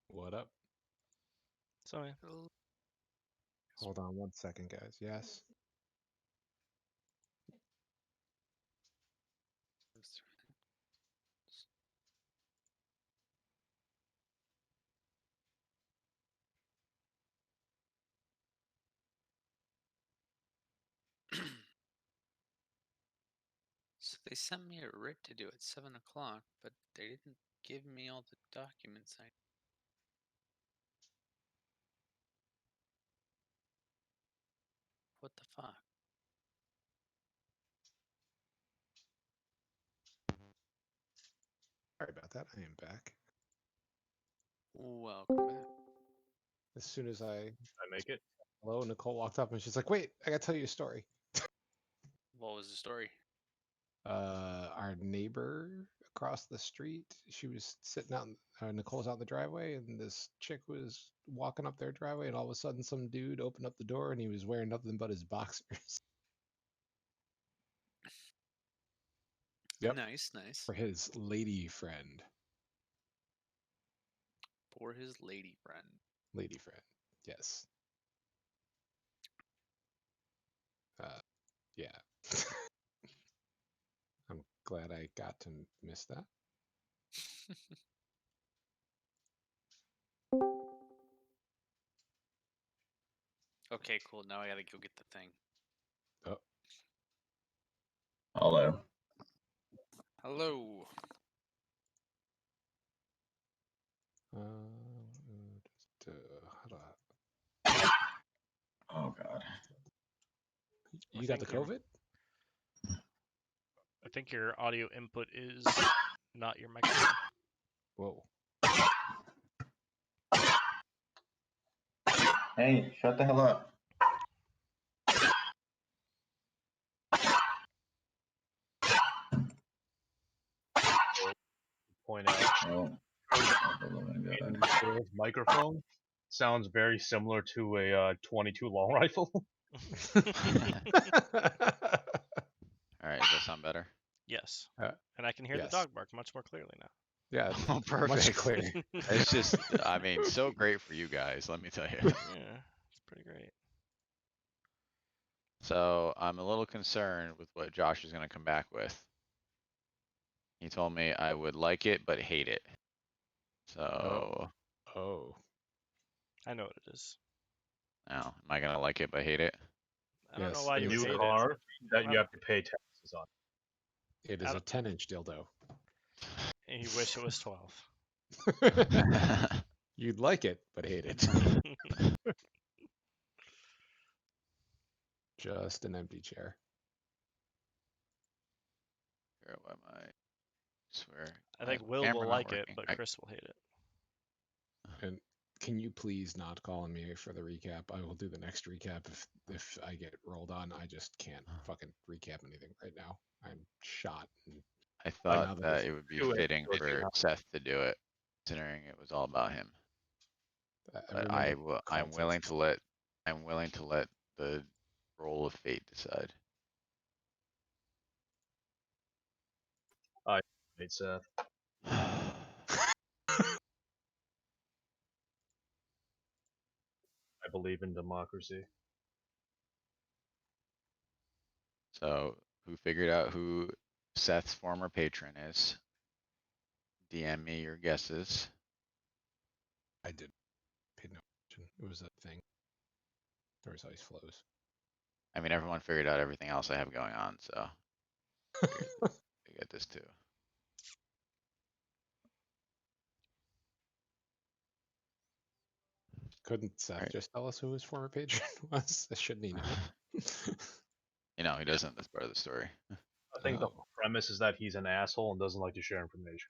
What up? Sorry. Hold on 1 second, guys. Yes. So they sent me a writ to do at 7 o'clock, but they didn't give me all the documents I. What the fuck? Sorry about that. I am back. Welcome back. As soon as I make it. hello, Nicole walked up and she's like, "Wait, I gotta tell you a story." What was the story? Our neighbor across the street, she was sitting out. Nicole's out in the driveway, and this chick was walking up their driveway, and all of a sudden, some dude opened up the door, and he was wearing nothing but his boxers. Yep, Nice, nice. for his lady friend. For his lady friend. Lady friend, yes. Yeah. I'm glad I got to miss that. Okay, cool. Now I gotta go get the thing. Oh, Hello. Hello. how do I- Oh God. you got the COVID? I think your audio input is not your microphone. Whoa. Hey, shut the hell up. Point out. Oh, Nicole's microphone sounds very similar to a 22 long rifle. All right, does that sound better? Yes. Uh, And I can hear yes. the dog bark much more clearly now. Yeah, Oh, much perfect. clearer. It's just, I mean, so great for you guys, let me tell you. Yeah, it's pretty great. So I'm a little concerned with what Josh is gonna come back with. He told me I would like it, but hate it. So Oh. I know what it is. now, am I gonna like it, but hate it? I don't know Yes, why A you would new hate car that I- you have to pay taxes on. It is a 10-inch dildo. it. And you wish it was 12. You'd like it, but hate it. Just an empty chair. Figure out why my swear. I my think Will camera will not like it, working. but Chris will hate it. And can you please not call on me for the recap? I will do the next recap if I get rolled on. I just can't fucking recap anything right now. I'm shot. I now thought that that it's- it would be do it, fitting do it, for yeah. Seth to do it, considering it was all about him. But remember I'm called willing Seth. to let the roll of fate decide. Hey, Seth. I believe in democracy. So, who figured out who Seth's former patron is? DM me your guesses. I did pay no attention. It was a thing. Stories always flows. I mean, everyone figured out everything else I have going on, so we get this too. Couldn't Seth Right. just tell us who his former patron was? Shouldn't he know? You know, he doesn't. That's part of the story. think the Oh. premise is that he's an asshole and doesn't like to share information.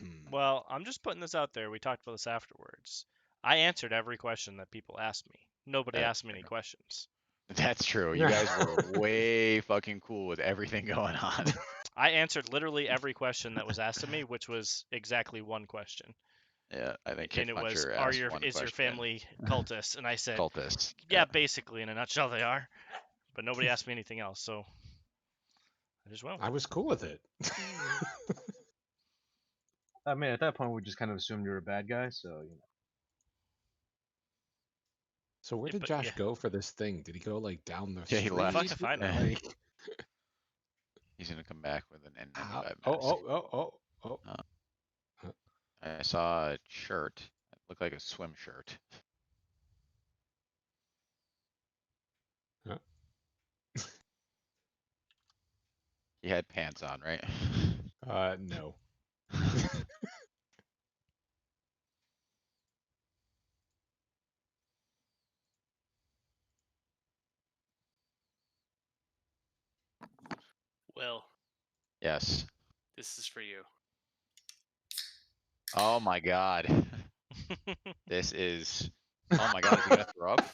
Hmm. Well, I'm just putting this out there. We talked about this afterwards. I answered every question that people asked me. Nobody That's asked me any questions. That's true. You guys were way fucking cool with everything going on. I answered literally every question that was asked of me, which was exactly one question. Yeah, I think And it was, Kickpuncher asked one is your question. family cultists? And I said, Cultist. yeah, basically, in a nutshell, they are. But nobody asked me anything else, so I just went with I it. was cool with it. I mean, at that point, we just kind of assumed you're a bad guy, so you know. So where Yeah, did but Josh yeah. go for this thing? Did he go like down the Yeah, he street? left. Fuck if I know. Like, He's gonna come back with an N95 mask. oh. I saw a shirt. It looked like a swim shirt. Huh? He had pants on, right? No. Will, Yes. this is for you. Oh my god. This is. Oh my god, is he gonna throw up?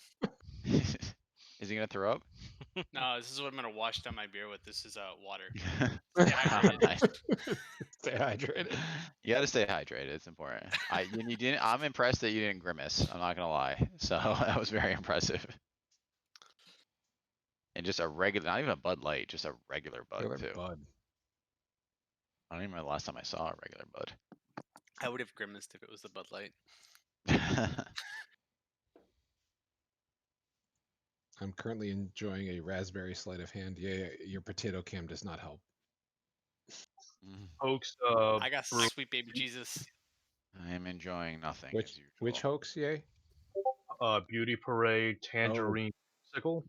Is he gonna throw up? No, this is what I'm gonna wash down my beer with. This is water. Ah, hydrated. nice. Stay hydrated. You gotta stay hydrated. It's important. You didn't. I'm impressed that you didn't grimace. I'm not gonna lie. So that was very impressive. And just a regular, not even a Bud Light, just a regular Bud Regular too. bud. I don't even remember the last time I saw a regular Bud. I would have grimaced if it was the Bud Light. I'm currently enjoying a raspberry sleight of hand. Yeah, your potato cam does not help. Mm, Hoax, I got brew- sweet baby Jesus. I am enjoying nothing Which as usual. which hoax, yay? Beauty Parade, Tangerine Sickle.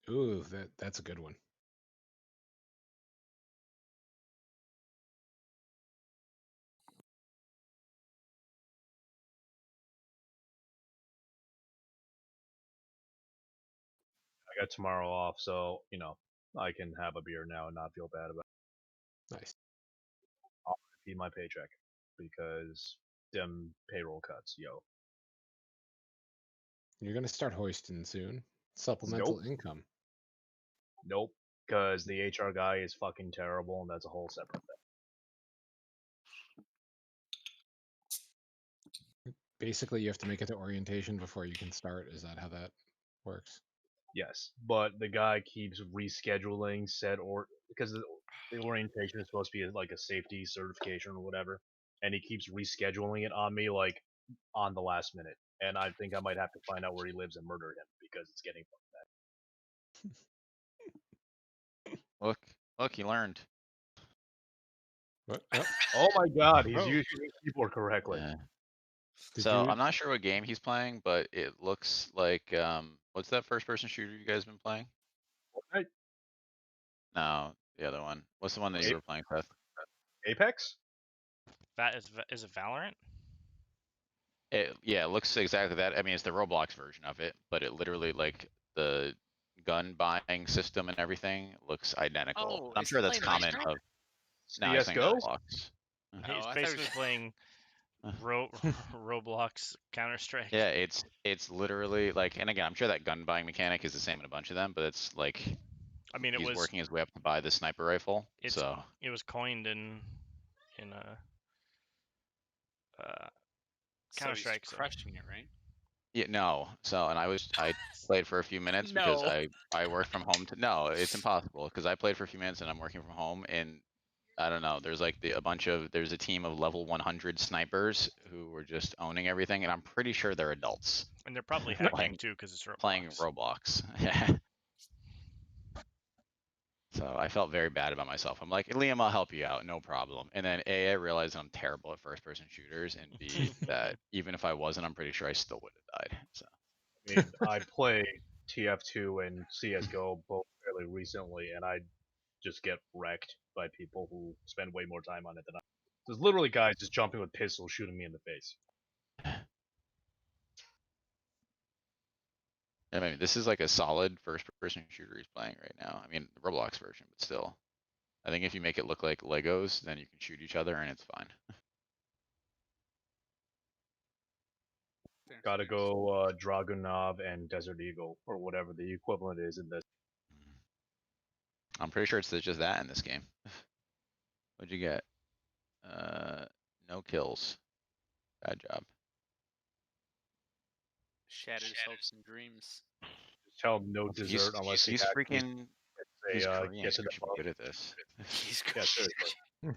Ooh, that's a good one. I got tomorrow off, so you know I can have a beer now and not feel bad about Nice. it. My paycheck because them payroll cuts, yo. You're gonna start hoisting soon. Supplemental income. Nope, because the HR guy is fucking terrible, and that's a whole separate thing. Basically, you have to make it to orientation before you can start. Is that how that works? Yes, but the guy keeps rescheduling said because the orientation is supposed to be like a safety certification or whatever, and he keeps rescheduling it on me like on the last minute, and I think I might have to find out where he lives and murder him because it's getting Look, he learned. What? Oh, Oh my god, he's Oh. using the keyboard correctly. Yeah. did So you? I'm not sure what game he's playing, but it looks like what's that first person shooter you guys been playing? Right? No, the other one. What's the one that you were playing, Seth? Apex? That is it Valorant? Yeah, it looks exactly that. I mean, it's the Roblox version of it, but it literally like the gun buying system and everything looks identical. Oh, I'm is sure he that's playing common Minecraft? of. No, he's playing CS:GO? Roblox. He's I thought basically it was- playing Roblox Counter Strike. Yeah, it's literally like, and again, I'm sure that gun buying mechanic is the same in a bunch of them, but it's like I mean, he's working his way up to buy the sniper rifle. So it was coined in so Counter he's Strike. So. crushing it, right? yeah, no. So and I played for a few minutes because No. I worked from home. No, it's impossible because I played for a few minutes and I'm working from home and I don't know. There's like there's a team of level 100 snipers who were just owning everything, and I'm pretty sure they're adults And they're probably hacking too, because it's Roblox. playing Roblox. Yeah. So I felt very bad about myself. I'm like, Liam, I'll help you out, no problem. And then A, I realized I'm terrible at first-person shooters, and B, that even if I wasn't, I'm pretty sure I still would have died. So I mean, I play TF2 and CS:GO both fairly recently, and I just get wrecked by people who spend way more time on it than I. There's literally guys just jumping with pistols shooting me in the face. I mean, this is like a solid first-person shooter he's playing right now. I mean, the Roblox version, but still. I think if you make it look like Legos, then you can shoot each other and it's fine. Fair. Gotta go Dragunov and Desert Eagle, or whatever the equivalent is in this. I'm pretty sure it's just that in this game. What'd you get? No kills. Bad job. Shattered hopes and dreams. Tell him no He's, dessert unless he he's actually freaking, he's say, Korean. get He to the should be bone. good at this. He's Yeah, good. seriously.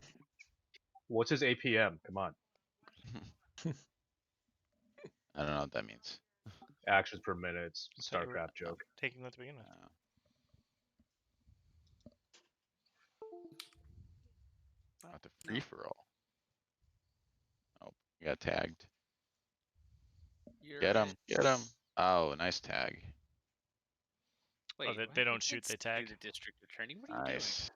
What's his APM? Come on. I don't know what that means. Actions per minute. It's a So you were- StarCraft joke. Taking that to begin with. Not the free for all. Oh, you got tagged. You're Get him, it. get him. Oh, nice tag. Wait, they- why they did don't I shoot, they get tag. The district attorney. What are you doing? Nice.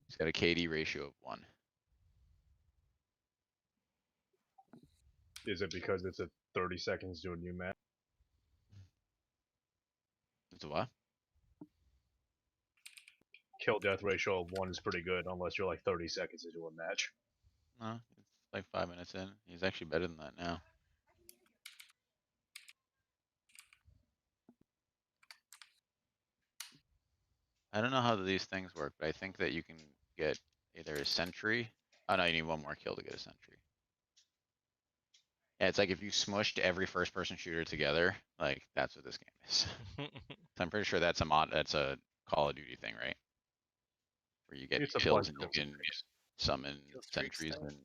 He's got a KD ratio of 1. Is it because it's a 30 seconds to a new match? It's a what? Kill death ratio of 1 is pretty good, unless you're like 30 seconds into a match. No, it's like 5 minutes in. He's actually better than that now. I don't know how these things work, but I think that you can get either a sentry. Oh no, you need 1 more kill to get a sentry. Yeah, it's like if you smushed every first person shooter together, like that's what this game is. So I'm pretty sure that's a mod, that's a Call of Duty thing, right? Where you get It's a kills bunch and you of can summon Kill streak sentries stuff. and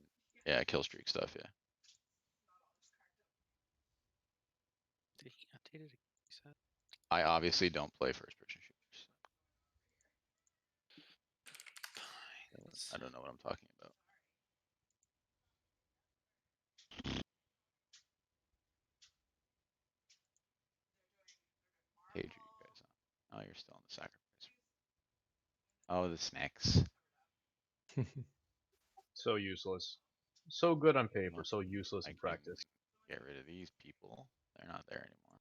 yeah, kill streak stuff, yeah. Did he update it? He said? I obviously don't play first person shooters. Fine. I don't know what I'm talking about. Page are you guys on? Oh, you're still on the sacrifice. Oh, the snacks. So useless. So good on paper, Well, so useless I in can practice. get rid of these people. They're not there anymore.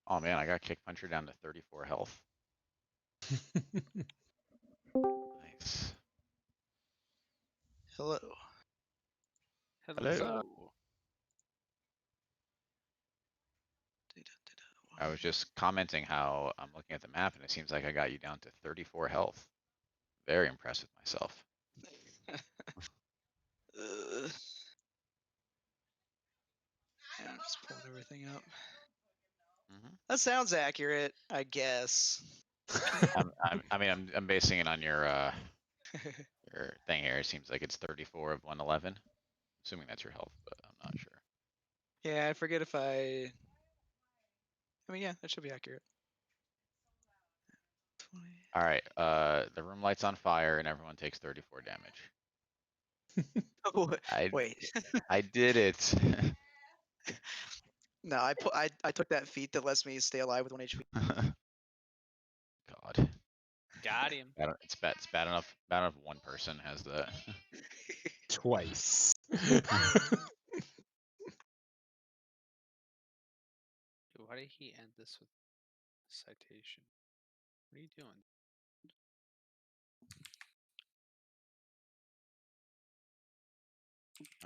Oh man, I got Kick Puncher down to 34 health. Nice. Hello. Hello. I was just commenting how I'm looking at the map and it seems like I got you down to 34 health. Very impressed with myself. Yeah, I'm just pulling everything up. Mhm. That sounds accurate, I guess. I'm basing it on your thing here. It seems like it's 34 of 111. Assuming that's your health, but I'm not sure. Yeah, I forget if I mean, yeah, that should be accurate. 20. All right, the room light's on fire and everyone takes 34 damage. Oh, I wait. I did it. No, I took that feat that lets me stay alive with 1 HP. God. Got him. It's bad enough. Bad enough one person has that. Twice. Why did he end this with citation? What are you doing?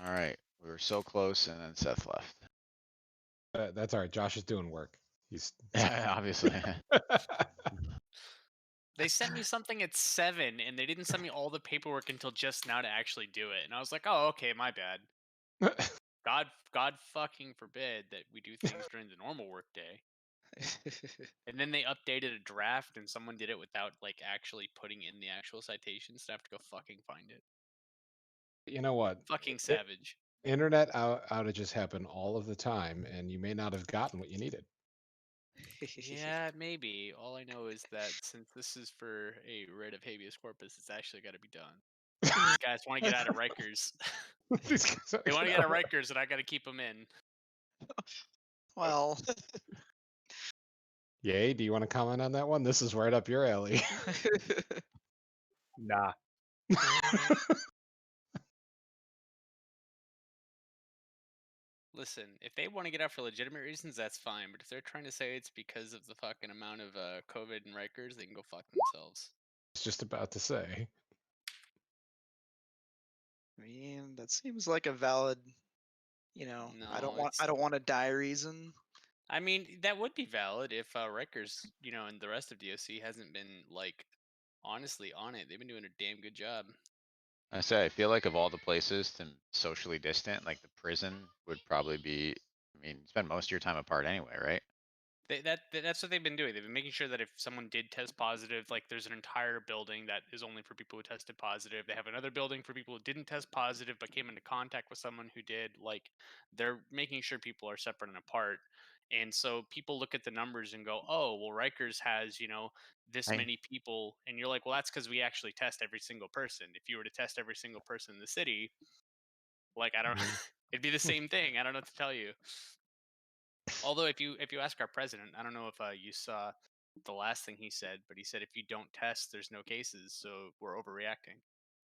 All right, we were so close, and then Seth left. That's all right. Josh is doing work. He's Obviously. They sent me something at 7, and they didn't send me all the paperwork until just now to actually do it. And I was like, oh, okay, my bad. God fucking forbid that we do things during the normal workday. And then they updated a draft, and someone did it without like actually putting in the actual citations. So I have to go fucking find it. You know what? Fucking savage. Internet outages happen all of the time, and you may not have gotten what you needed. Yeah, maybe. All I know is that since this is for a writ of habeas corpus, it's actually got to be done. These guys want to get out of Rikers. These guys are- They want to get out of Rikers, and I got to keep them in. Well, Yay, do you want to comment on that one? This is right up your alley. Nah. Listen, if they want to get out for legitimate reasons, that's fine. But if they're trying to say it's because of the fucking amount of COVID in Rikers, they can go fuck themselves. I was just about to say. I mean, that seems like a valid, I don't No, want to die reason. I mean, that would be valid if Rikers, and the rest of DOC hasn't been like honestly on it. They've been doing a damn good job. I say, I feel like of all the places to socially distant, like the prison would probably be. I mean, you spend most of your time apart anyway, right? That's what they've been doing. They've been making sure that if someone did test positive, like there's an entire building that is only for people who tested positive. They have another building for people who didn't test positive but came into contact with someone who did. Like they're making sure people are separate and apart. And so people look at the numbers and go, "Oh, well, Rikers has this I many people," and you're like, "Well, that's because we actually test every single person. If you were to test every single person in the city, like I don't, it'd be the same thing. I don't know what to tell you." Although if you ask our president, I don't know if you saw the last thing he said, but he said if you don't test, there's no cases, so we're overreacting.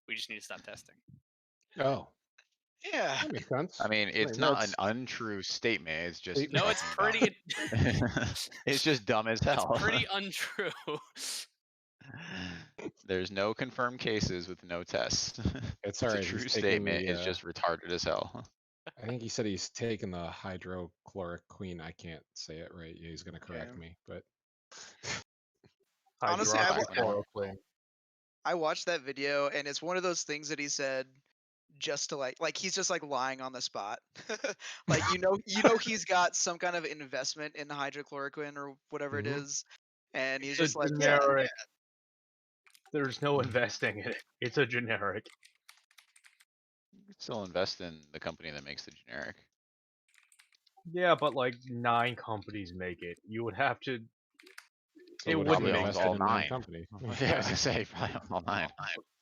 We just need to stop testing. Oh, Yeah. that makes sense. I mean, it's Wait, no, not an untrue statement. It's just No, it's fucking pretty. dumb. It's just dumb as It's hell. pretty untrue. There's no confirmed cases with no tests. It's It's a alright. true He's taking statement. the. It's just retarded as hell. I think he said he's taking the hydrochloroquine. I can't say it right. Yeah, he's gonna correct Okay. me, but Honestly, Hydroxychloroquine. I watched that video, and it's one of those things that he said just to like he's just like lying on the spot. Like he's got some kind of investment in hydrochloroquine or whatever it Mhm. is, and he's It's just a like, yeah, generic. There's no investing in it. It's a generic. You could still invest in the company that makes the generic. Yeah, but like 9 companies make it. You would have to. So It what if wouldn't he Probably make owns invested all in 9 9. companies? Yeah, I was gonna say probably owns all 9.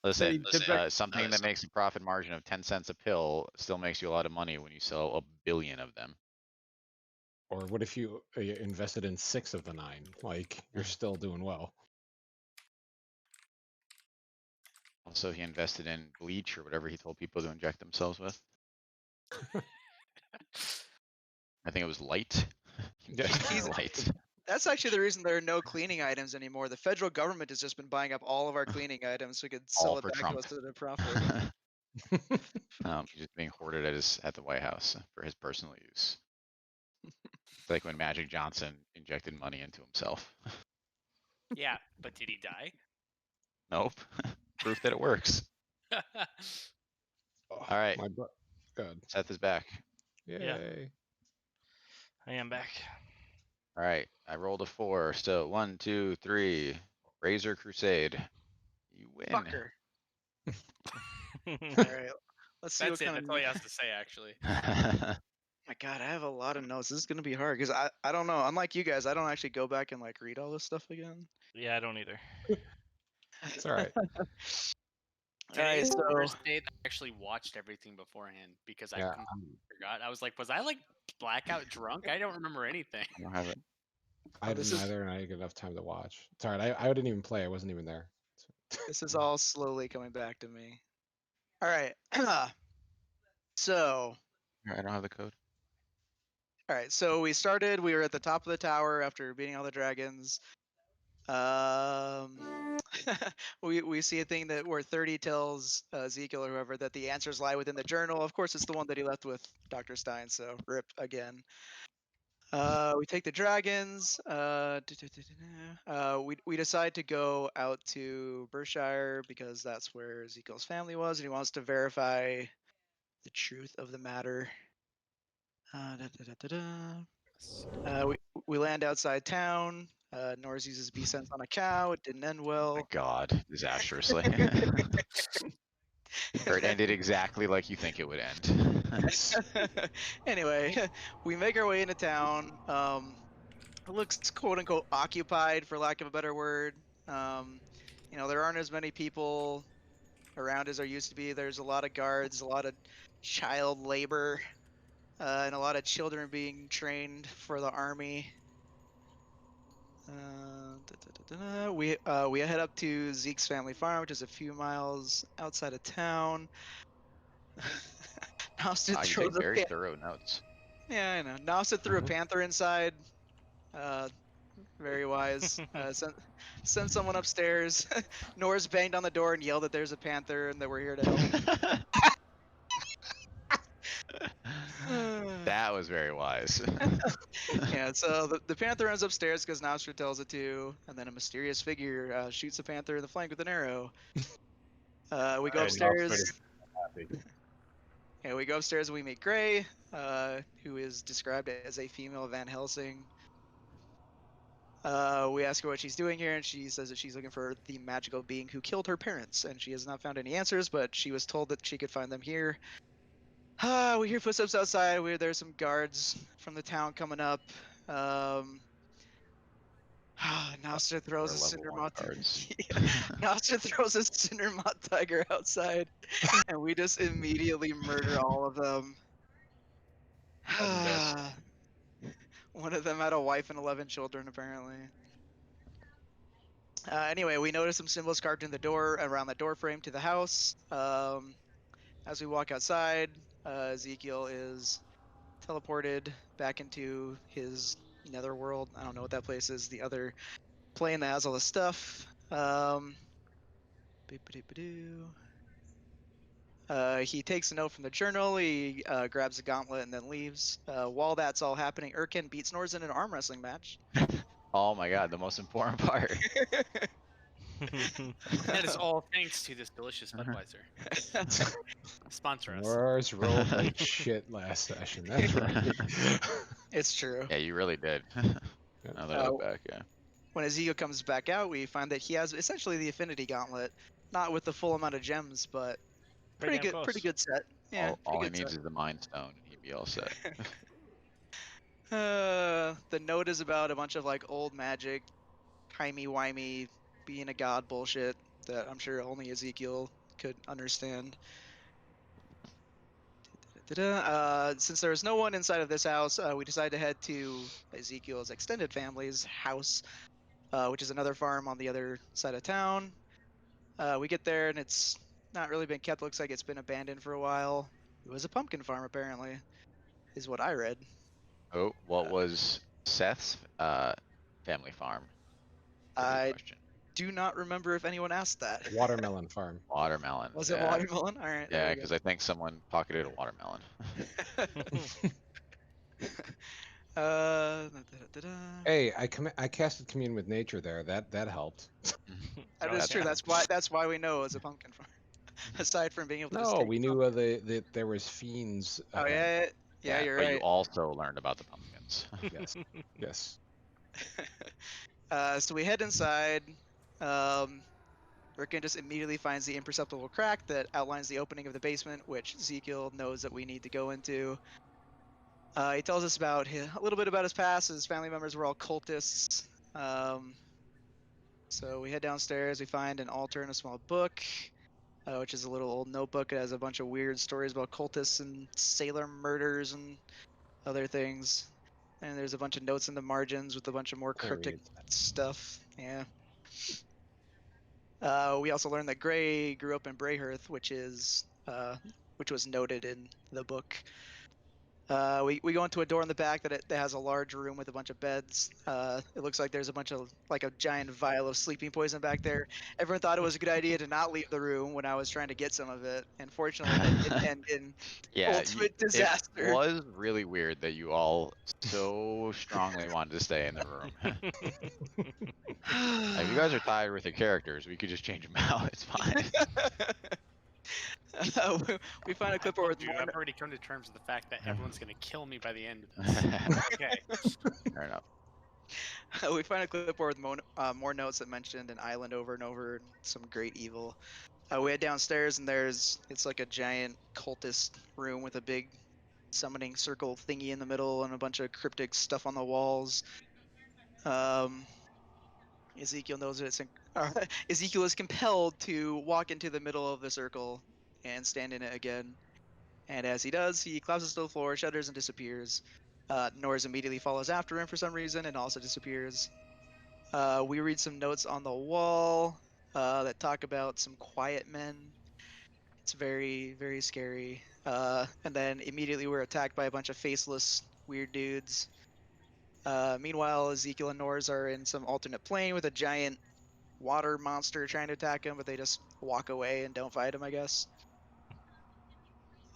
Listen, They- something that makes a profit margin of 10 cents a pill still makes you a lot of money when you sell 1 billion of them. Or what if you invested in 6 of the 9? Like you're still doing well. Also, he invested in bleach or whatever he told people to inject themselves with. I think it was light. Yeah. He's- Light. that's actually the reason there are no cleaning items anymore. The federal government has just been buying up all of our cleaning items so we could sell All it for back Trump. to us at a profit. He's just being hoarded at the White House for his personal use. It's like when Magic Johnson injected money into himself. Yeah, but did he die? Nope. Proof that it works. Oh, All right. My butt. Good. Seth is back. Yay. I am back. All right. I rolled a 4. So 1, 2, 3. Razor Crusade. You win. Fucker. All right, let's see That's what it. kind That's of. all he has to say, actually. My God, I have a lot of notes. This is gonna be hard because I don't know. Unlike you guys, I don't actually go back and like read all this stuff again. Yeah, I don't either. It's alright. All right, so First day that I actually watched everything beforehand because I Yeah. completely forgot. I was like, was I like blackout drunk? I don't remember anything. I don't have it. I this didn't is- either, and I didn't get enough time to watch. It's alright. I didn't even play. I wasn't even there. this is all slowly coming back to me. All right, so I don't have the code. all right, so we started. We were at the top of the tower after beating all the dragons. We see a thing that where 30 tells Ezekiel or whoever that the answers lie within the journal. Of course, it's the one that he left with Dr. Stein. So rip again. We take the dragons. We decide to go out to Berkshire because that's where Ezekiel's family was, and he wants to verify the truth of the matter. We land outside town. Norris uses B-sense on a cow. It didn't end Oh well. my God, disastrously. Or it ended exactly like you think it would end. Anyway, we make our way into town. It looks quote unquote occupied, for lack of a better word. There aren't as many people around as there used to be. There's a lot of guards, a lot of child labor, and a lot of children being trained for the army. We head up to Zeke's family farm, which is a few miles outside of town. Nostit You throws take a very thorough notes. Yeah, I know. Nostit threw a Mhm. panther inside. Very wise. Send someone upstairs. Norris banged on the door and yelled that there's a panther and that we're here to help. That was very wise. Yeah, so the panther runs upstairs because Nostra tells it to, and then a mysterious figure shoots the panther in the flank with an arrow. We go And Nostra upstairs. is happy. Yeah, we go upstairs and we meet Gray, who is described as a female Van Helsing. We ask her what she's doing here, and she says that she's looking for the magical being who killed her parents, and she has not found any answers, but she was told that she could find them here. We hear footsteps outside. There's some guards from the town coming up. Nostra throws Or a level 1 Cindermott. cards. Nostra throws a Cindermott tiger outside, and we just immediately murder all of them. As One of them had a wife and 11 children, apparently. Anyway, we notice some symbols carved in the door around the door frame to the house. As we walk outside, Ezekiel is teleported back into his netherworld. I don't know what that place is. The other plane that has all the stuff. He takes a note from the journal. He grabs a gauntlet and then leaves. While that's all happening, Urkin beats Norz in an arm wrestling match. Oh my god, the most important part. That is all thanks to this delicious Budweiser. Sponsor us. Wars rolled like shit last session. That's right. It's true. Yeah, you really did. Now that I look back, yeah. When Ezekiel comes back out, we find that he has essentially the Affinity Gauntlet, not with the full amount of gems, but pretty damn good, pretty close. good set. Yeah, All he pretty needs good is the Mind Stone, and he'd be all set. set. The note is about a bunch of like old magic, timey-wimey, being a god bullshit that I'm sure only Ezekiel could understand. Since there is no one inside of this house, we decided to head to Ezekiel's extended family's house, which is another farm on the other side of town. We get there and it's not really been kept. Looks like it's been abandoned for a while. It was a pumpkin farm, apparently, is what I read. Oh, what was Seth's family farm? Is a good I question. do not remember if anyone asked that. Watermelon farm. Watermelon. Was it watermelon? All right. Yeah, because I think someone pocketed a watermelon. Hey, I casted commune with nature there. That helped. That Oh, is true. yeah. That's why we know it was a pumpkin farm. Aside from being able to just No, take we knew pumpkin. there was fiends. Oh ahead. yeah, you're but right. you also learned about the pumpkins. Yes. Yes. So we head inside. Rickon just immediately finds the imperceptible crack that outlines the opening of the basement, which Ezekiel knows that we need to go into. He tells us about a little bit about his past. His family members were all cultists. So we head downstairs. We find an altar and a small book, which is a little old notebook. It has a bunch of weird stories about cultists and sailor murders and other things. And there's a bunch of notes in the margins with a bunch of more I cryptic read that. stuff. Yeah. We also learned that Gray grew up in Brayhearth, which was noted in the book. We go into a door in the back that has a large room with a bunch of beds. It looks like there's a bunch of like a giant vial of sleeping poison back there. Everyone thought it was a good idea to not leave the room when I was trying to get some of it. And fortunately, that didn't end in Yeah, ultimate disaster. It was really weird that you all so strongly wanted to stay in the room. If you guys are tired with your characters, we could just change them out. It's fine. We find a clipboard with Dude, more. I've already come to terms with the fact that everyone's gonna kill me by the end of this. Okay. Fair enough. We find a clipboard with more notes that mentioned an island over and over, and some great evil. We head downstairs and it's like a giant cultist room with a big summoning circle thingy in the middle and a bunch of cryptic stuff on the walls. Ezekiel knows that Ezekiel is compelled to walk into the middle of the circle and stand in it again. And as he does, he collapses to the floor, shudders, and disappears. Norris immediately follows after him for some reason and also disappears. We read some notes on the wall that talk about some quiet men. It's very, very scary. And then immediately we're attacked by a bunch of faceless, weird dudes. Meanwhile, Ezekiel and Norz are in some alternate plane with a giant water monster trying to attack him, but they just walk away and don't fight him, I guess.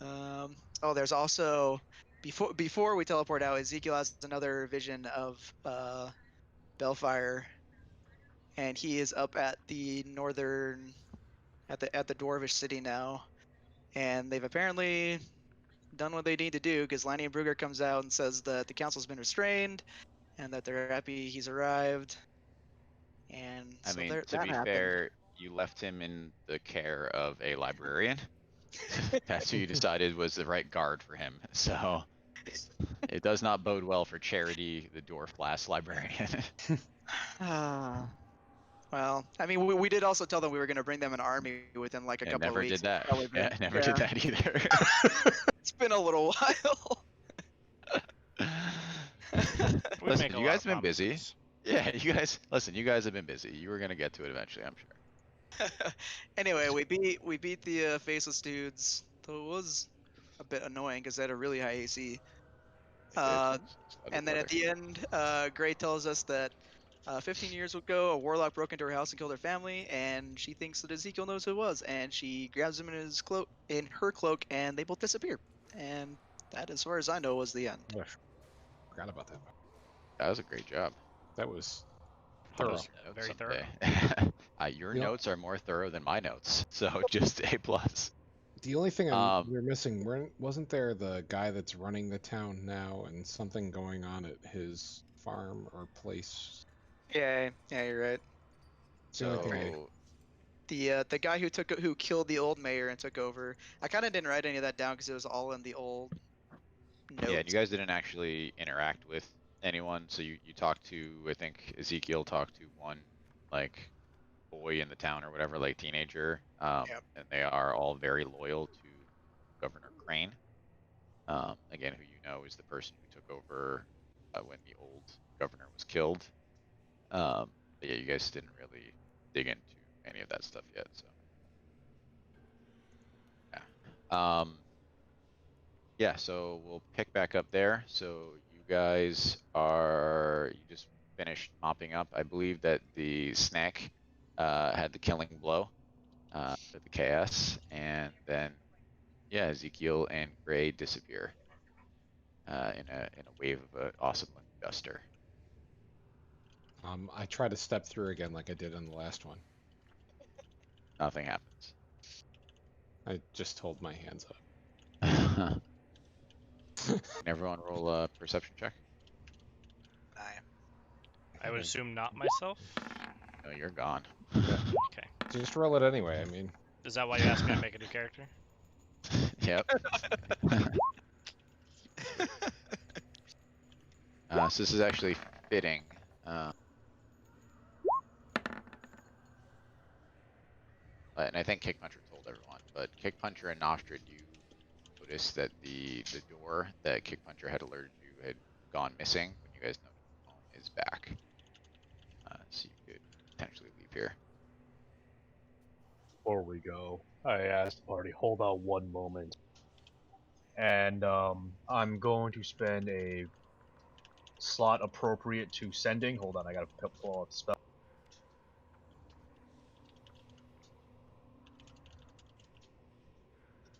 Oh, there's also before we teleport out, Ezekiel has another vision of Bellfire, and he is up at the northern at the Dwarvish city now, and they've apparently done what they need to do because Lanny and Brugger comes out and says that the council's been restrained and that they're happy he's arrived. And I so mean, there, to that be happened. fair, you left him in the care of a librarian. That's who you decided was the right guard for him. So it does not bode well for Charity, the dwarf lass librarian. Well, I mean, we did also tell them we were going to bring them an army within like a And couple of never weeks. did that. Probably Yeah, been- never did yeah. that either. It's been a little while. We Listen, make a you lot guys of have been busy. promises. Yeah, you guys have been busy. You were gonna get to it eventually, I'm sure. Anyway, we beat the faceless dudes. Though it was a bit annoying because they had a really high AC. They did. Uh, Other and then brother. at the end, Gray tells us that 15 years ago, a warlock broke into her house and killed her family, and she thinks that Ezekiel knows who it was, and she grabs him in her cloak, and they both disappear. And that, as far as I know, was the end. Oh, I forgot about that. That was a great job. That was I'll thorough. use your notes Very someday. Your Yep. notes are more thorough than my notes, so just A plus. The only thing Um, we're missing, wasn't there the guy that's running the town now and something going on at his farm or place? Yeah, you're right. It's the only thing So The guy who killed the old mayor and took over. I kind of didn't write any of that down because it was all in the old notes. yeah, and you guys didn't actually interact with anyone. So you talked to, I think Ezekiel talked to one like boy in the town or whatever, like teenager. Yep. And they are all very loyal to Governor Crane. Again, who you know is the person who took over when the old governor was killed. But yeah, you guys didn't really dig into any of that stuff yet, so yeah. Yeah, so we'll pick back up there. So you guys you just finished mopping up. I believe that the snack had the killing blow for the chaos, and then yeah, Ezekiel and Gray disappear in a wave of an awesome looking duster. I try to step through again like I did on the last one. Nothing happens. I just hold my hands up. Can everyone roll a perception check? I would assume not myself. No, you're gone. Okay. Just roll it anyway. I mean, Is that why you asked me to make a new character? Yep. So this is actually fitting. And I think Kick Puncher told everyone, but Kick Puncher and Nostrid, you noticed that the door that Kick Puncher had alerted you had gone missing when you guys noticed the home is back. So you could potentially leave here. Before we go, I asked the party, hold on one moment. And I'm going to spend a slot appropriate to sending. Hold on, I gotta pull out the spell.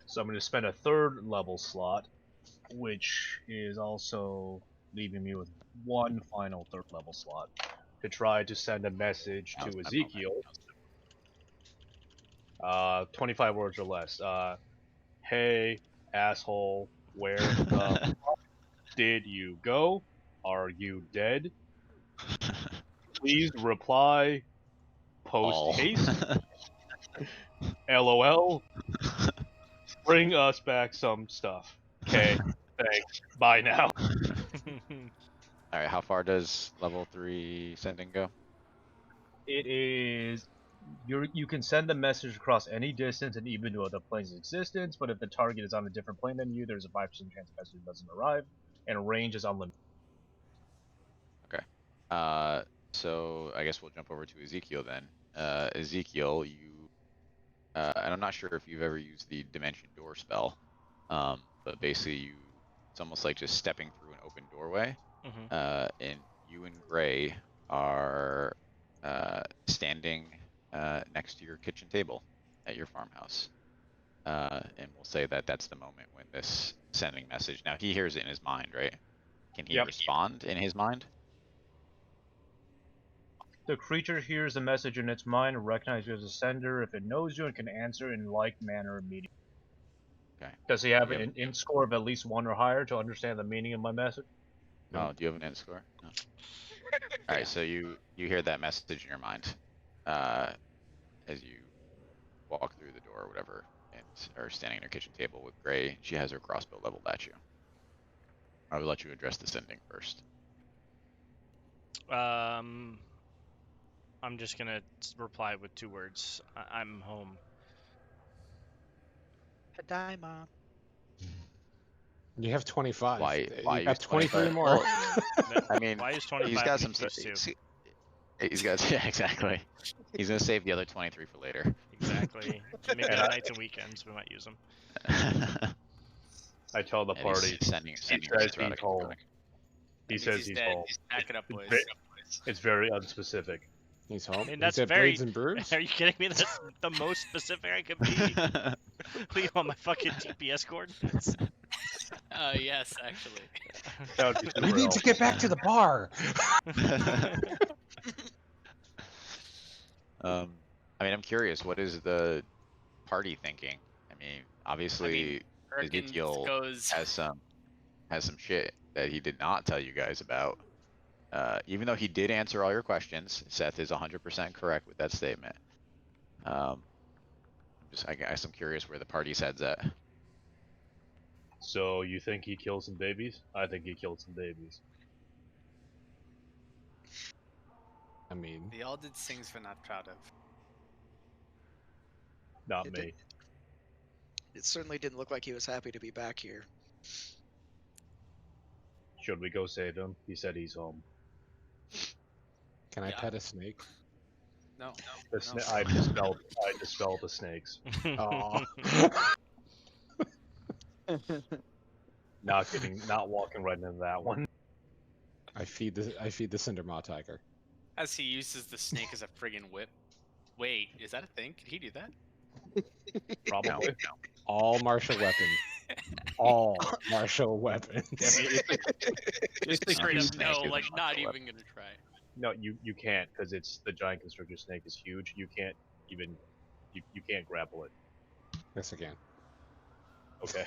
So I'm going to spend a third level slot, which is also leaving me with one final third level slot to try to send a message Now's to my Ezekiel. moment. 25 words or less. Hey, asshole, where the fuck did you go? Are you dead? Please reply post haste. LOL. Bring us back some stuff. Okay, thanks. Bye now. All right, how far does level 3 sending go? It is you can send the message across any distance and even to other planes of existence, but if the target is on a different plane than you, there's a 5% chance the message doesn't arrive, and range is unlimited. Okay. So I guess we'll jump over to Ezekiel then. Ezekiel, you, and I'm not sure if you've ever used the Dimension Door spell, but basically it's almost like just stepping through an open doorway. And you and Gray are standing next to your kitchen table at your farmhouse. And we'll say that that's the moment when this sending message. Now he hears it in his mind, right? Can he Yep. respond in his mind? The creature hears the message in its mind and recognizes you as a sender if it knows you and can answer in like manner immediately. Okay. Does he have Yep. an int score of at least 1 or higher to understand the meaning of my message? Oh, do you have an int score? No. All right, so you hear that message in your mind as you walk through the door or whatever, and are standing at your kitchen table with Gray. She has her crossbow leveled at you. I will let you address the sending first. I'm just gonna reply with 2 words. I'm home. Die, Mom. You have 25. Why You got use 23 25? more. Well, That- I mean, why is he's 25 got an some. excuse too? He's got yeah, exactly. He's gonna save the other 23 for later. Exactly. Maybe And on I- nights and weekends we might use them. I tell the And he's party. sending He says words throughout he's it. home. He Means says he's he's dead. home. Pack it up, boys. It's very unspecific. He's home. I mean, Is that's it very. Blades and Brews? Are you kidding me? That's the most specific I could be. What do you want, my fucking GPS coordinates? Yes, actually. That would be We super need to get back to the bar. I mean, I'm curious. What is the party thinking? I mean, obviously Perkins Ezekiel goes. has some shit that he did not tell you guys about. Even though he did answer all your questions, Seth is 100% correct with that statement. I guess I'm curious where the party's head's at. So you think he killed some babies? I think he killed some babies. I mean, They all did things we're not proud of. Not It me. did- It certainly didn't look like he was happy to be back here. Should we go save him? He said he's home. can I Yeah. pet a snake? No. I dispel the snakes. Oh. Not walking right into that one. I feed the Cindermaw tiger. As he uses the snake as a friggin' whip. Wait, is that a thing? Could he do that? Probably. All martial weapons. All martial weapons. Just think straight he's up snake no, is a like not martial even gonna try. No, you can't because it's the giant constrictor snake is huge. You can't even you can't grapple it. Yes, again. Okay.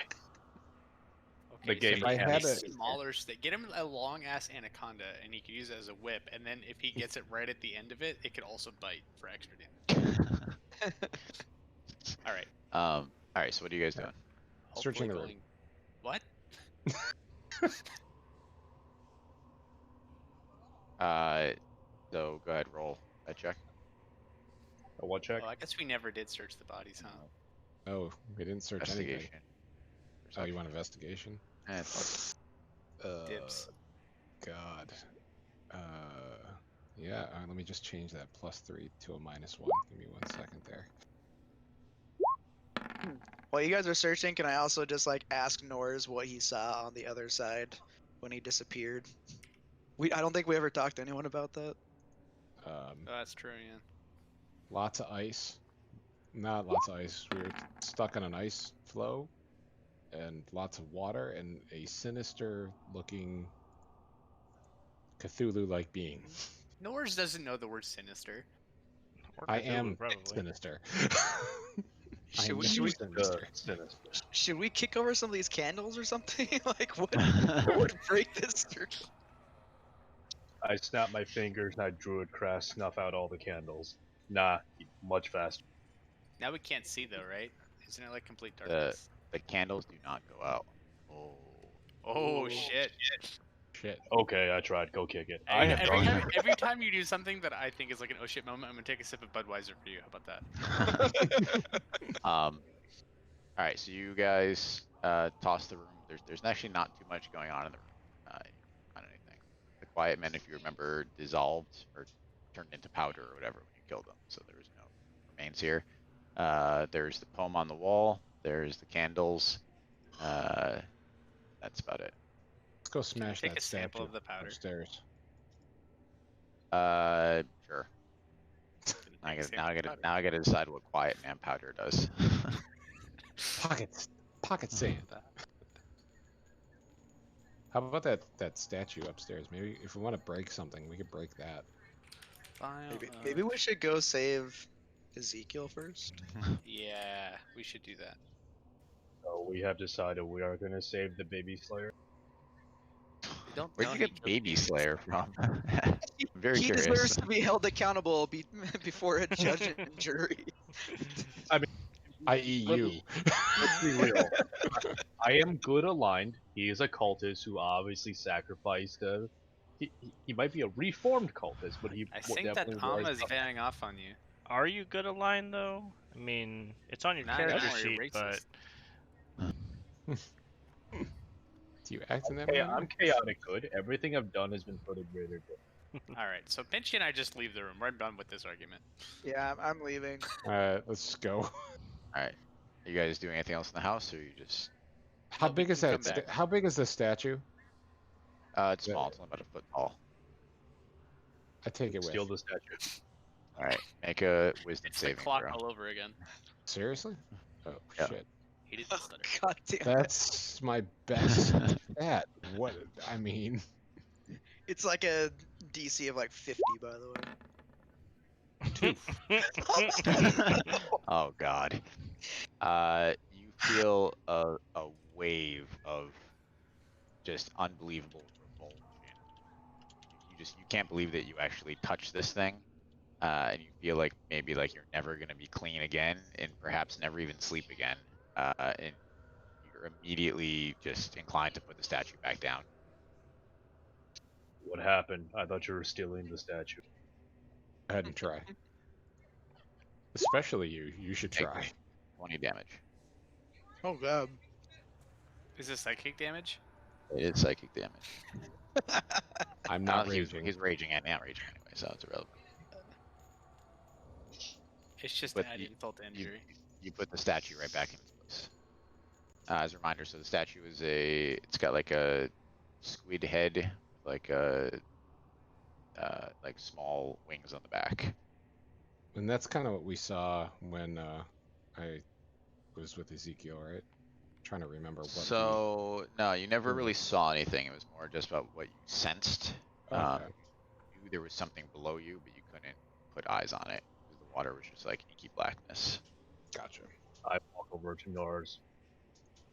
Okay, The game so I get had a a- smaller snake. Get him a long ass anaconda, and he could use it as a whip. And then if he gets it right at the end of it, it could also bite for extra damage. All right. All right. So what are you guys doing? Searching the room. Going... What? So go ahead, roll a check. A what check? Oh, I guess we never did search the bodies, huh? Oh, we didn't search anything. Investigation. Oh, you want investigation? Eh, it's Dibs. God. Yeah. Let me just change that +3 to a -1. Give me 1 second there. While you guys are searching, can I also just like ask Norz what he saw on the other side when he disappeared? I don't think we ever talked to anyone about that. Oh, that's true, yeah. Lots of ice. Not lots of ice. We were stuck on an ice floe, and lots of water, and a sinister-looking Cthulhu-like being. Norris doesn't know the word sinister. Or I Cthulhu, am probably. sinister. I Should am we, sinister. Sinister. should we kick over some of these candles or something? Like what would break this through? I snapped my fingers and I druid craft snuff out all the candles. Nah, much faster. Now we can't see though, right? Isn't it like complete the darkness? the candles do not go out. Oh. Oh shit! Shit. Okay, I tried. Go kick it. I have Every done time, every time you do something that I think is like an oh shit moment, I'm gonna take a sip of Budweiser for you. How about that? All right. So you guys toss the room. There's actually not too much going on in the room. On anything. quiet men, if you remember, dissolved or turned into powder or whatever when you killed them. So there was no remains here. There's the poem on the wall. There's the candles. That's about it. Let's go Can we smash take that a sample statue of the powder? upstairs. Sure. Gonna Now I take a gotta, now I sample of gotta, powder. now I gotta decide what quiet man powder does. Pocket sand. How about that statue upstairs? Maybe if we want to break something, we could break that. File Maybe of- we should go save Ezekiel first. Yeah, we should do that. So we have decided we are going to save the baby slayer. We don't Where'd know you he get killed Baby babies. Slayer from? I'm very He curious. deserves to be held accountable before a judge and jury. I.e. you. Let's be real. I am good aligned. He is a cultist who obviously sacrificed. He might be a reformed cultist, but he I think that definitely Alma was. is fanning off on you. Are you good aligned though? I mean, it's on your Nah, character don't worry, sheet, racist. but Do you act in that Hey, manner? I'm chaotic good. Everything I've done has been for the greater good. All right, so Pinchy and I just leave the room. We're done with this argument. Yeah, I'm leaving. Let's just go. All right. Are you guys doing anything else in the house, or you just? How we big is can that? come back. How big is the statue? It's Yeah. small. It's only about a foot tall. I take it Steal with. the statue. All right. Make a wisdom It's the saving clock throw. all over again. Seriously? Oh Yeah. shit. He didn't stutter. God damn it. That's my best stat. What I mean. It's like a DC of like 50, by the way. Oh God. You feel a wave of just unbelievable revulsion. You can't believe that you actually touched this thing, and you feel like maybe like you're never gonna be clean again, and perhaps never even sleep again. And you're immediately just inclined to put the statue back down. What happened? I thought you were stealing the statue. Go ahead and try. Especially you. You should Make try. 20 damage. Oh god. Is this psychic damage? It is psychic damage. I'm No, not raging. He's raging and not raging anyway, so it's irrelevant. It's just But adding insult to injury. You put the statue right back in its place. As a reminder, so the statue is it's got like a squid head with like a like small wings on the back. And that's kind of what we saw when I was with Ezekiel, right? Trying to remember what. So no, you never Hmm. really saw anything. It was more just about what you sensed. Okay. You knew there was something below you, but you couldn't put eyes on it because the water was just like inky blackness. Gotcha. I walk over to Nars,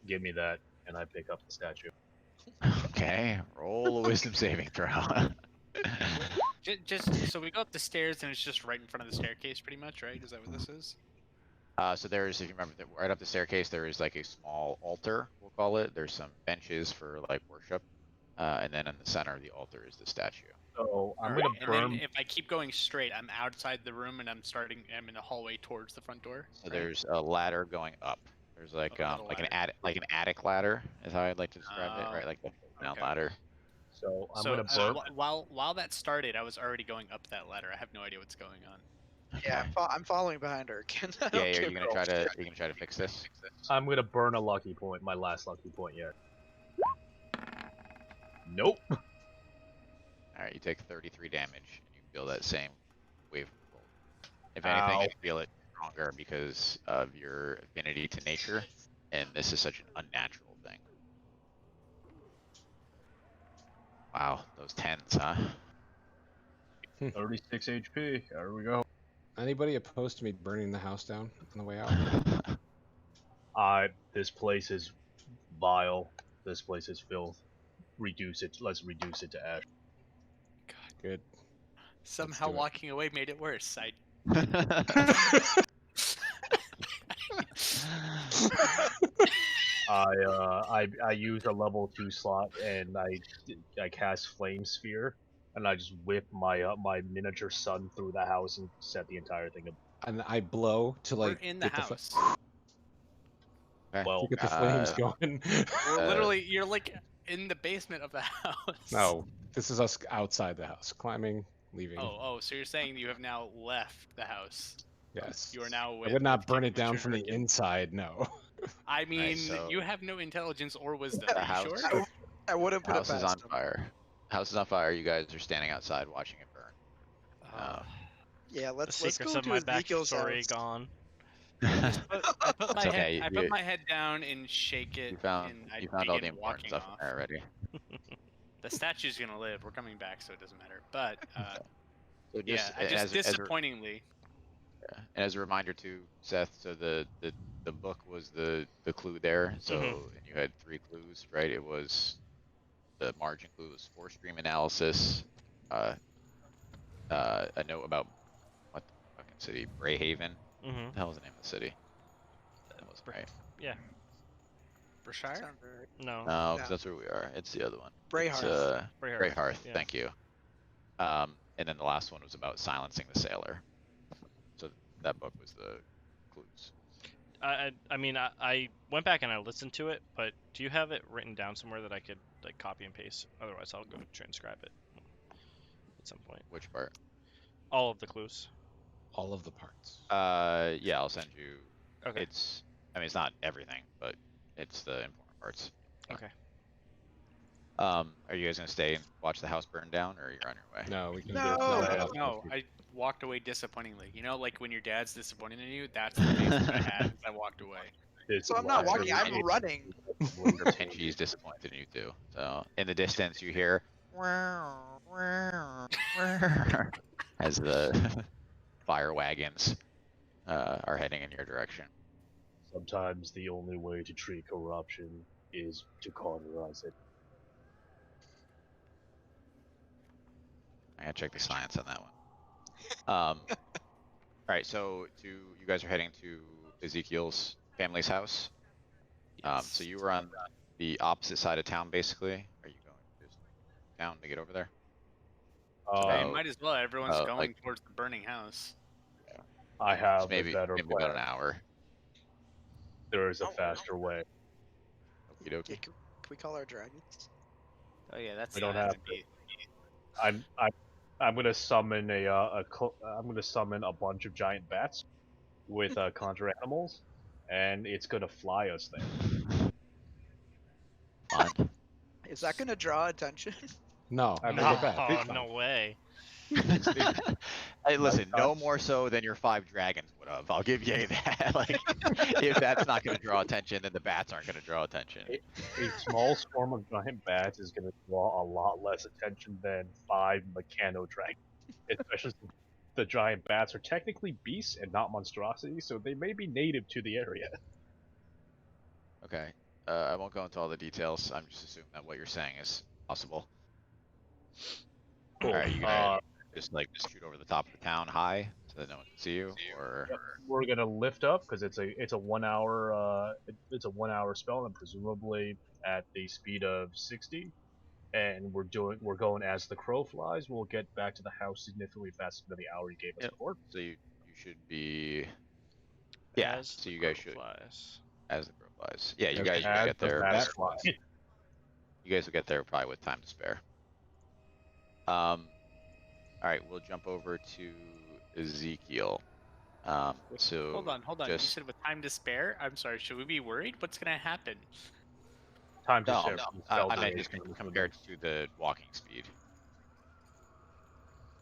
give me that, and I pick up the statue. Okay, roll a wisdom saving throw. Just so we go up the stairs and it's just right in front of the staircase, pretty much, right? Is that what this is? So there's, if you remember, right up the staircase, there is like a small altar, we'll call it. There's some benches for like worship, and then in the center of the altar is the statue. So I'm Alright, gonna and burn. then if I keep going straight, I'm outside the room and I'm in the hallway towards the front door. So right? there's a ladder going up. There's like Oh, not a like an ladder. attic ladder is how I'd like to describe it, Oh, right? Like the down okay. ladder. So I'm So gonna burn. while that started, I was already going up that ladder. I have no idea what's going on. Yeah, I'm following behind her. I don't Yeah, are care you gonna about try to shit. fix this? I'm gonna burn a lucky point, my last lucky point yet. Nope. All right, you take 33 damage, and you feel that same wave of revolt. If anything, Ow. you feel it stronger because of your affinity to nature, and this is such an unnatural thing. Wow, those 10s, huh? 36 HP. There we go. Anybody opposed to me burning the house down on the way out? This place is vile. This place is filth. Reduce it. Let's reduce it to ash. Good. Somehow do it. walking away made it worse. I use a level 2 slot and I cast Flame Sphere and I just whip my my miniature sun through the house and set the entire thing up. And I blow to We're like in the get the house. Okay. Well, to get the flames going. We're literally, you're like in the basement of the house. No, This is us outside the house, climbing, leaving. Oh, so you're saying you have now left the house? Yes. You are now I with. would not with burn King it down Richard from the Hurricane? inside. No. I mean, so- you have no intelligence or wisdom. The Are you house, sure? I wouldn't put it house is on past him. fire. House is on fire. You guys are standing outside watching it burn. Yeah, The let's secrets go of to my Ezekiel's backstory house. gone. I put my It's head. okay, I put my head down and shake it, you found and I all the begin important walking stuff in off. there already. The statue's gonna live. We're coming back, so it doesn't matter. But So yeah, just I just as disappointingly. and as a reminder too, Seth. So the book was the clue there. So and you had 3 clues, right? It was the margin clue was force stream analysis, a note about what the fucking city, Brayhaven. Mm-hmm. What the hell was the name of the city? That wasn't right. Yeah. Berkshire? Sounds right. No. No, because No. that's where we are. It's the other one. Brayhearth. It's Brayhearth, Brayhearth. yeah. Thank you. And then the last one was about silencing the sailor. So that book was the clues. I mean, I went back and I listened to it, but do you have it written down somewhere that I could like copy and paste? Otherwise, I'll go transcribe it at some point. Which part? All of the clues. All of the parts. Yeah, I'll send you. Okay. I mean, it's not everything, but it's the important parts. Okay. Are you guys gonna stay and watch the house burn down, or you're on your way? No, we can No. get out. No, I walked away disappointingly. You know, like when your dad's disappointed in you. That's the face that I had as I walked away. So I'm not walking, I'm Right. running. And she's disappointed in you too. So in the distance, you hear as the fire wagons are heading in your direction. Sometimes the only way to treat corruption is to cauterize it. I gotta check the science on that one. All right, so you guys are heading to Ezekiel's family's house. So you were on the opposite side of town, basically. Are you going just down to get over there? I Oh, might as well. Everyone's oh, going like- towards the burning house. I have maybe a better about plan. an hour. There is a Oh, faster way. Okie Yeah, dokie. can we call our dragons? Oh yeah, that's We don't not have gonna be. I'm gonna summon I'm gonna summon a bunch of giant bats with conjure animals, and it's gonna fly us there. Fine. Is that gonna draw attention? No, I mean, they're bad. They're fine. No way. Hey, listen, no thoughts- more so than your 5 dragons would have. I'll give you that. Like, if that's not going to draw attention, then the bats aren't going to draw attention. A small swarm of giant bats is gonna draw a lot less attention than 5 mechano dragons. Especially since the giant bats are technically beasts and not monstrosities, so they may be native to the area. Okay. I won't go into all the details. I'm just assuming that what you're saying is possible. Cool. All right, you gonna just shoot over the top of the town high so that no one can see you, or We're gonna lift up because it's a 1 hour it's a 1 hour spell, and presumably at the speed of 60. And we're going as the crow flies. We'll get back to the house significantly faster than the hour you gave us Yep. before. so you should be. Yeah. As So the you guys crow should flies. as the crow flies. Yeah, you Okay. guys will As get the there. bats Bat fly. You guys will get there probably with time to spare. All right, we'll jump over to Ezekiel. So Hold on. You just said with time to spare. I'm sorry. Should we be worried? What's gonna happen? Time to no, shift. I meant just compared to the walking speed.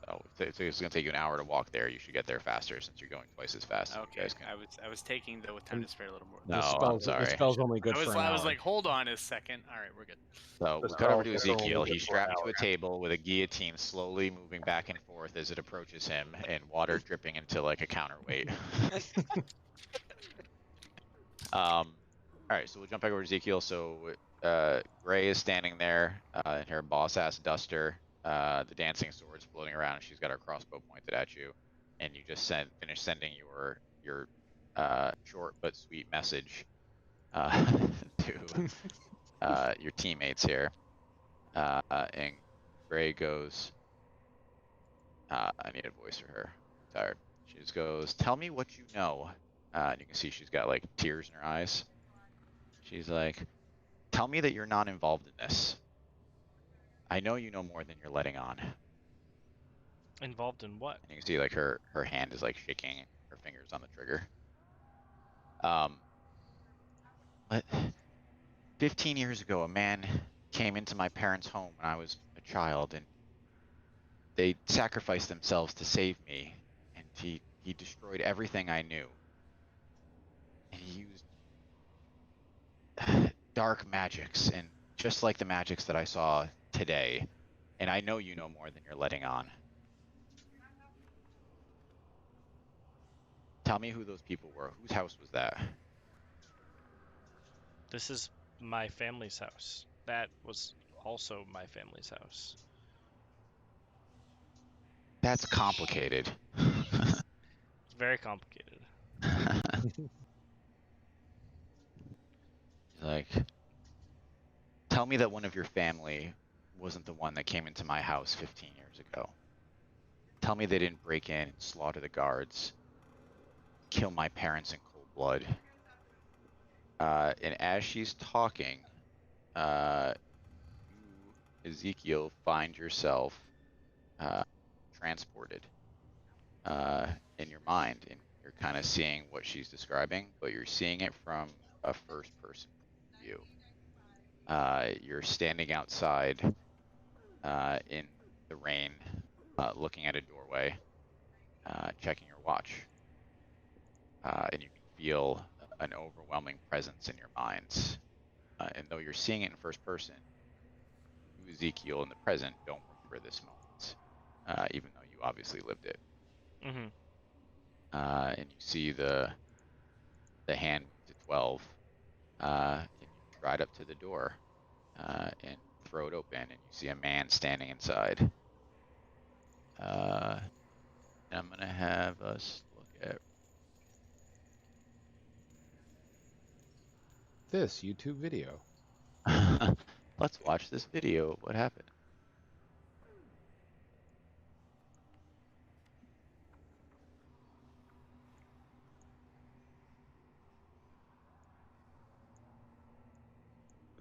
So if it's gonna take you an hour to walk there, you should get there faster since you're going twice as fast. You Okay, guys can- I was taking the with time to spare a little more. No, the I'm spell's, sorry. The spell's only good I was for an I was hour. like, hold on a second. All right, we're good. So The we cut over to spell is only Ezekiel. good He's for an strapped to hour. a table with a guillotine slowly moving back and forth as it approaches him, and water dripping into like a counterweight. All right, so we'll jump back over to Ezekiel. So Gray is standing there in her boss ass duster, the dancing sword's floating around, and she's got her crossbow pointed at you, and you just finish sending your short but sweet message to your teammates here. And Gray goes, I need a voice for her. I'm tired. She just goes, "Tell me what you know." And you can see she's got like tears in her eyes. She's like, "Tell me that you're not involved in this." I know you know more than you're letting on. Involved in what? And you can see like her hand is like shaking, her fingers on the trigger. But 15 years ago, a man came into my parents' home when I was a child, and they sacrificed themselves to save me. And he destroyed everything I knew. And he used dark magics, and just like the magics that I saw today. And I know you know more than you're letting on. Tell me who those people were. Whose house was that? This is my family's house. That was also my family's house. That's complicated. It's very complicated. Like, tell me that one of your family wasn't the one that came into my house 15 years ago. Tell me they didn't break in and slaughter the guards, kill my parents in cold blood. And as she's talking, you, Ezekiel, find yourself transported in your mind, and you're kind of seeing what she's describing, but you're seeing it from a first-person view. You're standing outside in the rain, looking at a doorway, checking your watch, and you can feel an overwhelming presence in your minds. And though you're seeing it in first person, you, Ezekiel, in the present, don't remember this moment, even though you obviously lived it. Mm-hmm. And you see the hand move to 12, and you stride up to the door and throw it open, and you see a man standing inside. And I'm going to have us look at This YouTube video. let's watch this video of what happened.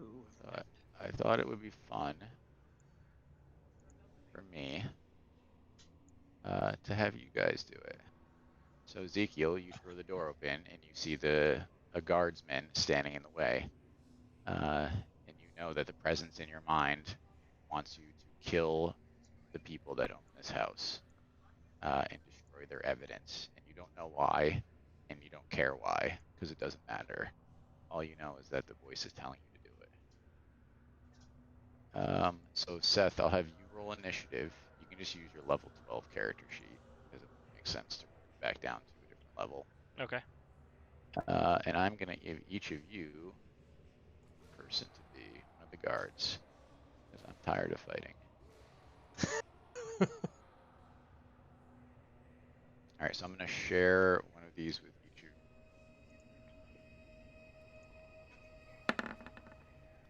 Ooh. I thought it would be fun for me to have you guys do it. So Ezekiel, you throw the door open and you see a guardsman standing in the way, and you know that the presence in your mind wants you to kill the people that own this house and destroy their evidence, and you don't know why, and you don't care why, because it doesn't matter. All you know is that the voice is telling you to do it. So Seth, I'll have you roll initiative. You can just use your level 12 character sheet because it won't make sense to roll you back down to a different level. Okay. And I'm gonna give each of you a person to be one of the guards because I'm tired of fighting. All right, so I'm gonna share one of these with each of you.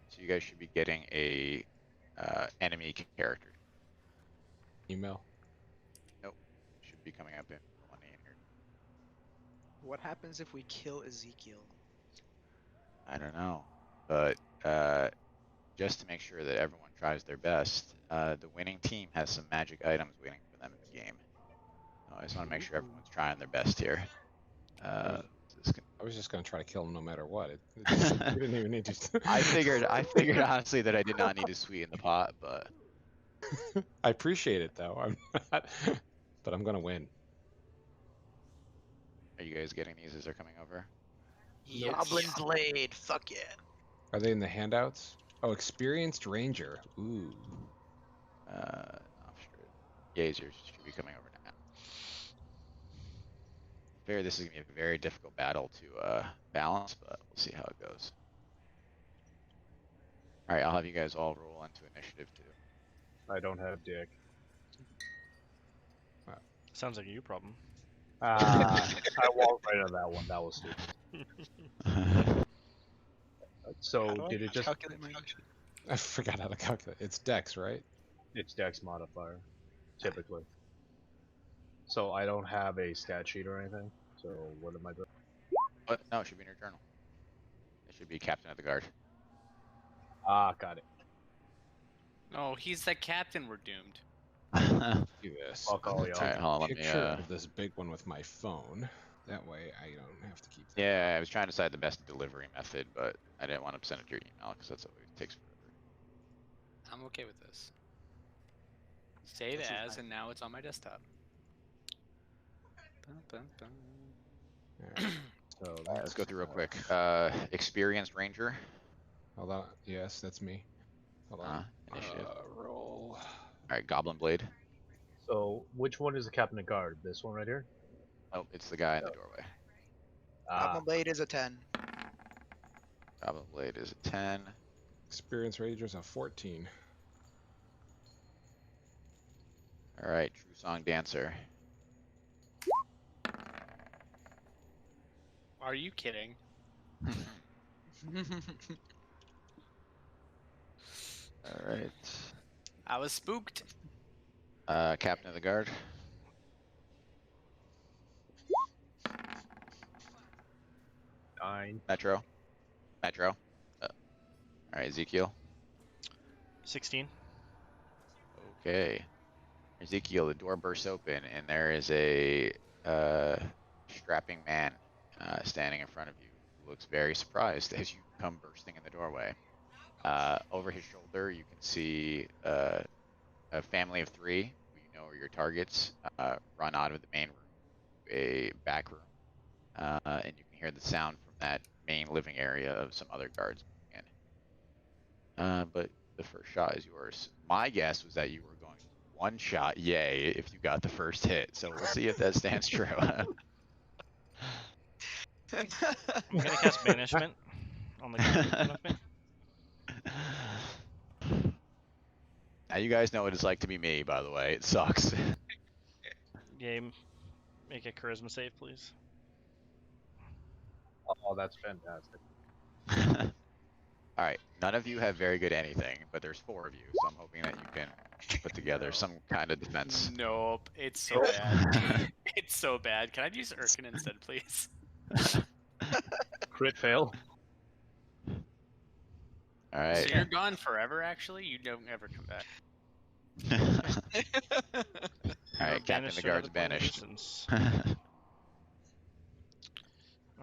So you guys should be getting a enemy character. Email. Nope, it should be coming up in plenty in here. What happens if we kill Ezekiel? I don't know, but just to make sure that everyone tries their best, the winning team has some magic items waiting for them in the game. I just want to make sure everyone's trying their best here. I was just gonna try to kill him no matter what. You didn't even need to. I figured honestly that I did not need to sweeten the pot, but I appreciate it though. I'm not, but I'm gonna win. are you guys getting these as they're coming over? Yes. Goblin Blade, fuck yeah. Are they in the handouts? Oh, experienced ranger. Ooh. Yazers should be coming over now. This is gonna be a very difficult battle to balance, but we'll see how it goes. All right, I'll have you guys all roll into initiative too. I don't have dick. Sounds like a you problem. I walked right on that one. That was stupid. So did it just? Calculate my I forgot how to calculate. It's Dex, right? It's Dex modifier, typically. So I don't have a stat sheet or anything. So what am I doing? What? No, it should be in your journal. It should be captain of the guard. Ah, got it. Oh, he's the captain. We're doomed. Do this. Fuck I'm all gonna y'all. take Alright, a hold on, let me, picture of this big one with my phone. That way I don't have to keep that. Yeah, I was trying to decide the best delivery method, but I didn't want to send it to your email because that's always takes forever. I'm okay with this. Save This is as, nice. and now it's on my desktop. Bum, bum, bum. Alright, so Alright, let's go that's, through real quick. Experienced ranger. hold on. Yes, that's me. Hold on. Initiative. Roll. Alright, goblin blade. So, which one is the captain of guard? This one right here? Oh, it's the guy in the doorway. Ah, Goblin Blade is a 10. Goblin blade is a 10. Experience Rangers a 14. Alright, true song dancer. Are you kidding? Alright. I was spooked. Captain of the guard. nine. Metro. Metro. Alright, Ezekiel. 16. Okay. Ezekiel, the door bursts open and there is a strapping man standing in front of you who looks very surprised as you come bursting in the doorway. Over his shoulder, you can see a family of 3 who you know are your targets run out of the main room to a back room. And you can hear the sound from that main living area of some other guards moving in. But the first shot is yours. My guess was that you were going to one shot yay if you got the first hit. So we'll see if that stands true. I'm gonna cast banishment on the guy in front of me. Now you guys know what it's like to be me, by the way. It sucks. Game. Make a charisma save, please. Oh, that's fantastic. Alright, none of you have very good anything, but there's 4 of you, so I'm hoping that you can put together some kind of defense. Nope. It's so bad. It's so bad. Can I use Irkin instead, please? Crit fail. Alright. So you're gone forever, actually? You don't ever come back. Alright, Captain of the Guard's banished.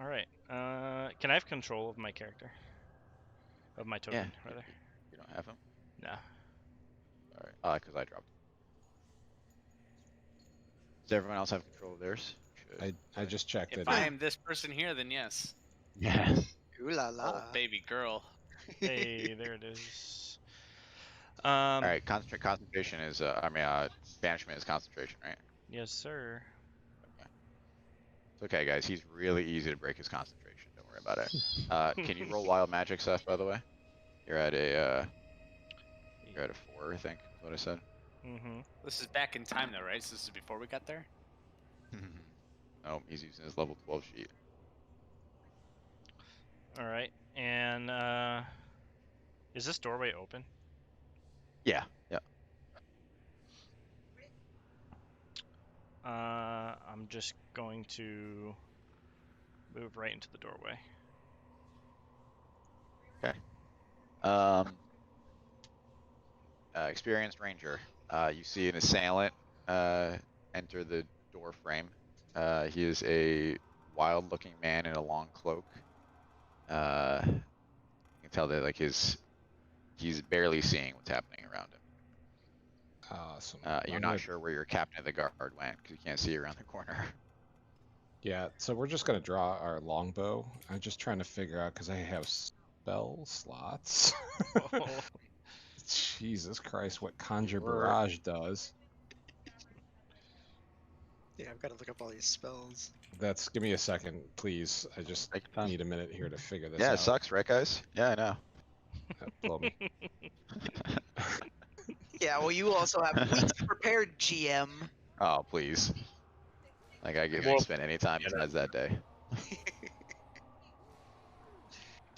Alright. Can I have control of my character? Of my token, rather. You don't have him? No. Alright, because I dropped him. Does everyone else have control of theirs? Should. I just checked If it. I am this person here, then yes. Yeah. Ooh la Oh, la. baby girl. Hey, there it is. Alright, concentration is, banishment is concentration, right? Yes, sir. It's okay, guys. He's really easy to break his concentration. Don't worry about it. Can you roll wild magic, Seth, by the way? You're at a 4, I think, is what I said. Mm-hmm. This is back in time, though, right? So this is before we got there? Oh, he's using his level 12 sheet. Alright, and is this doorway open? Yeah, yeah. I'm just going to move right into the doorway. Okay. Experienced ranger. You see an assailant enter the door frame. He is a wild-looking man in a long cloak. You can tell that he's barely seeing what's happening around him. Awesome. You're not sure where your captain of the guard went because you can't see around the corner. Yeah, so we're just gonna draw our longbow. I'm just trying to figure out because I have spell slots. Oh. Jesus Christ, what Conjure Word. Barrage does. Yeah, I've got to look up all these spells. Give me a second, please. I just Take your time. need a minute here to figure this Yeah, out. it sucks, right, guys? Yeah, I know. Blow me. Yeah, well, you also have weeks prepared, GM. Oh, please. Like I Well, didn't spend any time besides that day.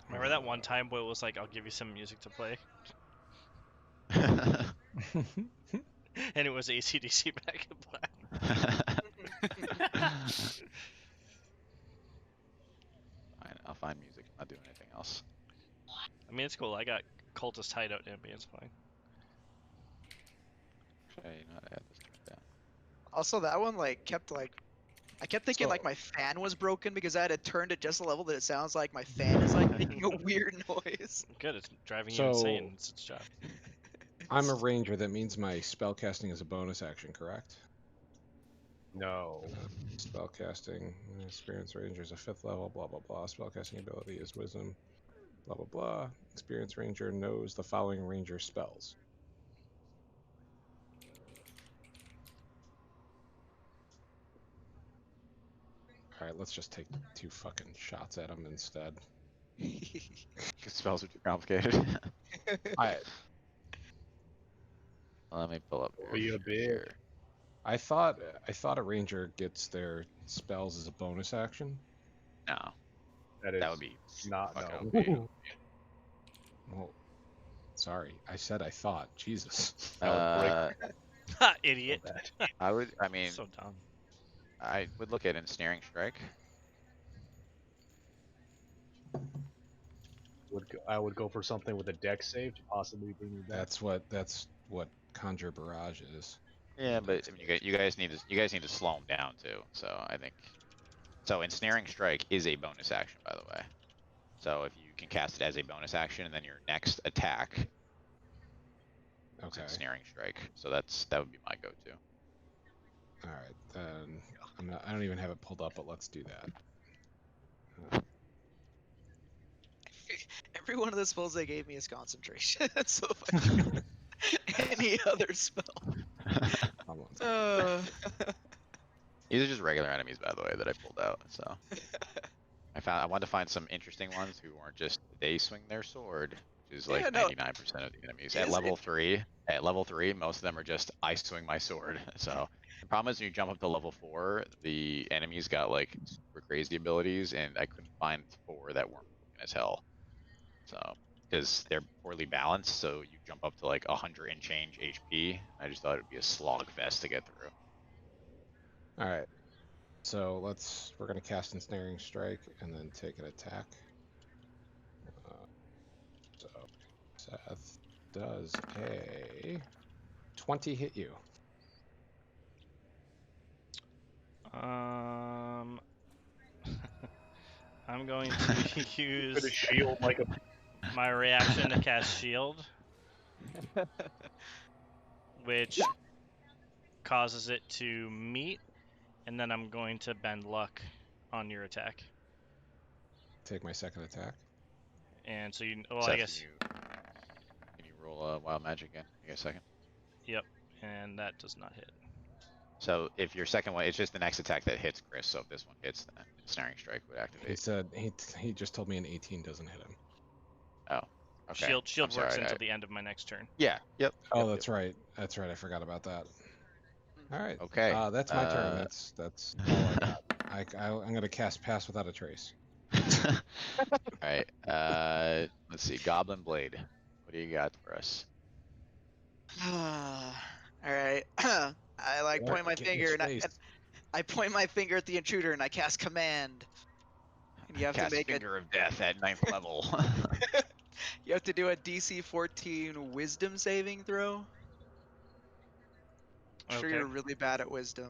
Remember that one time where it was like, I'll give you some music to play? And it was AC/DC Back in Black. Fine, I'll find music. I'm not doing anything else. I mean, it's cool. I got Cultist Hideout ambience playing. Actually, you know what? I had this turned down. Also, that one I kept thinking So- like my fan was broken because I had it turned at just a level that it sounds like my fan is like making a weird noise. Good, it's driving you So- insane. It's its job. I'm a ranger. That means my spell casting is a bonus action, correct? No. Spell casting, experience ranger is a 5th level, blah blah blah. Spell casting ability is wisdom, blah blah blah. Experienced ranger knows the following ranger spells. All right, let's just take 2 fucking shots at him instead. Because spells are too complicated. Let me pull up your Be a sheet bitch. here. I thought a ranger gets their spells as a bonus action. No, That is that would be not fucking no. OP. Well, sorry, I said I thought. Jesus. That would break Ha, so idiot. bad. I mean, So dumb. I would look at ensnaring strike. I would go for something with a deck save to possibly bring me back. That's what conjure barrage is. Yeah, but I mean, you guys need to slow them down too. So I think so. Ensnaring strike is a bonus action, by the way. So if you can cast it as a bonus action, and then your next attack is Okay. ensnaring strike. So that would be my go-to. All right, then I don't even have it pulled up, but let's do that. Every one of the spells they gave me is concentration. So if I can any other spell. Hold on. These are just regular enemies, by the way, that I pulled out. So I wanted to find some interesting ones who weren't just they swing their sword, which is like Yeah, no. 99% of the enemies. It At is- level 3, most of them are just I swing my sword. So the problem is when you jump up to level 4, the enemies got like super crazy abilities, and I couldn't find 4 that weren't broken as hell. So because they're poorly balanced, so you jump up to like 100 and change HP. I just thought it would be a slog fest to get through. All right. So we're gonna cast ensnaring strike and then take an attack. So Seth does a 20 hit you. I'm going to use Put a shield like a my reaction to cast shield, which causes it to meet, and then I'm going to bend luck on your attack. Take my second attack. And so you, well, Seth, I guess, can you roll wild magic again? Give me a second. yep, and that does not hit. So if your second one, it's just the next attack that hits Chris. So if this one hits, then ensnaring strike would He activate. said he just told me an 18 doesn't hit him. Oh, okay. Shield I'm sorry, works until the end of my next turn. Yeah. Yep. Oh, yep, that's right. That's right. I forgot about that. All right. Okay. That's my turn. That's all I got. I'm gonna cast Pass Without a Trace. All right. Let's see. Goblin Blade. What do you got for us? All right. I point my Get in finger his and face. I point my finger at the intruder and I cast command. And you have Cast to make Finger of Death at 9th level. you have to do a DC 14 Wisdom saving throw. I'm sure Okay. you're really bad at Wisdom.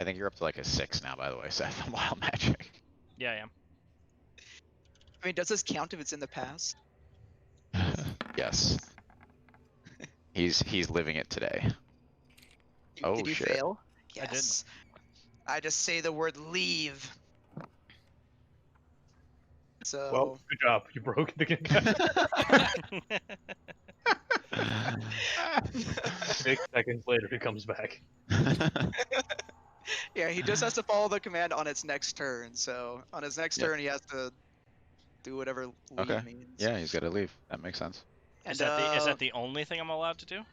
I think you're up to like a 6 now, by the way, Seth, on Wild Magic. Yeah, I am. I mean, does this count if it's in the past? Yes. He's living it today. Oh, Did you shit. fail? I did. Yes. I just say the word leave. So well, good job. You broke it again. 6 seconds later, he comes back. yeah, he just has to follow the command on its next turn. So on his next Yep. turn, he has to do whatever leave Okay. means. Yeah, he's got to leave. That makes sense. And, Is that the only thing I'm allowed to do?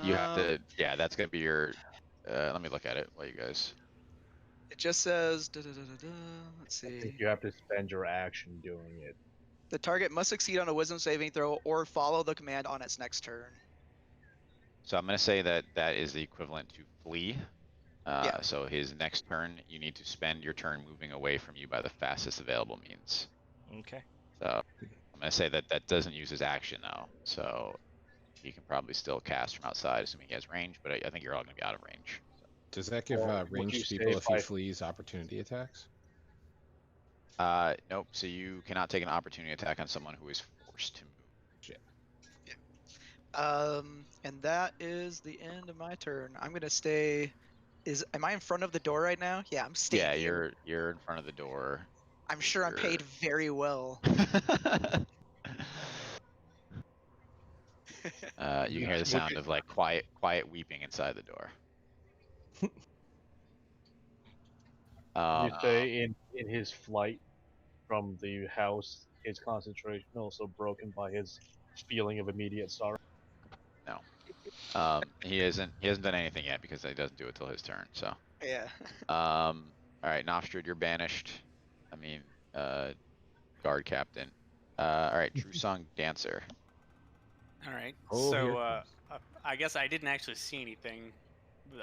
You have to. Yeah, that's gonna be your. Let me look at it while you guys. It just says. Let's I think see. you have to spend your action doing it. The target must succeed on a Wisdom saving throw or follow the command on its next turn. So I'm gonna say that is the equivalent to flee. Yeah. So his next turn, you need to spend your turn moving away from you by the fastest available means. Okay. So I'm gonna say that doesn't use his action though. So he can probably still cast from outside, assuming he has range. But I think you're all going to be out of range. So. Does that give Or would you ranged say people, if he by- flees, opportunity attacks? Nope. So you cannot take an opportunity attack on someone who is forced to move. Shit. And that is the end of my turn. I'm gonna stay. Am I in front of the door right now? Yeah, I'm staying Yeah, here. you're in front of the door. I'm sure I'm paid very well. You can hear the sound of like quiet weeping inside the door. You say in his flight from the house, his concentration also broken by his feeling of immediate sorrow. No. He hasn't done anything yet because he doesn't do it till his turn. So. Yeah. All right, Nostrud, you're banished. I mean, guard captain. All right, True Song Dancer. All right. Oh, so here I guess I didn't actually see anything.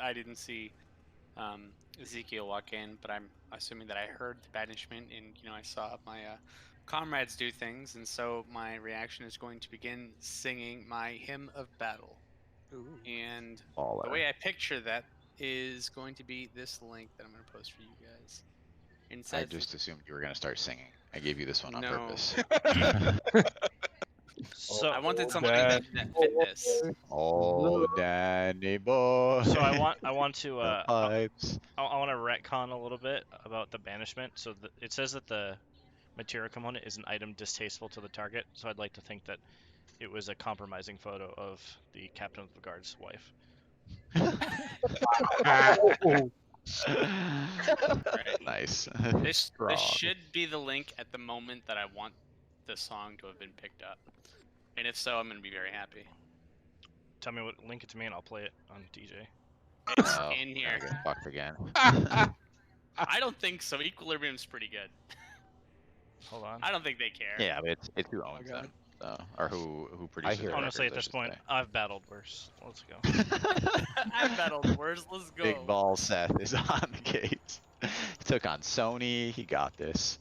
I didn't see Ezekiel walk in, but I'm assuming that I heard the banishment, and I saw my comrades do things, and so my reaction is going to begin singing my hymn of battle. Ooh. And Baller. the way I picture that is going to be this link that I'm going to post for you guys. And it I says, just assumed you were gonna start singing. I gave you this one on No. purpose. So I wanted something that fit this. Oh, Danny boy. So I want to the pipes. I want to retcon a little bit about the banishment. So it says that the material component is an item distasteful to the target. So I'd like to think that it was a compromising photo of the captain of the guard's wife. Right. Nice. This Strong. should be the link at the moment that I want the song to have been picked up. And if so, I'm going to be very happy. Tell me link it to me and I'll play it on DJ. It's Oh, in here. gonna get fucked again. I don't think so. Equilibrium's pretty good. Hold on. I don't think they care. Yeah, but it's who owns God. them, so, or who produces. hear the it. Honestly, at records, this point, I've battled worse. Let's go. I've battled worse. Let's go. Big ball Seth is on the gate. He took on Sony. He got this.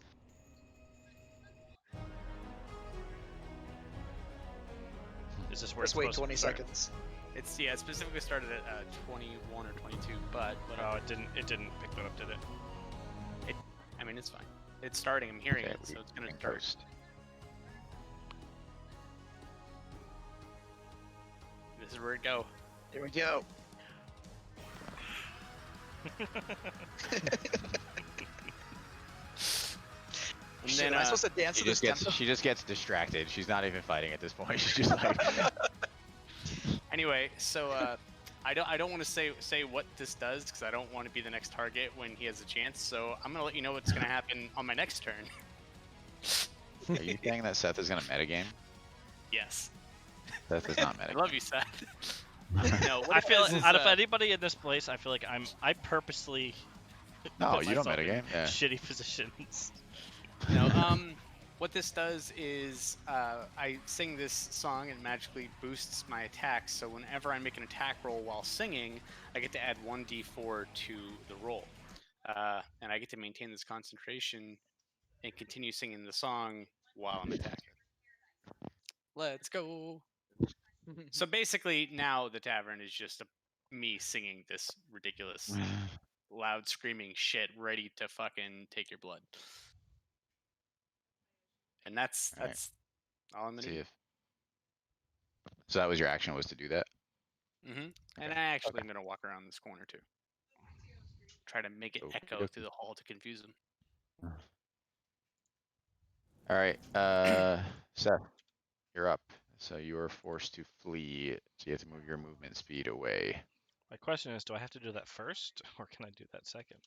Is this where Just it's wait supposed 20 to start? seconds. It's it specifically started at 21 or 22, but whatever. Oh, it didn't pick that up, did it? I mean, it's fine. It's starting. I'm hearing Okay, it, so it's gonna and start. Coast. This is where it go. Here we go. And Shit, then am I supposed to dance She to this just gets tempo? she just gets distracted. She's not even fighting at this point. She's just like. anyway, so I don't want to say what this does because I don't want to be the next target when he has a chance. So I'm gonna let you know what's gonna happen on my next turn. Are you saying that Seth is gonna metagame? Yes. Seth is not I metagame. love you, Seth. No, what I it feel does is, out of anybody in this place, I feel like I purposely No, put you don't myself in metagame. Yeah. shitty positions. No, what this does is I sing this song and it magically boosts my attacks. So whenever I make an attack roll while singing, I get to add 1d4 to the roll. And I get to maintain this concentration and continue singing the song while I'm attacking. Let's go. So basically now the tavern is just me singing this ridiculous loud screaming shit ready to fucking take your blood. And that's All right. all I'm gonna See do. if. So that was your action, was to do that. And Okay. I actually am gonna walk around this corner too. Try to make it echo Okey-dokey. through the hall to confuse them. All right, Seth, you're up. So you are forced to flee. So you have to move your movement speed away. My question is, do I have to do that first, or can I do that second?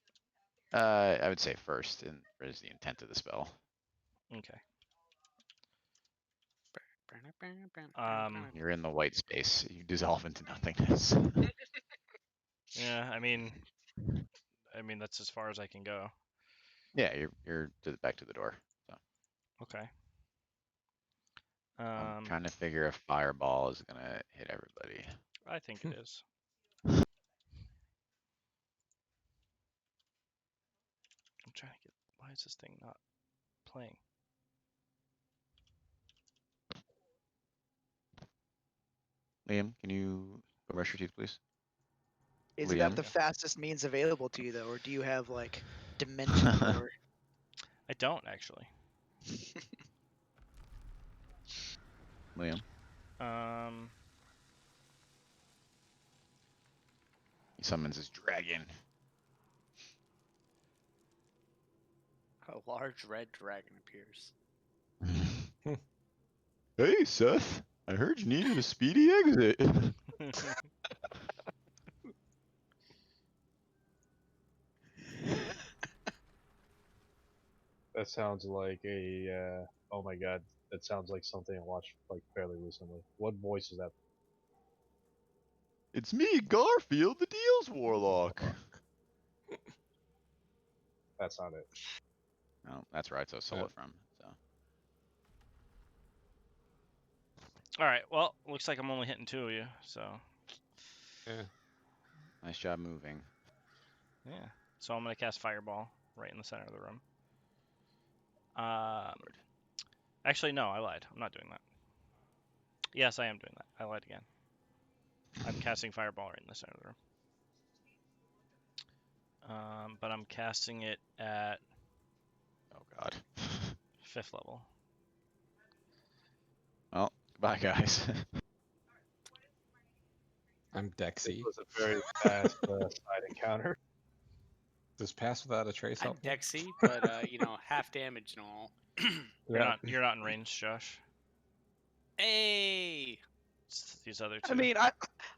I would say first, and is the intent of the spell. Okay. You're in the white space. You dissolve into nothingness. Yeah, I mean that's as far as I can go. Yeah, you're back to the door. So Okay. I'm trying to figure if fireball is gonna hit everybody. I think it is. I'm trying to get. Why is this thing not playing? Liam, can you go brush your teeth, please? Is that Liam? the fastest means available to you though, or do you have like dimension door? I don't actually. Liam? He summons his dragon. A large red dragon appears. Hey, Seth. I heard you needed a speedy exit. That sounds like a. Oh my god, that sounds like something I watched like fairly recently. What voice is that? It's me, Garfield, the Deals Warlock. That's not it. Oh, that's where I stole it from. So. All right. Well, looks like I'm only hitting 2 of you. So. Yeah. Nice job moving. Yeah. So I'm gonna cast Fireball right in the center of the room. Actually, no, I lied. I'm not doing that. Yes, I am doing that. I lied again. I'm casting Fireball right in the center of the room. But I'm casting it at Oh god. 5th level. Well, goodbye, guys. I'm This Dexy. was a very fast side encounter. Does pass without a trace I'm help? me? Dexy, but you know, half damage and all. You're not in range, Josh. Hey! It's these other 2. I mean,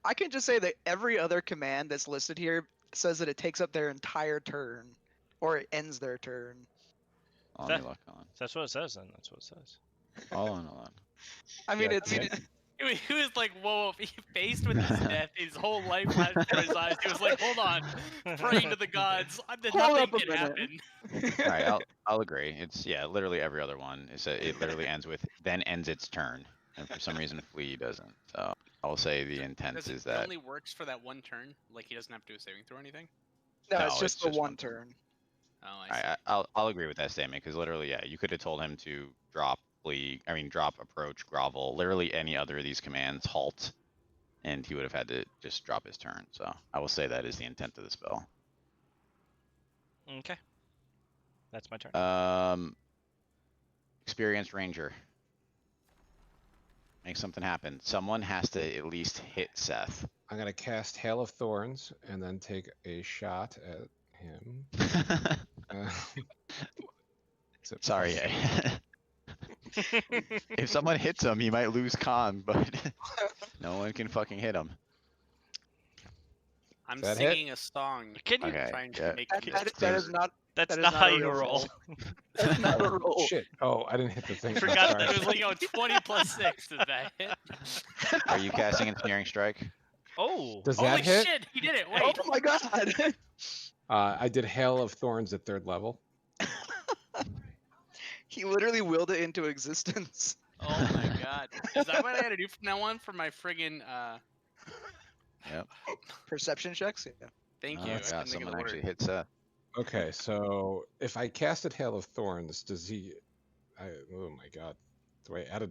I can just say that every other command that's listed here says that it takes up their entire turn, or it ends their turn. Let me look on. That's what it says. Then that's what it says. Hold on. I mean, Yeah, it's He was like, whoa, faced with his death, his whole life flashed before his eyes. He was like, hold on, praying to the gods, that Hold nothing up a can minute. happen. All right, I'll agree. It's literally every other one. It literally ends with then ends its turn, and for some reason Flee doesn't. So I will say the intent Does it is that only works for that one turn? Like he doesn't have to do a saving throw or anything? No, no, it's just the one turn. turn. Oh, I see. I'll agree with that statement because literally, yeah, you could have told him to drop Flee. I mean, drop Approach, Grovel, literally any other of these commands, Halt, and he would have had to just drop his turn. So I will say that is the intent of the spell. Okay. That's my turn. Experienced Ranger. Make something happen. Someone has to at least hit Seth. I'm gonna cast Hail of Thorns and then take a shot at him. Is it Sorry, plus- if someone hits him, he might lose con, but no one can fucking hit him. I'm that hit? singing a song. Can you? Okay, Trying yeah. to make That is not. That's that is not not how a you real roll. That's not a roll. Shit. Oh, I didn't hit the thing. I forgot Sorry. that it was like, 20 plus 6. Did that hit? Are you casting Ensnaring Strike? Oh. Does Holy that hit? shit, he did it. Oh Wait. my god! I did Hail of Thorns at 3rd level. He literally willed it into existence. Oh my god. Is that what I gotta do from now on for my friggin' Yep. Perception checks. Yeah. Thank Oh, you. I I forgot couldn't think of someone the actually word. hit Seth. Okay, so if I casted Hail of Thorns, does he? Oh my god. Do I add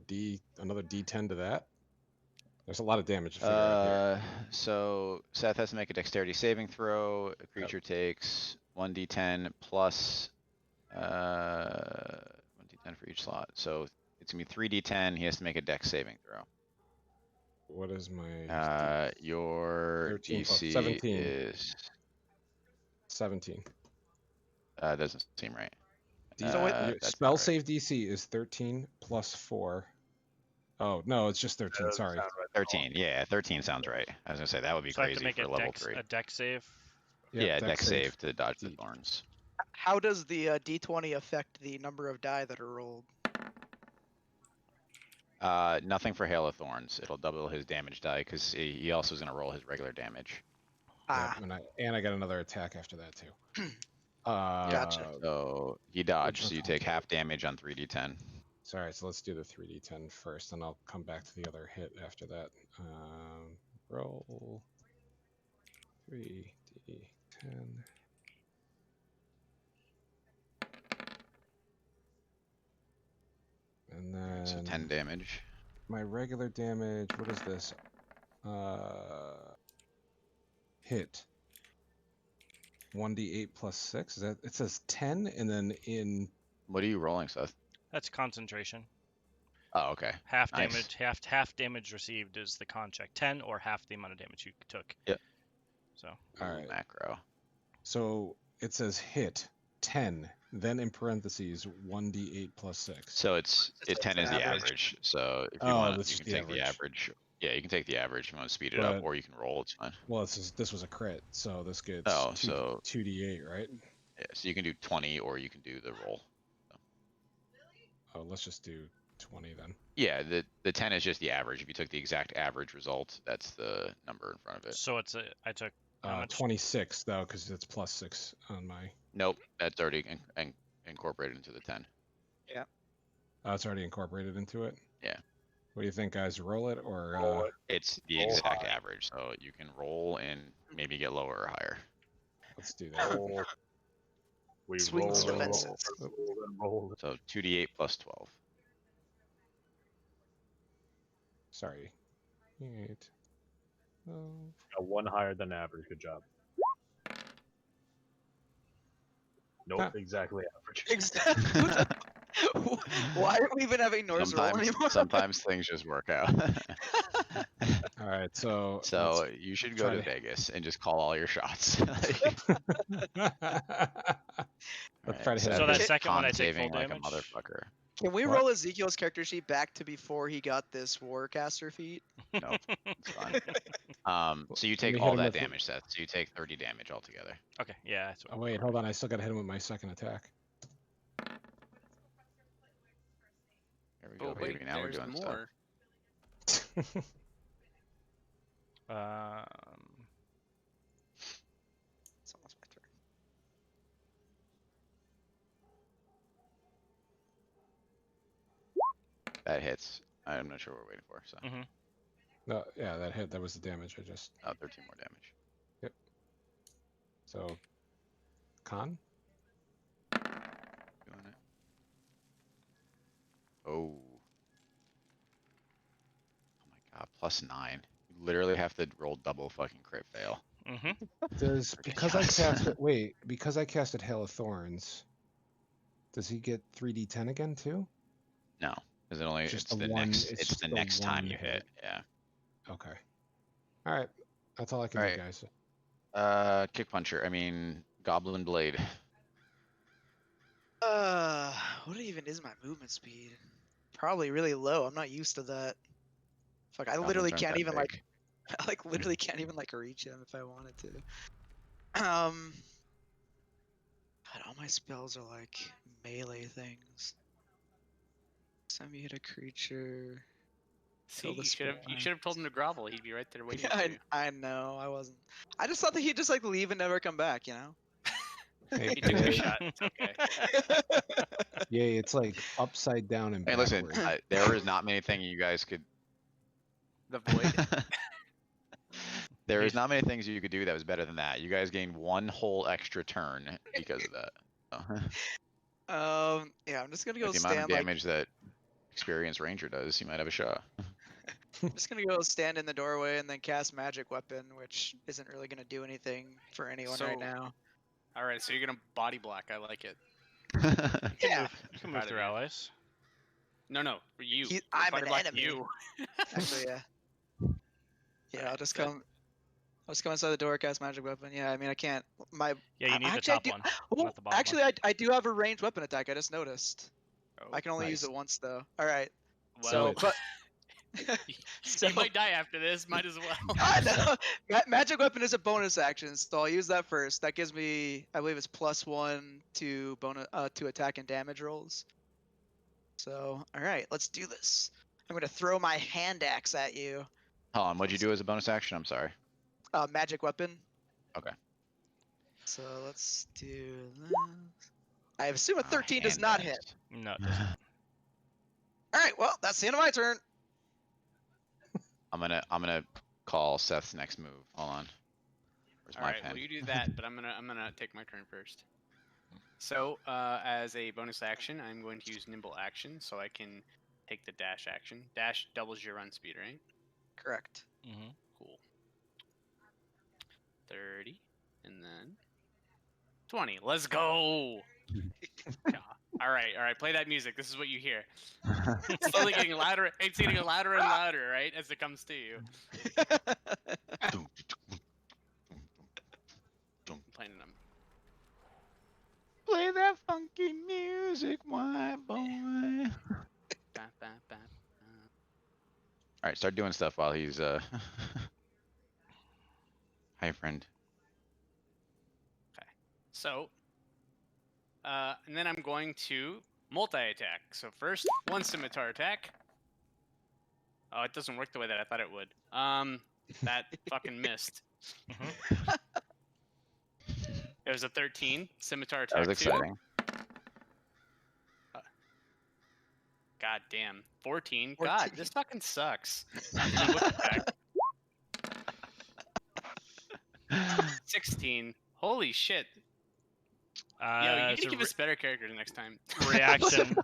another D10 to that? There's a lot of damage to figure out here. So Seth has to make a dexterity saving throw. A creature takes 1d10 plus 1d10 for each slot. So it's gonna be 3d10. He has to make a dex saving throw. What is my Your 13 plus DC 17. is 17? doesn't seem right. So what- Your That's spell not right. save DC is 13 plus 4. Oh, no, it's just 13. Doesn't Sorry. sound right at all. 13. Yeah, 13 sounds right. I was gonna say that would be So I have to crazy make for level 3. a dex save. Yep, Yeah, dex dex save to dodge the D- thorns. How does the D20 affect the number of die that are rolled? Nothing for Hail of Thorns. It'll double his damage die because he also is gonna roll his regular damage. Yep, and I got another attack after that too. Gotcha. So he dodged, one's so you the take one? half damage on 3d10. Sorry, so let's do the 3d10 first, and I'll come back to the other hit after that. Roll 3d10. And then So 10 damage. my regular damage, what is this? Hit. 1d8 plus 6. Is that it says 10 and then in What are you rolling, Seth? That's concentration. Oh, okay. Half Nice. damage, half damage received is the con check. 10 or half the amount of damage you took. Yep. So. all Ooh, right. macro. So it says hit 10, then in parentheses 1d8 plus 6. So it's Just 10 the is the average. average. So if you Oh, want, that's you just can the take the average. average. Yeah, you can take the average if you want to speed it up, But- or you can roll. It's fine. Well, this was a crit, so this gets Oh, 2d8, right? Yeah, so you can do 20, or you can do the roll. Oh, let's just do 20 then. Yeah, the 10 is just the average. If you took the exact average result, that's the number in front of it. So it's I took how much? 26 though, because it's plus 6 on my. Nope, that's already incorporated into the 10. Oh, it's already incorporated into it. Yeah. What do you think, guys? Roll it or? Roll it. It's the Roll exact high. average, so you can roll and maybe get lower or higher. Let's do that. Roll. We Swing roll and roll defenses. and roll and roll. So 2d8 plus 12. Sorry. 8. Oh. One higher than average. Good job. Nope, Huh. exactly average. Exactly. Why are we even having Norse roll anymore? Sometimes things just work out. All right, so. So you should go try to to- Vegas and just call all your shots. Let's try to hit. So a that hit. second one I take saving full like a damage? motherfucker. Can we What? roll Ezekiel's character sheet back to before he got this Warcaster feat? Nope, it's fine. So you me take hit all him that with the- damage, Seth. So you take 30 damage altogether. Okay, yeah. That's what Oh, wait, hold on. I still got to hit him with my second attack. There we go, Oh baby. wait, Now we're there's doing stuff. more. It's almost my turn. That hits. I'm not sure what we're waiting for. So No, yeah, that hit. That was the damage. I just. 13 more damage. So. Con? Doing it. Oh. Oh my god, +9. You literally have to roll double fucking crit fail. Does because I Ridiculous. cast it? Wait, because I casted Hail of Thorns. Does he get 3d10 again too? No, because it only Just it's the the one- next it's it's just the the next time one you hit. Yeah. Okay. All right. That's all I can All do, right. guys. Kick puncher. I mean goblin blade. What even is my movement speed? Probably really low. I'm not used to that. Fuck, I Goblins literally aren't can't that even big. like literally can't even like reach him if I wanted to. God, all my spells are like melee things. Time you hit a creature. See, Kill the you should have told him to grovel. He'd be right there waiting Yeah, for you. I know. I wasn't. I just thought that he'd just like leave and never come back. You know. Hey, He took a yay, shot. It's okay. yay, it's like upside down and Hey, listen, backward. there is not many things you guys could. The void. There is not many things you could do that was better than that. You guys gained one whole extra turn because of that. Yeah, I'm just gonna go Like the amount of stand like damage that experienced ranger does, you might have a shot. I'm just gonna go stand in the doorway and then cast magic weapon, which isn't really gonna do anything for anyone right So- now. All right, so you're gonna body block. I like it. Yeah, You can Proud move of through you. allies. No, for you. I'm Body an block enemy. You. actually, yeah. Yeah, I'll Alright, just so- come. I'll just go inside the door, cast magic weapon. Yeah, I mean I can't. Yeah, you need the actually, top one, Oh, not the bottom actually, I do have a ranged weapon attack. I just noticed. Oh, I can only use nice. it once though. All right. well, So, but you might die after this. Might as well. I know. Magic weapon is a bonus action, so I'll use that first. That gives me, I believe it's +1 to bonus to attack and damage rolls. So, all right, let's do this. I'm gonna throw my hand axe at you. Hold on, what'd you do as a bonus action? I'm sorry. Magic weapon. Okay. So let's do this. I assume a 13 does Hand not axe. hit. No, it doesn't. All right, well that's the end of my turn. I'm gonna call Seth's next move. Hold on. Where's All my right, pen? well you do that, but I'm gonna take my turn first. So as a bonus action, I'm going to use nimble action, so I can take the dash action. Dash doubles your run speed, right? Correct. Mm-hmm. Cool. 30, and then 20. Let's go. Yeah. All right. Play that music. This is what you hear. It's slowly getting louder. It's getting louder and louder, right, as it comes to you. I'm playing them. Play that funky music, my boy. Ba, ba, ba, ba. All right, start doing stuff while he's Hi, friend. So, and then I'm going to multi-attack. So first, one scimitar attack. Oh, it doesn't work the way that I thought it would. That fucking missed. It was a 13 scimitar attack. That was exciting. God damn. 14. 14. God, this fucking sucks. And then whip attack. 16. Holy shit. Yo, you need to give us better characters next time. Reaction.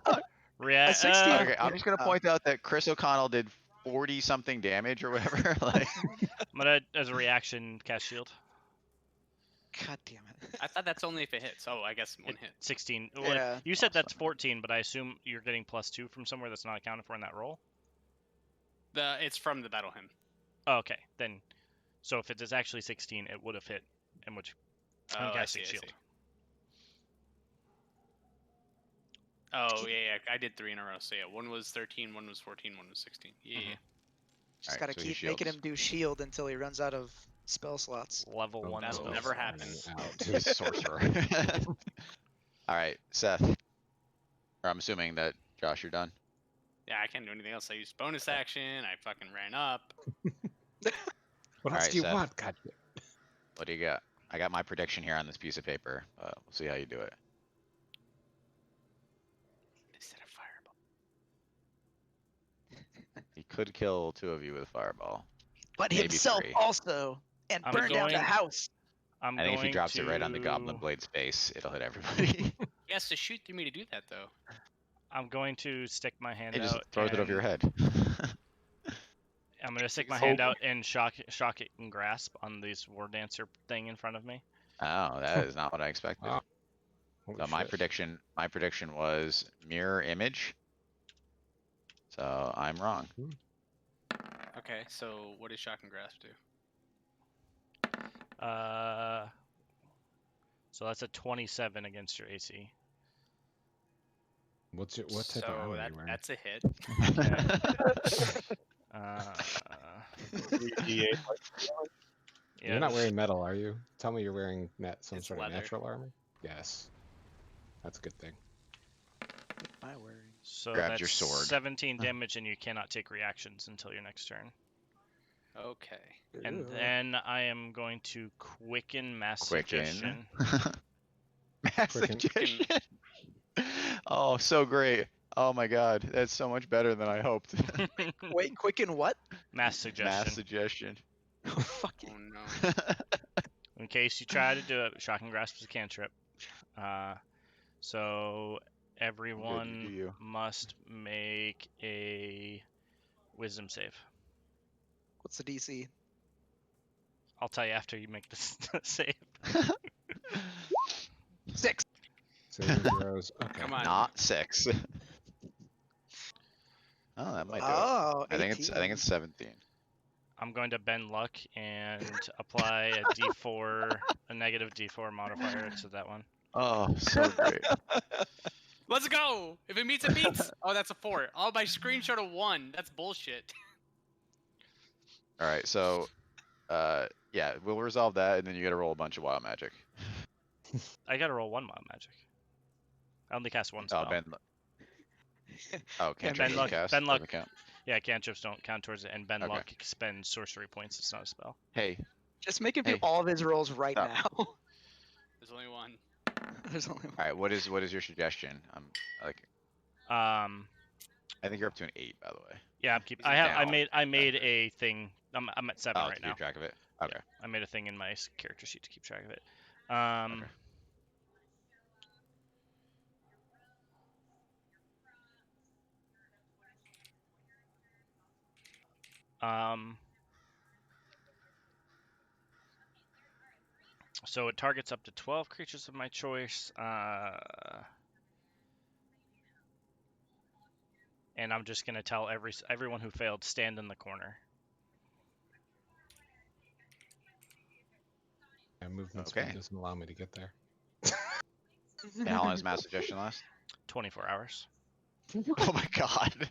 A 16. Okay, I'm just gonna point out that Chris O'Connell did 40 something damage or whatever. Like, I'm gonna, as a reaction, cast shield. God damn it. I thought that's only if it hits. Oh, I guess one hit. 16. Well, Yeah. you said that's Awesome. 14, but I assume you're getting +2 from somewhere that's not accounted for in that roll. It's from the battle hymn. Oh, okay, then. So if it is actually 16, it would have hit, in which I'm Oh, I casting see, I shield. see. Oh, yeah, I did 3 in a row. So yeah, one was 13, one was 14, one was 16. Yeah, yeah. Just Alright, gotta so he keep making shields. him do shield until he runs out of spell slots. Level 1 that'll spells. never happen. He's a sorcerer. All right, Seth. Or I'm assuming that Josh, you're done. Yeah, I can't do anything else. I used bonus action. I fucking ran up. What else Alright, do you Seth. want? God. What do you got? I got my prediction here on this piece of paper. We'll see how you do it. Is that a fireball? He could kill 2 of you with a fireball. But Maybe himself 3. also. And I'm burn down the going- house. I'm I think if he going drops it right on the Goblin to- Blade's face, it'll hit everybody. He has to shoot through me to do that, though. I'm going to stick my hand He just out. throws it over your and- head. I'm gonna stick my Hope. hand out and shock it and grasp on this war dancer thing in front of me. Oh, that is not what I expected. Wow. Holy So my shit. prediction was mirror image. So I'm wrong. Okay, so what does shock and grasp do? So that's a 27 against your AC. What type of So armor are you wearing? that's a hit. D8. You're not this- wearing metal, are you? Tell me you're wearing some It's sort leather. of natural armor? Yes. That's a good thing. What am I wearing? So Grabs that's your sword. 17 damage, and you cannot take reactions until your next turn. Okay. And Ugh. then I am going to quicken mass Quicken. suggestion. Mass Quicken. suggestion. Oh, so great. Oh my god, that's so much better than I hoped. Wait, quicken what? Mass suggestion. Mass suggestion. Oh, fuck you. Oh no. In case you try to do it, shocking grasp is a cantrip. So everyone you. must make a wisdom save. What's the DC? I'll tell you after you make this save. 6. Saving throws. Okay. Come on. Not 6. Oh, that might do it. Oh, I think it's 17. I'm going to bend luck and apply a D4, a negative D4 modifier to that one. Oh, so great. Let's go! If it meets, it meets! Oh, that's a 4. Oh, my screenshot of 1. That's bullshit. All right, so yeah, we'll resolve that, and then you got to roll a bunch of wild magic. I gotta roll 1 wild magic. I only cast 1 Oh, spell. Ben. Oh, can't Ben luck. cast. Ben luck. Doesn't count. Yeah, cantrips don't count towards it, and Ben Okay. luck spends sorcery points. It's not a spell. Hey, Just make him do Hey. all of his rolls right Stop. now. There's only 1. There's only one. all right. What is your suggestion? I think you're up to an 8, by the way. Yeah, I'm keep. He's I have. down. I made a thing. I'm at 7 Oh, right to now. keep track of it. Okay. I made a thing in my character sheet to keep track of it. Okay. So it targets up to 12 creatures of my choice. And I'm just gonna tell everyone who failed, stand in the corner. My movement Okay. speed doesn't allow me to get there. How long does mass suggestion last? 24 hours. Oh my god.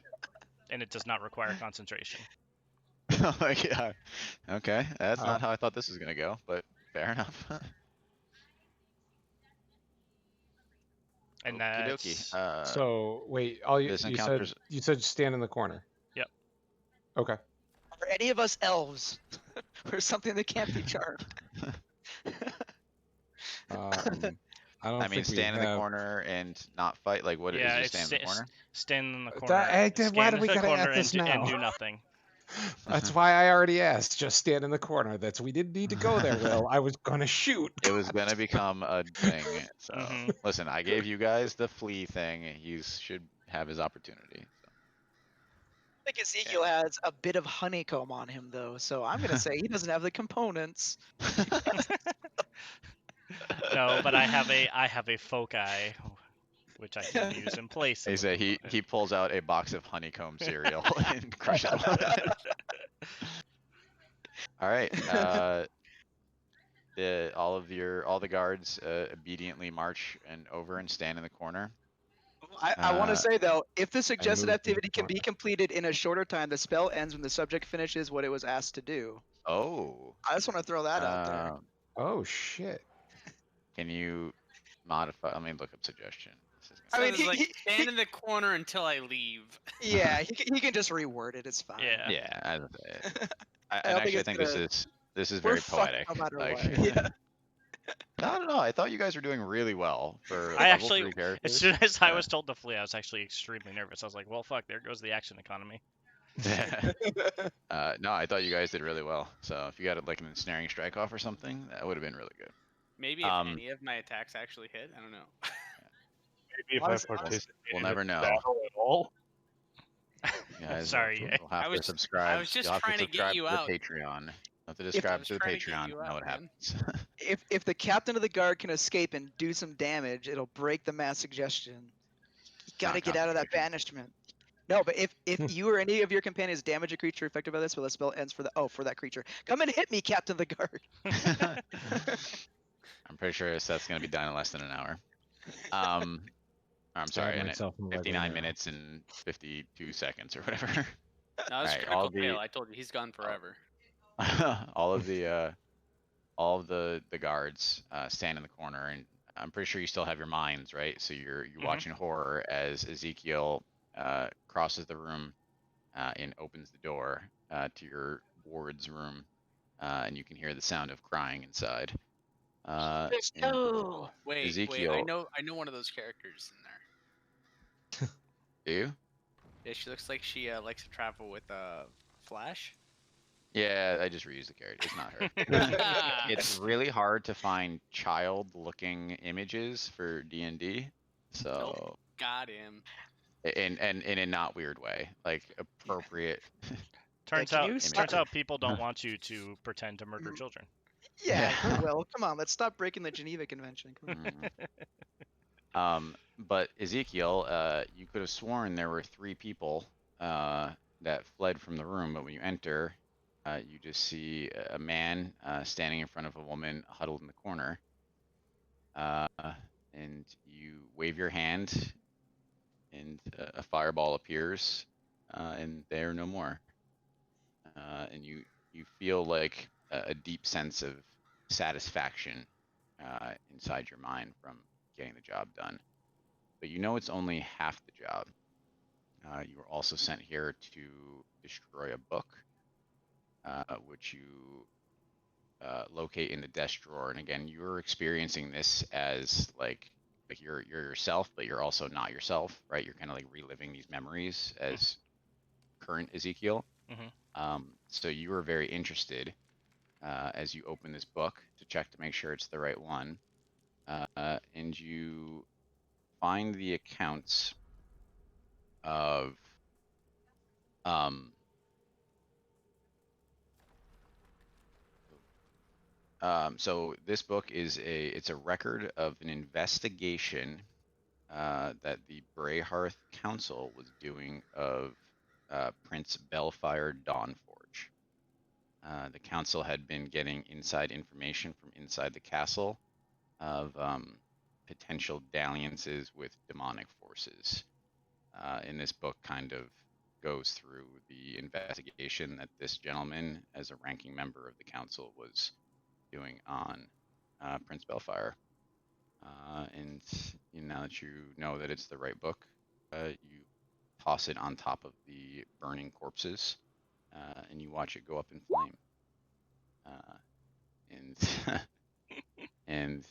And it does not require concentration. Oh my god. Okay, that's Oh. not how I thought this was gonna go, but fair enough. And Okie that's dokie. So wait, all you this you encounters- said stand in the corner. Yep. Okay. Are any of us elves? Or something that can't be charmed? I don't I mean, think we stand in the have. corner and not fight. Like, what is yeah, just it's stand in the corner? stand in the corner. Why stand do in we the gotta corner add this and now? do nothing. That's why I already asked. Just stand in the corner. We didn't need to go there, Will. I was gonna shoot. It was gonna become a thing. So Mhm. listen, I gave you guys the flea thing. He should have his opportunity. I think Ezekiel has a bit of honeycomb on him, though, so I'm gonna say he doesn't have the components. No, but I have a foci, which I can use in place. He Of said he pulls out a box of honeycomb cereal and crushes it. All right. All the guards obediently march and over and stand in the corner. I want to say though, if the moved suggested in the activity can be corner. completed in a shorter time, the spell ends when the subject finishes what it was asked to do. Oh. I just want to throw that out there. Oh shit. Can you modify? Let me look up suggestion. This is I So mean, there's like stand in the corner until I leave. Yeah, he can just reword it. It's fine. Yeah. yeah. I And don't actually, I it's think gonna- this is we're very fucked poetic. no matter Like, what. Yeah. no. I thought you guys were doing really well for I level actually, 3 as characters. soon as I Yeah. was told to flee, I was actually extremely nervous. I was like, well, fuck, there goes the action economy. No, I thought you guys did really well. So if you got like an ensnaring strike off or something, that would have been really good. Maybe if any of my attacks actually hit, I don't know. Maybe if Honest- I participate we'll in never the know. battle at all. You guys Sorry, will have I was- to subscribe. I was just You'll have trying to to get subscribe you to out. the Patreon. You'll have to I subscribe was to the trying to get Patreon you to know out, what man. happens. If the captain of the guard can escape and do some damage, it'll break the mass suggestion. You gotta Not get out of that concentration. banishment. No, but if you or any of your companions damage a creature affected by this, well, the spell ends for that creature. Come and hit me, Captain of the Guard. I'm pretty sure that's gonna be done in less than an hour. I'm Stab sorry, in myself in the leg with 59 an arrow. minutes and 52 seconds or whatever. No, it's Alright, critical fail. I told you he's gone forever. all of the guards stand in the corner, and I'm pretty sure you still have your minds, right? So you're watching horror as Ezekiel crosses the room and opens the door to your ward's room, and you can hear the sound of crying inside. And Wait, I Ezekiel, know one of those characters in there. do you? Yeah, she looks like she likes to travel with Flash. Yeah, I just reused the character. It's not her. It's really hard to find child-looking images for D&D, so Got him. in a not weird way, like appropriate. Turns can out, you turns stop- out people don't want you to pretend to murder children. Yeah, Yeah. well, come on, let's stop breaking the Geneva Convention. Come on. But Ezekiel, you could have sworn there were 3 people that fled from the room, but when you enter, you just see a man standing in front of a woman huddled in the corner. And you wave your hand, and a fireball appears, and they are no more. And you feel like a deep sense of satisfaction inside your mind from getting the job done. But you know it's only half the job. You were also sent here to destroy a book, which you locate in the desk drawer. And again, you're experiencing this as like you're yourself, but you're also not yourself, right? You're kind of like reliving these memories as current Ezekiel. So you were very interested as you open this book to check to make sure it's the right one, and you find the accounts of So this book is it's a record of an investigation that the Brayhearth Council was doing of Prince Belfire Dawnforge. The council had been getting inside information from inside the castle of potential dalliances with demonic forces. In this book, kind of goes through the investigation that this gentleman, as a ranking member of the council, was doing on Prince Belfire. And now that you know that it's the right book, you toss it on top of the burning corpses, and you watch it go up in flame. And and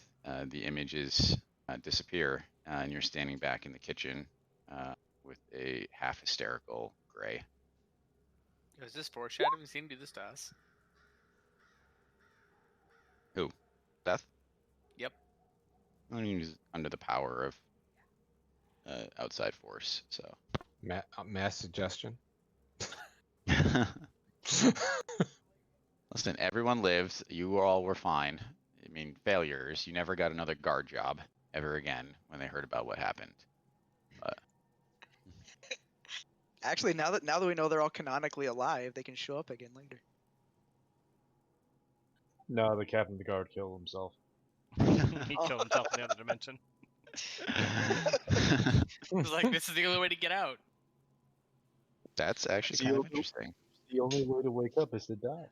the images disappear, and you're standing back in the kitchen with a half hysterical Gray. Is this foreshadowing? Seen do this to us? Who? Beth? Yep. I mean, he's under the power of outside force, so. Mass suggestion. Listen, everyone lived. You all were fine. I mean, failures. You never got another guard job ever again when they heard about what happened. But Actually, now that we know they're all canonically alive, they can show up again later. No, the captain of the guard killed himself. He killed himself in the other dimension. It's like, this is the only way to get out. That's actually See, kind of you'll- interesting. The only way to wake up is to die.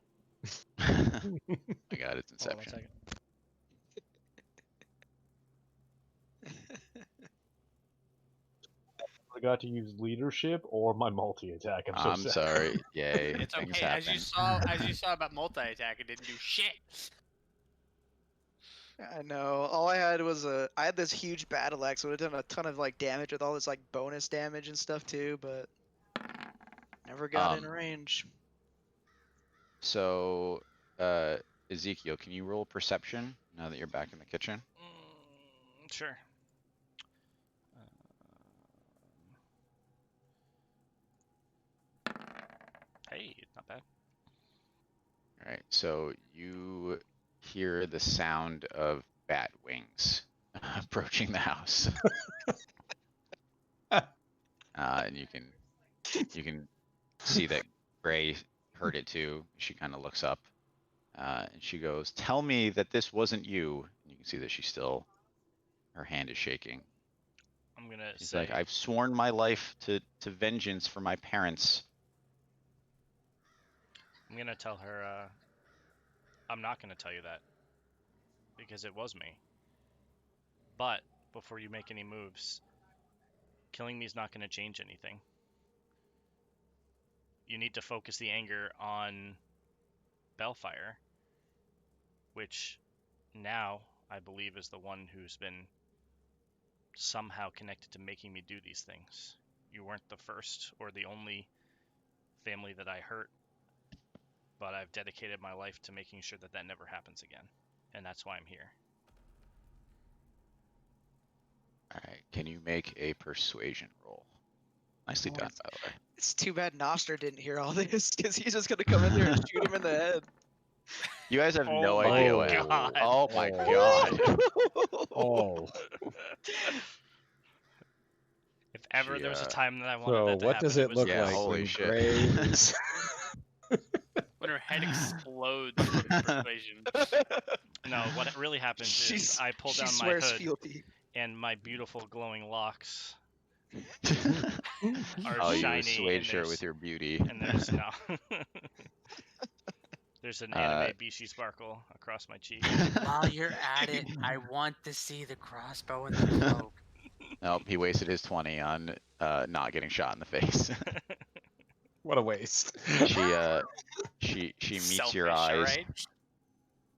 I got it. It's Hold on one Inception. second. I got to use leadership or my multi-attack. I'm so sad. sorry. Yay. It's things okay. As you happen. saw about multi-attack, it didn't do shit. I know. All I had was I had this huge battle axe. Would have done a ton of like damage with all this like bonus damage and stuff too, but never got in range. So, Ezekiel, can you roll perception now that you're back in the kitchen? Sure. Hey, not bad. All right. So you hear the sound of bat wings approaching the house. And you can see that Gray heard it too. She kind of looks up, and she goes, "Tell me that this wasn't you." And you can see that her hand is shaking. I'm gonna She's say, like, "I've sworn my life to vengeance for my parents." I'm gonna tell her, I'm not gonna tell you that because it was me. But before you make any moves, killing me is not gonna change anything. You need to focus the anger on Belfire, which now I believe is the one who's been somehow connected to making me do these things. You weren't the first or the only family that I hurt, but I've dedicated my life to making sure that that never happens again, and that's why I'm here. All right. Can you make a persuasion roll? Nicely done, by the way. It's too bad Noster didn't hear all this because he's just gonna come in there and shoot him in the head. You guys have no Oh idea my what happened. God. Oh my Oh. god. Oh. If ever She, there was a time that I wanted So that to what happen, does it was look Yeah, like holy when shit. Gray is... When her head explodes from persuasion. No, what really happens is She's- I pull she down my swears hood fealty. and my beautiful glowing locks are Oh, you shiny. assuaged and her there's, with your beauty. and there's no. There's an anime Bishi sparkle across my cheek. While you're at it, I want to see the crossbow and the cloak. Nope, he wasted his 20 on not getting shot in the face. What a waste. She meets Selfish, your eyes.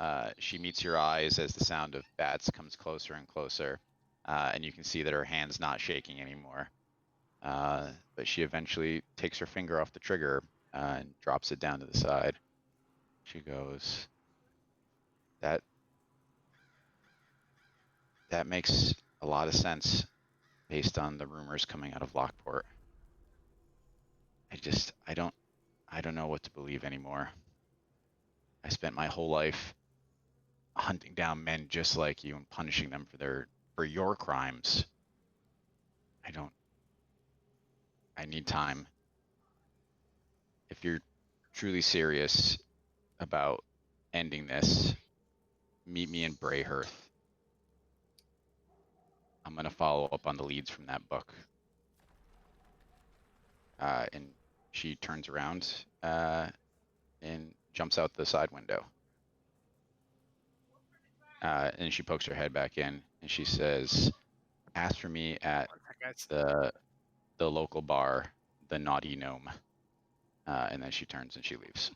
alright? She meets your eyes as the sound of bats comes closer and closer, and you can see that her hand's not shaking anymore. But she eventually takes her finger off the trigger and drops it down to the side. She goes, That makes a lot of sense based on the rumors coming out of Lockport. I don't know what to believe anymore. I spent my whole life hunting down men just like you and punishing them for your crimes. I need time. If you're truly serious about ending this, meet me in Brayhearth. I'm gonna follow up on the leads from that book. And she turns around and jumps out the side window. And she pokes her head back in and she says, ask for me at the local bar, the Naughty Gnome. And then she turns and she leaves.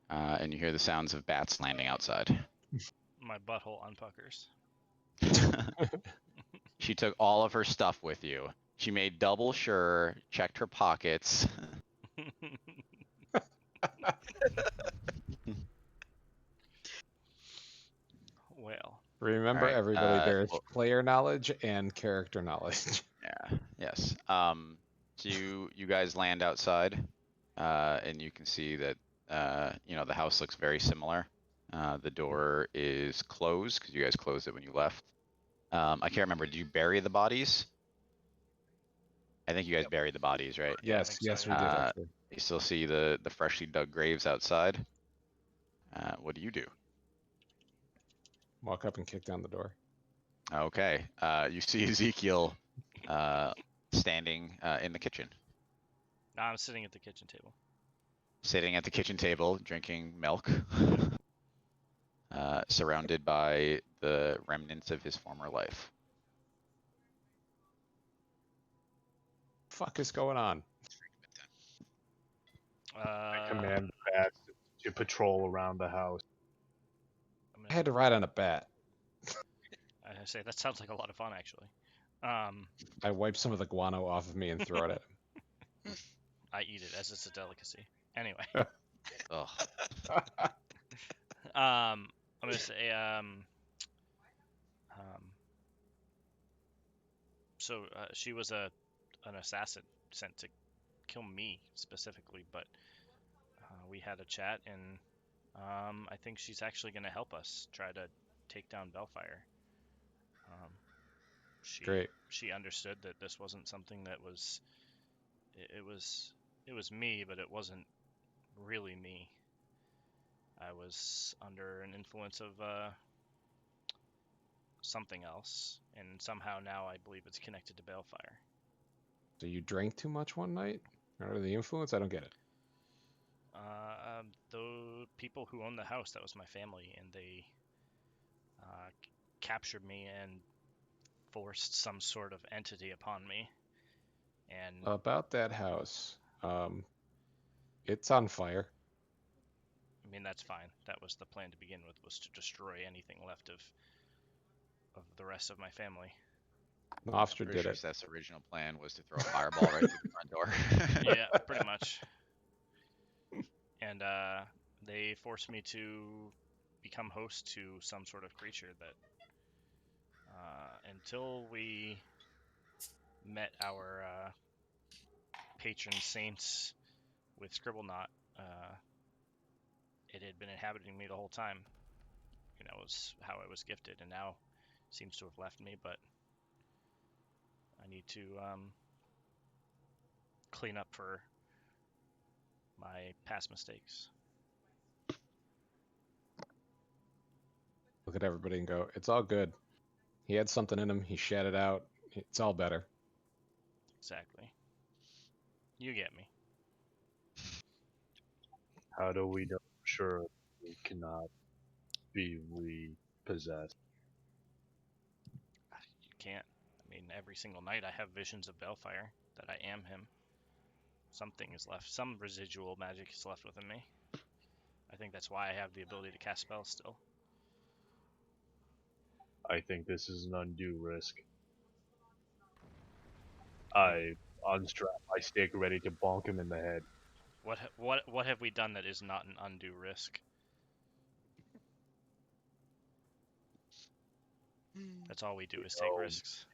And you hear the sounds of bats landing outside. My butthole unpuckers. She took all of her stuff with you. She made double sure, checked her pockets. Well. Remember, Alright, everybody, there's well- player knowledge and character knowledge. Yeah. Yes. So you guys land outside, and you can see that the house looks very similar. The door is closed because you guys closed it when you left. I can't remember. Did you bury the bodies? I think you guys buried the bodies, right? Yeah, I Yes, think so, yes, yeah. we did actually. You still see the freshly dug graves outside. What do you do? Walk up and kick down the door. Okay. You see Ezekiel standing in the kitchen. No, I'm sitting at the kitchen table. Sitting at the kitchen table, drinking milk, surrounded by the remnants of his former life. Fuck is going on? I command the bats to patrol around the house. I had to ride on a bat. I say that sounds like a lot of fun, actually. I wipe some of the guano off of me and throw it at him. I eat it as it's a delicacy. Anyway, Ugh. I'm gonna say, so she was an assassin sent to kill me specifically, but we had a chat, and I think she's actually gonna help us try to take down Bellfire. Great. She understood that this wasn't something that was. It was me, but it wasn't really me. I was under an influence of something else, and somehow now I believe it's connected to Balefire. So you drank too much one night? Under the influence? I don't get it. The people who owned the house, that was my family, and they captured me and forced some sort of entity upon me. And About that house, it's on fire. I mean, that's fine. That was the plan to begin with, was to destroy anything left of the rest of my family. Officer Pretty did sure it. Seth's original plan was to throw a fireball right through the front door. Yeah, pretty much. And they forced me to become host to some sort of creature that until we met our patron saints with Scribblenaught, it had been inhabiting me the whole time. You know, it was how I was gifted, and now seems to have left me, but I need to clean up for my past mistakes. Look at everybody and go, it's all good. He had something in him. He shat it out. It's all better. Exactly. You get me. How do we know for sure we cannot be repossessed? You can't. I mean, every single night I have visions of Balefire, that I am him. Something is left. Some residual magic is left within me. I think that's why I have the ability to cast spells still. I think this is an undue risk. I unstrap my stick, ready to bonk him in the head. What have we done that is not an undue risk? That's all we do is take risks.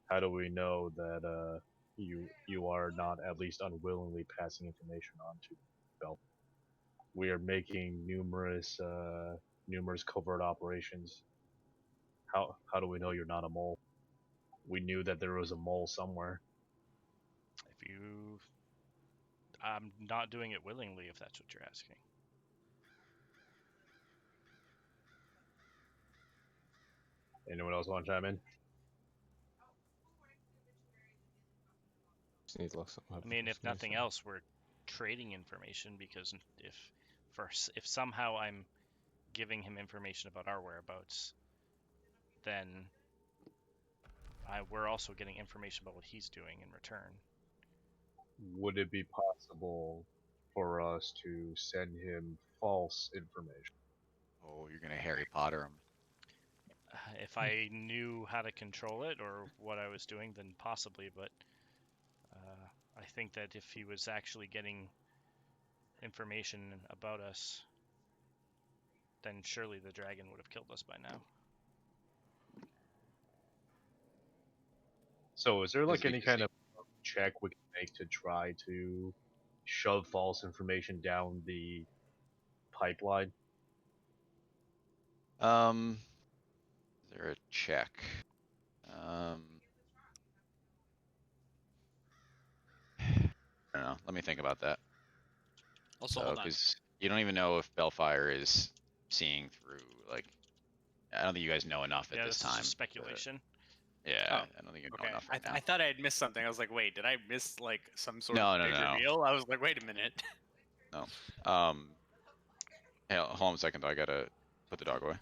How do we know that you are not at least unwillingly passing information on to Bell? We are making numerous covert operations. How do we know you're not a mole? We knew that there was a mole somewhere. If you, I'm not doing it willingly. If that's what you're asking. Anyone else want to chime in? Just need to look something up I mean, if first, nice nothing second. else, we're trading information because if somehow I'm giving him information about our whereabouts, then we're also getting information about what he's doing in return. Would it be possible for us to send him false information? Oh, you're gonna Harry Potter him. If I knew how to control it or what I was doing, then possibly, but I think that if he was actually getting information about us, then surely the dragon would have killed us by now. So is there like Busy, any kind busy. of check we can make to try to shove false information down the pipeline? Is there a check? I don't know. Let me think about that. Also, So, hold on. because you don't even know if Bellfire is seeing through. Like, I don't think you guys know enough at Yeah, this this is time. just speculation. Yeah, Oh, I don't think you know Okay, enough right now. I thought I had missed something. I was like, wait, did I miss like some sort No, of no, big no. reveal? I was like, wait a minute. Hey, hold on a second though. I gotta put the dog away.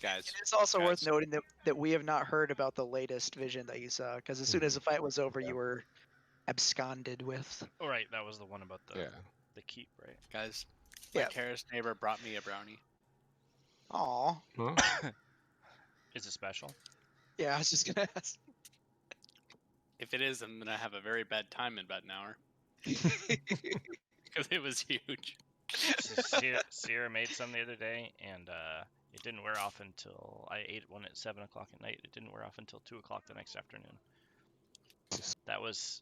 Guys, It's also worth Guys. noting that we have not heard about the latest vision that you saw, because as soon as the fight was over, you were absconded with. Oh, right, that was the one about the Yeah. the keep, right? guys, Yeah. my terrorist neighbor brought me a brownie. Aw. Huh? Is it special? Yeah, I was just gonna ask. If it is, I'm gonna have a very bad time in about an hour because it was huge. So Sierra made some the other day, and it didn't wear off until I ate one at 7 o'clock at night. It didn't wear off until 2 o'clock the next afternoon. That was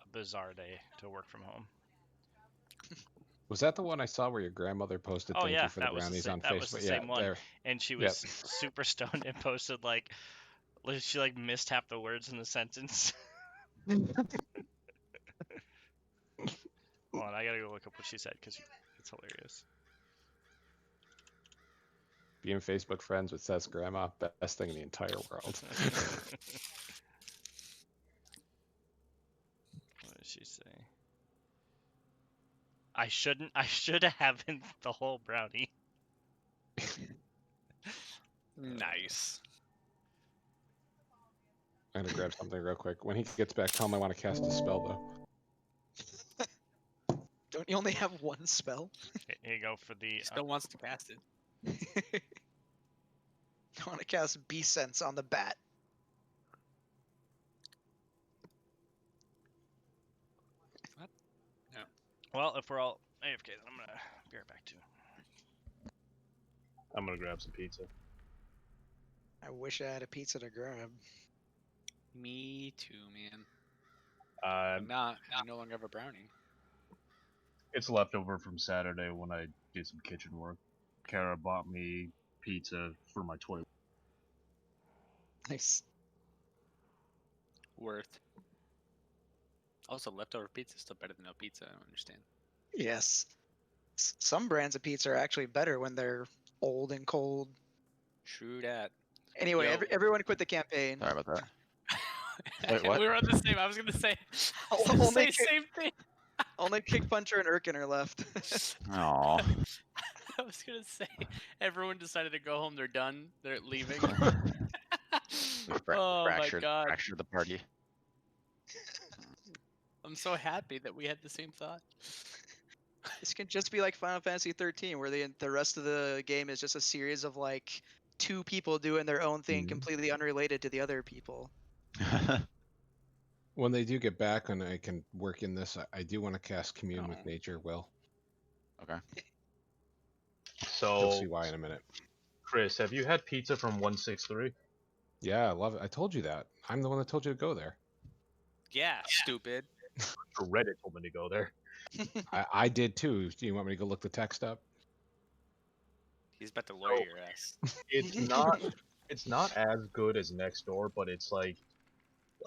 a bizarre day to work from home. Was that the one I saw where your grandmother posted Oh thank yeah, you for the brownies on that Facebook? was the Yeah, same one. there. And she Yep. was super stoned and posted like she like missed half the words in the sentence. Hold on, I gotta go look up what she said because it's hilarious. Being Facebook friends with Seth's grandma, best thing in the entire world. What did she say? I should have the whole brownie. Nice. I'm gonna grab something real quick. When he gets back, tell him I want to cast a spell though. Don't you only have one spell? Here you go for the. He still wants to cast it. I want to cast Bee Sense on the bat. Well, if we're all AFK, then I'm gonna be right back too. I'm gonna grab some pizza. I wish I had a pizza to grab. Me too, man. I'm not. I no longer have a brownie. It's leftover from Saturday when I did some kitchen work. Kara bought me pizza for my toilet. Nice. Worth. Also, leftover pizza is still better than no pizza. I don't understand. Yes. Some brands of pizza are actually better when they're old and cold. True that. Anyway, Yo. everyone quit the campaign. Sorry about that. Wait, what? We were on the same. I was gonna say. Only Say same thing. Only Kick Puncher and Urkin are left. Aw. I was gonna say everyone decided to go home. They're done. They're leaving. Oh my god! Fractured the party. I'm so happy that we had the same thought. This can just be like Final Fantasy 13, where the rest of the game is just a series of like two people doing their own thing, completely unrelated to the other people. When they do get back and I can work in this, I do want to cast Commune with Nature, Will. Okay. You'll So, see why in a minute. Chris, have you had pizza from 163? Yeah, I love it. I told you that. I'm the one that told you to go there. Yeah, stupid. Reddit told me to go there. I did too. Do you want me to go look the text up? He's about to lawyer So- your ass. It's not as good as next door, but it's like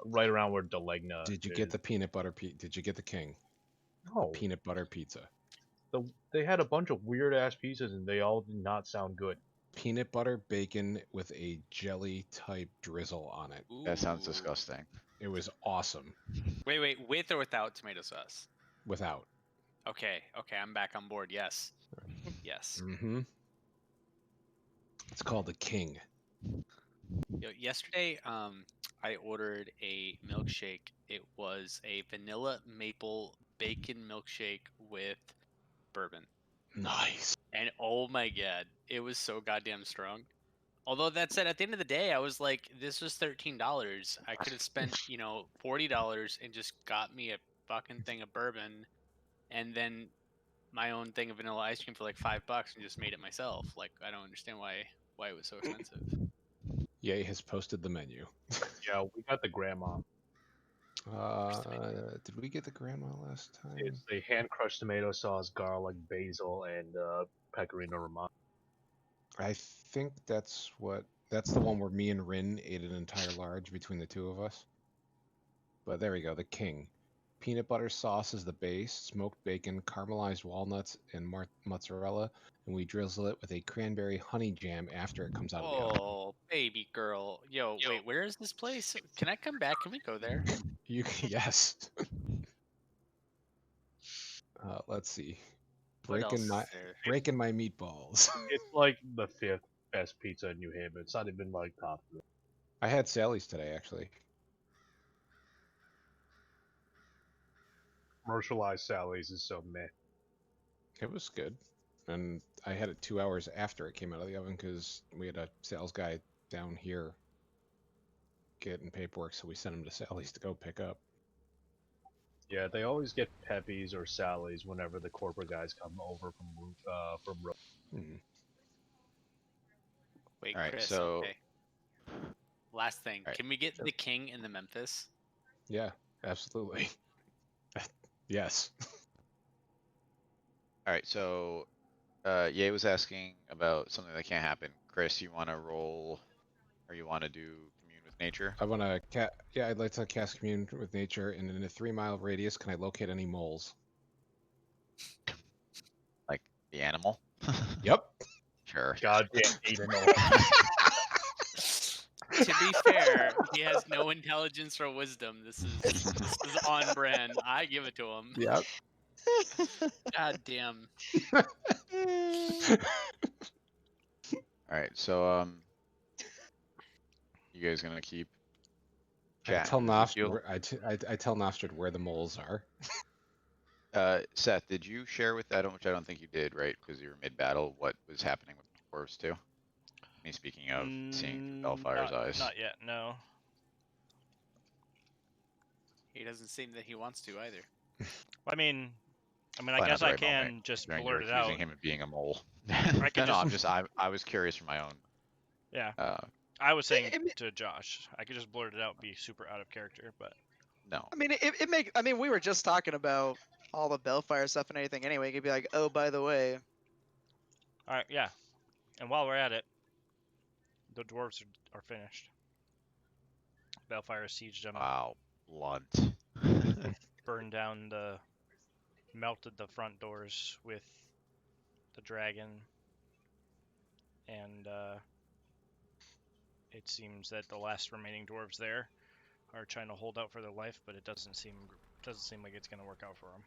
right around where Delegna. Did you is. get the peanut butter Did you get the king? No, Peanut butter pizza. they had a bunch of weird ass pizzas and they all did not sound good. Peanut butter bacon with a jelly type drizzle on it. That sounds Ooh. disgusting. It was awesome. Wait, with or without tomato sauce? Without. Okay, I'm back on board. Yes. Yes. Mm-hmm. It's called the king. Yo, yesterday, I ordered a milkshake. It was a vanilla maple bacon milkshake with bourbon. Nice. And oh my god, it was so goddamn strong. Although that said, at the end of the day, I was like, this was $13. I could have spent, $40 and just got me a fucking thing of bourbon and then my own thing of vanilla ice cream for like $5 and just made it myself. Like, I don't understand why it was so expensive. Ye has posted the menu. Yeah, we got the grandma. Did we get the grandma last time? It's a hand crushed tomato sauce, garlic, basil, and pecorino romano. I think that's the one where me and Rin ate an entire large between the two of us. But there we go, the king. Peanut butter sauce is the base, smoked bacon, caramelized walnuts, and mozzarella, and we drizzle it with a cranberry honey jam after it comes out of the oven. Oh, baby girl. Yo, wait, where is this place? Can I come back? Can we go there? Yes. Let's see. What else Breaking is my there? meatballs. It's like the 5th best pizza in New Haven. It's not even like top 3. I had Sally's today, actually. Commercialized Sally's is so meh. It was good. And I had it 2 hours after it came out of the oven because we had a sales guy down here getting paperwork, so we sent him to Sally's to go pick up. Yeah, they always get Pepe's or Sally's whenever the corporate guys come over from Mhm. Wait, All right, Chris. so- Okay. Last thing. All right, Can we get sure. the king in the Memphis? Yeah, absolutely. Yes. All right, so Ye was asking about something that can't happen. Chris, you want to roll, or you want to do commune with nature? I want to I'd like to cast commune with nature, and in a 3-mile radius, can I locate any moles? Like the animal? Yep. Sure. goddamn animal. To be fair, he has no intelligence or wisdom. This is on brand. I give it to him. Yep. God damn. All right, so you guys gonna keep I chatting tell with Nostrid, Ezekiel? I tell Nostrid where the moles are. Seth, did you share with that? Which I don't think you did, right? Because you were mid-battle. What was happening with the dwarves too? Me speaking of seeing through Bellfire's eyes. Not yet, no. He doesn't seem that he wants to either. I mean, I Probably not guess the I right can moment, just considering blurt you're it out. accusing him of being a mole. could No, just- I was curious for my own. Yeah. Uh, I was saying to Josh, I could just blurt it out, be super out of character, but no. I mean, I mean, we were just talking about all the Bellfire stuff and anything anyway. You could be like, oh, by the way. all right, yeah. And while we're at it, the dwarves are finished. Bellfire sieged them, Wow, blunt. burned down melted the front doors with the dragon, and it seems that the last remaining dwarves there are trying to hold out for their life, but it doesn't seem like it's gonna work out for them.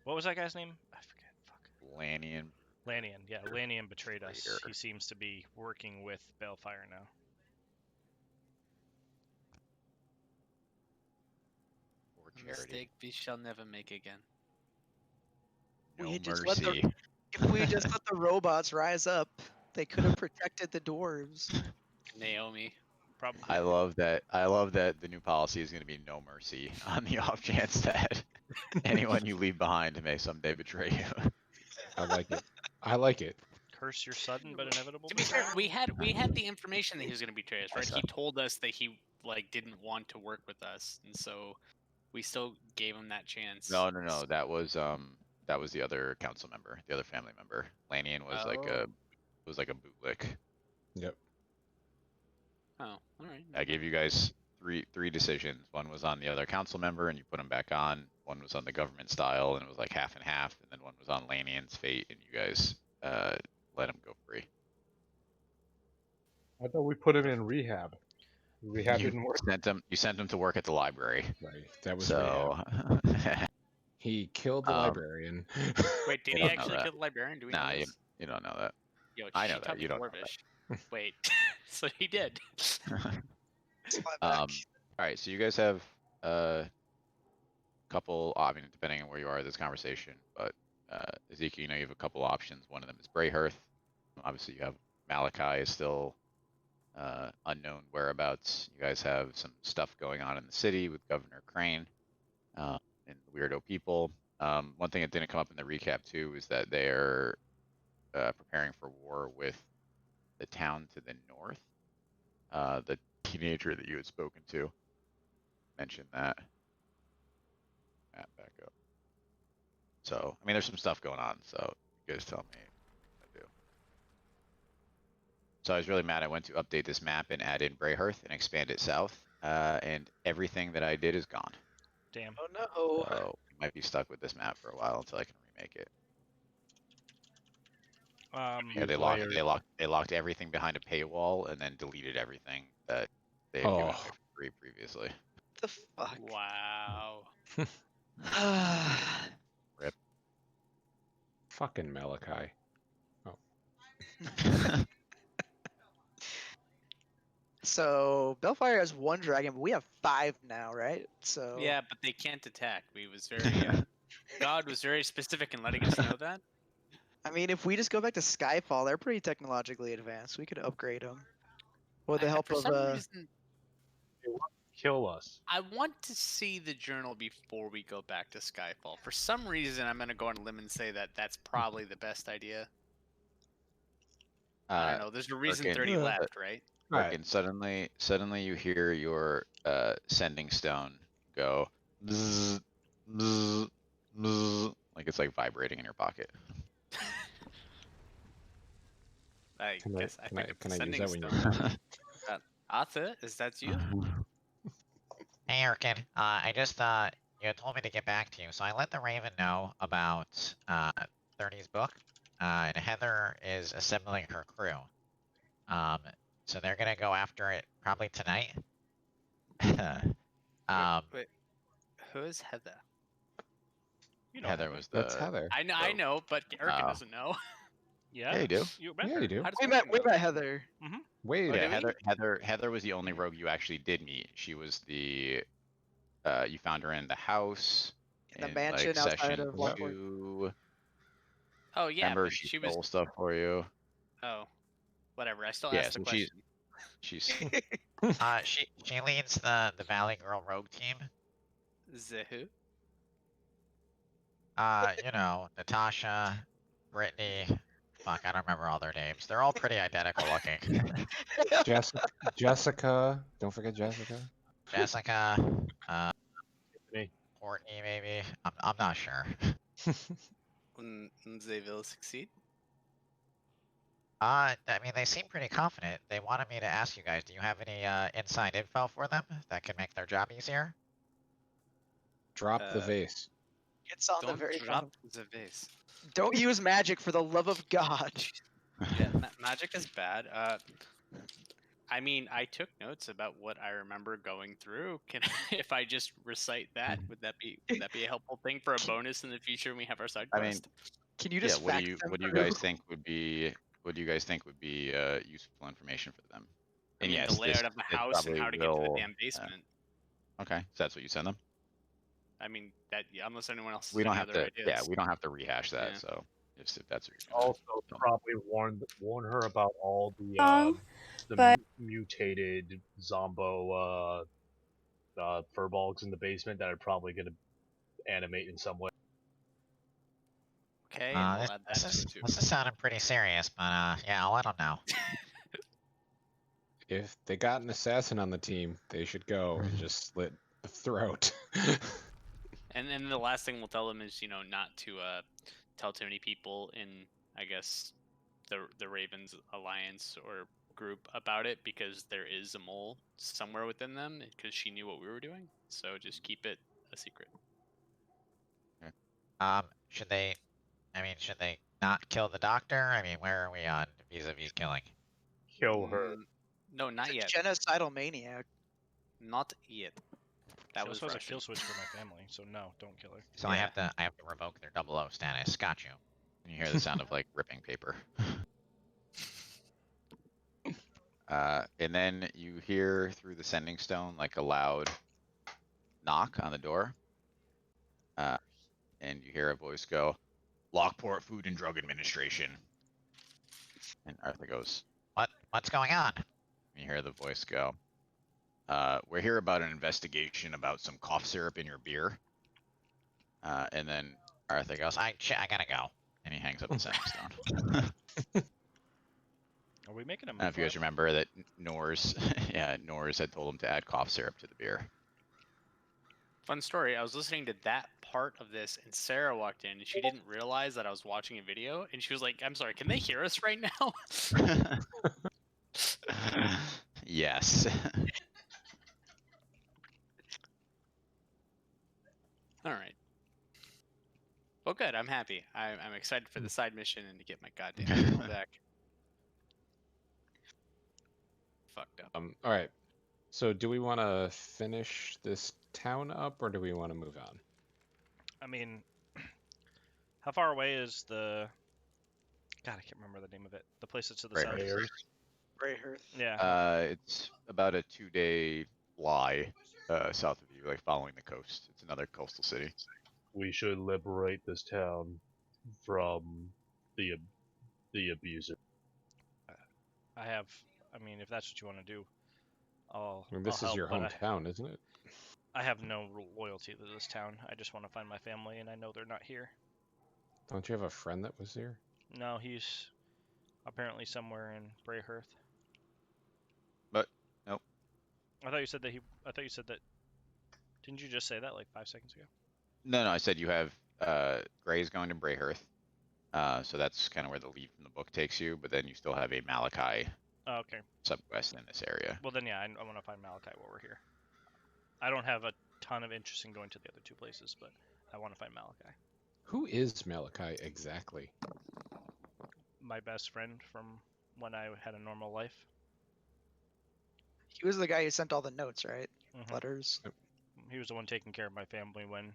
What was that guy's name? I forget. Fuck. Lannian. Lannian. Yeah, Lannian betrayed us. Traitor. He seems to be working with Bellfire now. Or A charity. mistake we shall never make again. No We just let mercy. If we just let the robots rise up, they could have protected the dwarves. Naomi. Probably. I love that the new policy is going to be no mercy on the off chance that anyone you leave behind may someday betray you. I like it. I like it. Curse your sudden but inevitable. To be fair, betrayal. we had the information that he was going to betray us, right? Yes, He told us that he didn't want to work with us, and so We still gave him that chance. No. That was the other council member, the other family member. Lannian was like a bootlick. Yep. Oh, all right. I gave you guys three decisions. One was on the other council member, and you put him back on. One was on the government style, and it was like half and half. And then one was on Lannian's fate, and you guys let him go free. I thought we put him in rehab. Rehab You didn't work. You sent him to work at the library. Right. That was So he killed the librarian. Wait, did You he don't know actually that. kill the librarian? Do we nah, know you, this? you don't know that. Yo, I know she that, taught me you don't know Dwarvish. Wait, so he did. It's my back. All right, so you guys have a couple. I mean, depending on where you are in this conversation, but Ezekiel, you have a couple options. One of them is Brayhearth. Obviously, you have Malachi is still unknown whereabouts. You guys have some stuff going on in the city with Governor Crane and the weirdo people. One thing that didn't come up in the recap too is that they're preparing for war with the town to the north. The teenager that you had spoken to mentioned that. Matt, back up. So, I mean, there's some stuff going on. So, you guys tell me what to do. So, I was really mad. I went to update this map and add in Brayhearth and expand it south. And everything that I did is gone. Damn. Oh no. So, we might be stuck with this map for a while until I can remake it. Yeah, they locked everything behind a paywall and then deleted everything that they had given away for free previously. What the fuck? Wow. Rip. Fucking Malachi. So Bellfire has 1 dragon, but we have 5 now, right? So Yeah, but they can't attack. We was very God was very specific in letting us know that. I mean, if we just go back to Skyfall, they're pretty technologically advanced. We could upgrade them with the help For of some reason, Kill us. I want to see the journal before we go back to Skyfall. For some reason, I'm gonna go on a limb and say that that's probably the best idea. I don't know. There's a reason Working. 30 left, right? Working. Suddenly you hear your sending stone go bzz, bzz, bzz, like it's like vibrating in your pocket. I Can guess I think I it's use sending that when you? stone. Arthur, is that you? Hey, Erkin. I just you had told me to get back to you, so I let the Raven know about 30's book. And Heather is assembling her crew. So they're gonna go after it probably tonight. Wait, who is Heather? You know Heather was the. That's Heather. I know, but Erkin Oh. doesn't know. Yeah, you do. You met Yeah, her. you do. How does we Erkin met know? Heather. Wait. Oh, Yeah, did we? Heather was the only rogue you actually did meet. She was the. You found her in the house. In the mansion outside session of Lockport. 2. Oh yeah, Remember, but she she was. stole stuff for you. Oh, whatever. I still Yeah, asked the so question. she's. she leads the Valley Girl Rogue team. Zehu. You know, Natasha, Brittany. Fuck, I don't remember all their names. They're all pretty identical looking. Jessica. Don't forget Jessica. Jessica, Me. Courtney, maybe. I'm not sure. They will succeed. I mean, they seem pretty confident. They wanted me to ask you guys, do you have any inside info for them that can make their job easier? Drop the vase. It's on the Don't very drop front. the vase. Don't use magic for the love of God. Yeah, magic is bad. I mean, I took notes about what I remember going through. Can if I just recite that? Would that be a helpful thing for a bonus in the future when we have our side I mean, quest? Can you Yeah, just what do fact you them what do you through? guys think would be useful information for them? I And mean, yes, the layout of the this house and probably how to get to the will, damn basement. Okay, so that's what you send them. I mean, that unless anyone else has We don't any have other to. ideas. Yeah, we don't have to rehash that. Yeah. So if that's what you're gonna. Also, probably warn her about all the but- mutated Zombo furbolgs in the basement that are probably going to animate in some way. Okay, and we'll add that to it too. This is sounding pretty serious, but yeah, I'll let them know. If they got an assassin on the team, they should go and just slit the throat. And then the last thing we'll tell them is, not to tell too many people in, I guess, the Ravens alliance or group about it, because there is a mole somewhere within them, because she knew what we were doing. So just keep it a secret. Should they? I mean, should they not kill the doctor? I mean, where are we on vis-a-vis killing? Kill her. No, not He's a yet. genocidal maniac. Not yet. That She was also has a Russian. kill switch for my family, so no, don't kill her. So I have to revoke their 00 status. Got you. And you hear the sound of like ripping paper. And then you hear through the sending stone like a loud knock on the door. And you hear a voice go, Lockport Food and Drug Administration. And Arthur goes, What's going on? and you hear the voice go, we're here about an investigation about some cough syrup in your beer. And then Arthur goes, I gotta go. and he hangs up the sending stone. Are we making a I move? don't know if you guys remember that Norse, Norse had told him to add cough syrup to the beer. Fun story. I was listening to that part of this, and Sarah walked in, and she didn't realize that I was watching a video, and she was like, "I'm sorry, can they hear us right now?" Yes. All right. Well, good. I'm happy. I'm excited for the side mission and to get my goddamn journal back. Fucked up. All right. So do we want to finish this town up, or do we want to move on? I mean, how far away is the? God, I can't remember the name of it. The place that's to the south. Greyhearth. Yeah. It's about a 2-day fly south of you, like following the coast. It's another coastal city. We should liberate this town from the abuser. I mean, if that's what you want to do, I'll. I mean, this I'll is help, your but hometown, isn't it? I have no loyalty to this town. I just want to find my family, and I know they're not here. Don't you have a friend that was here? No, he's apparently somewhere in Brayhearth. But nope. I thought you said that I thought you said that. Didn't you just say that like 5 seconds ago? No, I said you have Gray's going to Brayhearth. So that's kind of where the lead from the book takes you, but then you still have a Malachi Oh, okay. subquest in this area. Well, then yeah, I want to find Malachi while we're here. I don't have a ton of interest in going to the other 2 places, but I want to find Malachi. Who is Malachi exactly? My best friend from when I had a normal life. He was the guy who sent all the notes, right? Mhm. Letters. He was the one taking care of my family when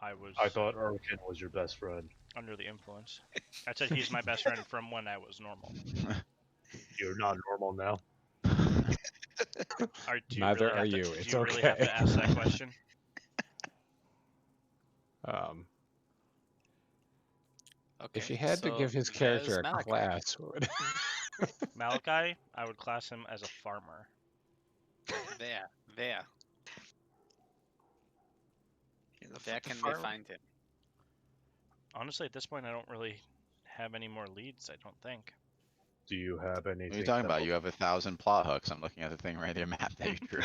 I was I thought Urkin was your best friend. under the influence. I said he's my best friend from when I was normal. You're not normal now. Neither are you. Do It's you really have okay. to ask that question? Okay. If you had to so give his there's character a Malachi. class, what would Malachi, I would class him as a farmer. There. Yeah, Where can farm. they find him? Honestly, at this point, I don't really have any more leads. I don't think. Do you have anything? What are you talking about? You have 1,000 plot hooks. I'm looking at the thing right there, map that you drew.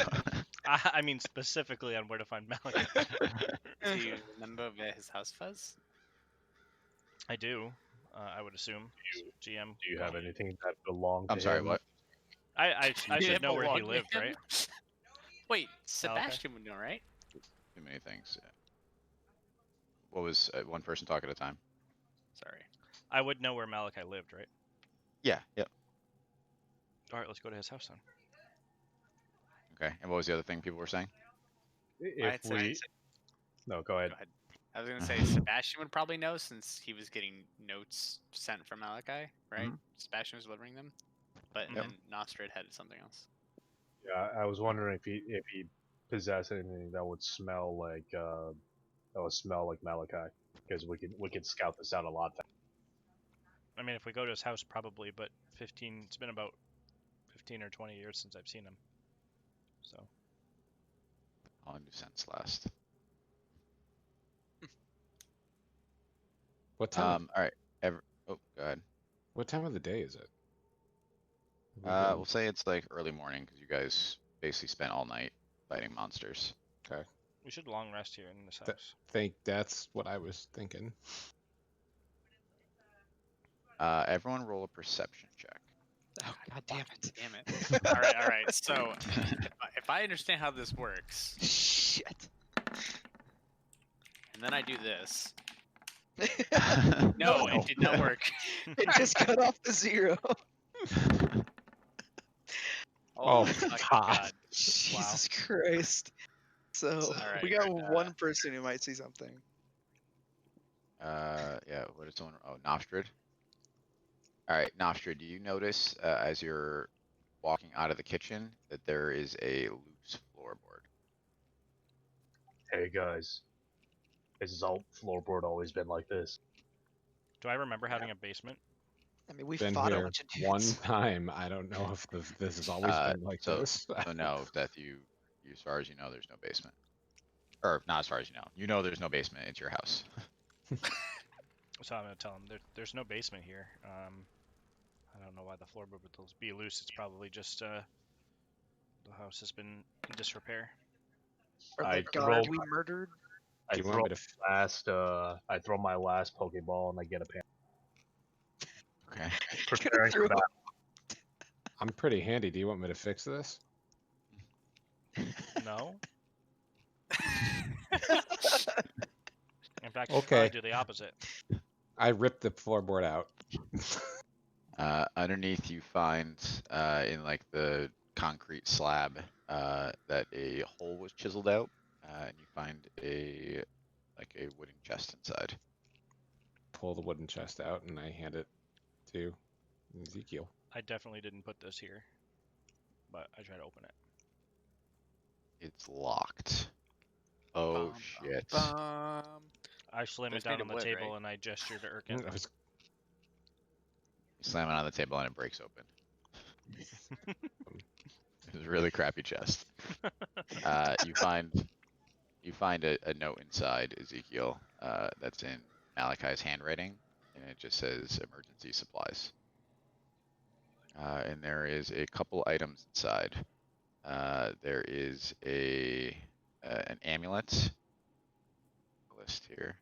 I mean specifically on where to find Malachi. Do you remember where his house was? I do. I would assume. GM. Do you have anything that belonged to I'm sorry, him? what? I Do you should know where he belong to lived, him? right? Wait, Sebastian would know, right? Too many things. What was one person talk at a time? Sorry. I would know where Malachi lived, right? Yeah, yep. All right, let's go to his house then. Okay, and what was the other thing people were saying? I'd If say- we... No, go ahead. Go ahead. I was gonna say Sebastian would probably know, since he was getting notes sent from Malachi, right? Sebastian was delivering them, but Yep. then Nostrid had something else. Yeah, I was wondering if he possessed anything that would smell like Malachi, because we could scout this out a lot faster. I mean, if we go to his house, probably, but 15. It's been about 15 or 20 years since I've seen him. So. I'll do sense last. What time? All right. Oh, go ahead. What time of the day is it? We'll say it's like early morning because you guys basically spent all night fighting monsters. Okay. We should long rest here in this Th- house. think that's what I was thinking. Everyone roll a perception check. Oh god damn it! Damn it. All right. So if I understand how this works, Shit. and then I do this. No, No, it did not work. it just cut off the 0. Oh, my fucking God. Jesus Christ. So Alright, we got one person who might see something. Yeah, what is someone? Oh, Nostrid. All right, Nostrid, do you notice as you're walking out of the kitchen that there is a loose floorboard? Hey guys, has all floorboard always been like this? Do I remember having a basement? I mean, we Been fought a here bunch of one dudes. time. I don't know if this has always been like so, this. so no, Seth, you, as far as you know, there's no basement. Or not as far as you know. You know there's no basement. It's your house. So I'm gonna tell him there's no basement here. I don't know why the floorboard would be loose. It's probably just the house has been in disrepair. Or I the throw guard we murdered. I Do you want throw me to? I throw my last Pokeball and I get a pan. Okay. Preparing for throw- that. I'm pretty handy. Do you want me to fix this? No. In fact, Okay. I do the opposite. I ripped the floorboard out. Underneath you find in like the concrete slab that a hole was chiseled out, and you find a wooden chest inside. Pull the wooden chest out and I hand it to Ezekiel. I definitely didn't put this here, but I try to open it. It's locked. Oh shit. I slam It's it down made on of the wood, table right? and I gesture to Erkin. I was- You slam it on the table and it breaks open. It was a really crappy chest. You find a note inside, Ezekiel, that's in Malachi's handwriting, and it just says emergency supplies. And there is a couple items inside. There is an amulet. List here.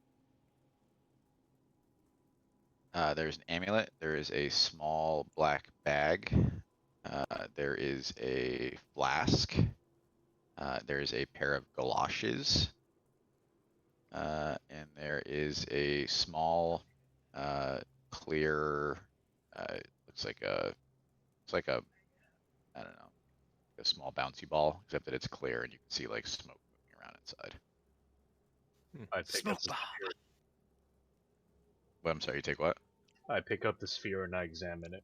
There's an amulet. There is a small black bag. There is a flask. There is a pair of galoshes. And there is a small, clear, looks like a, I don't know, a small bouncy ball, except that it's clear and you can see like smoke moving around inside. I pick Smoke up the bomb. sphere. Well, I'm sorry, you take what? I pick up the sphere and I examine it.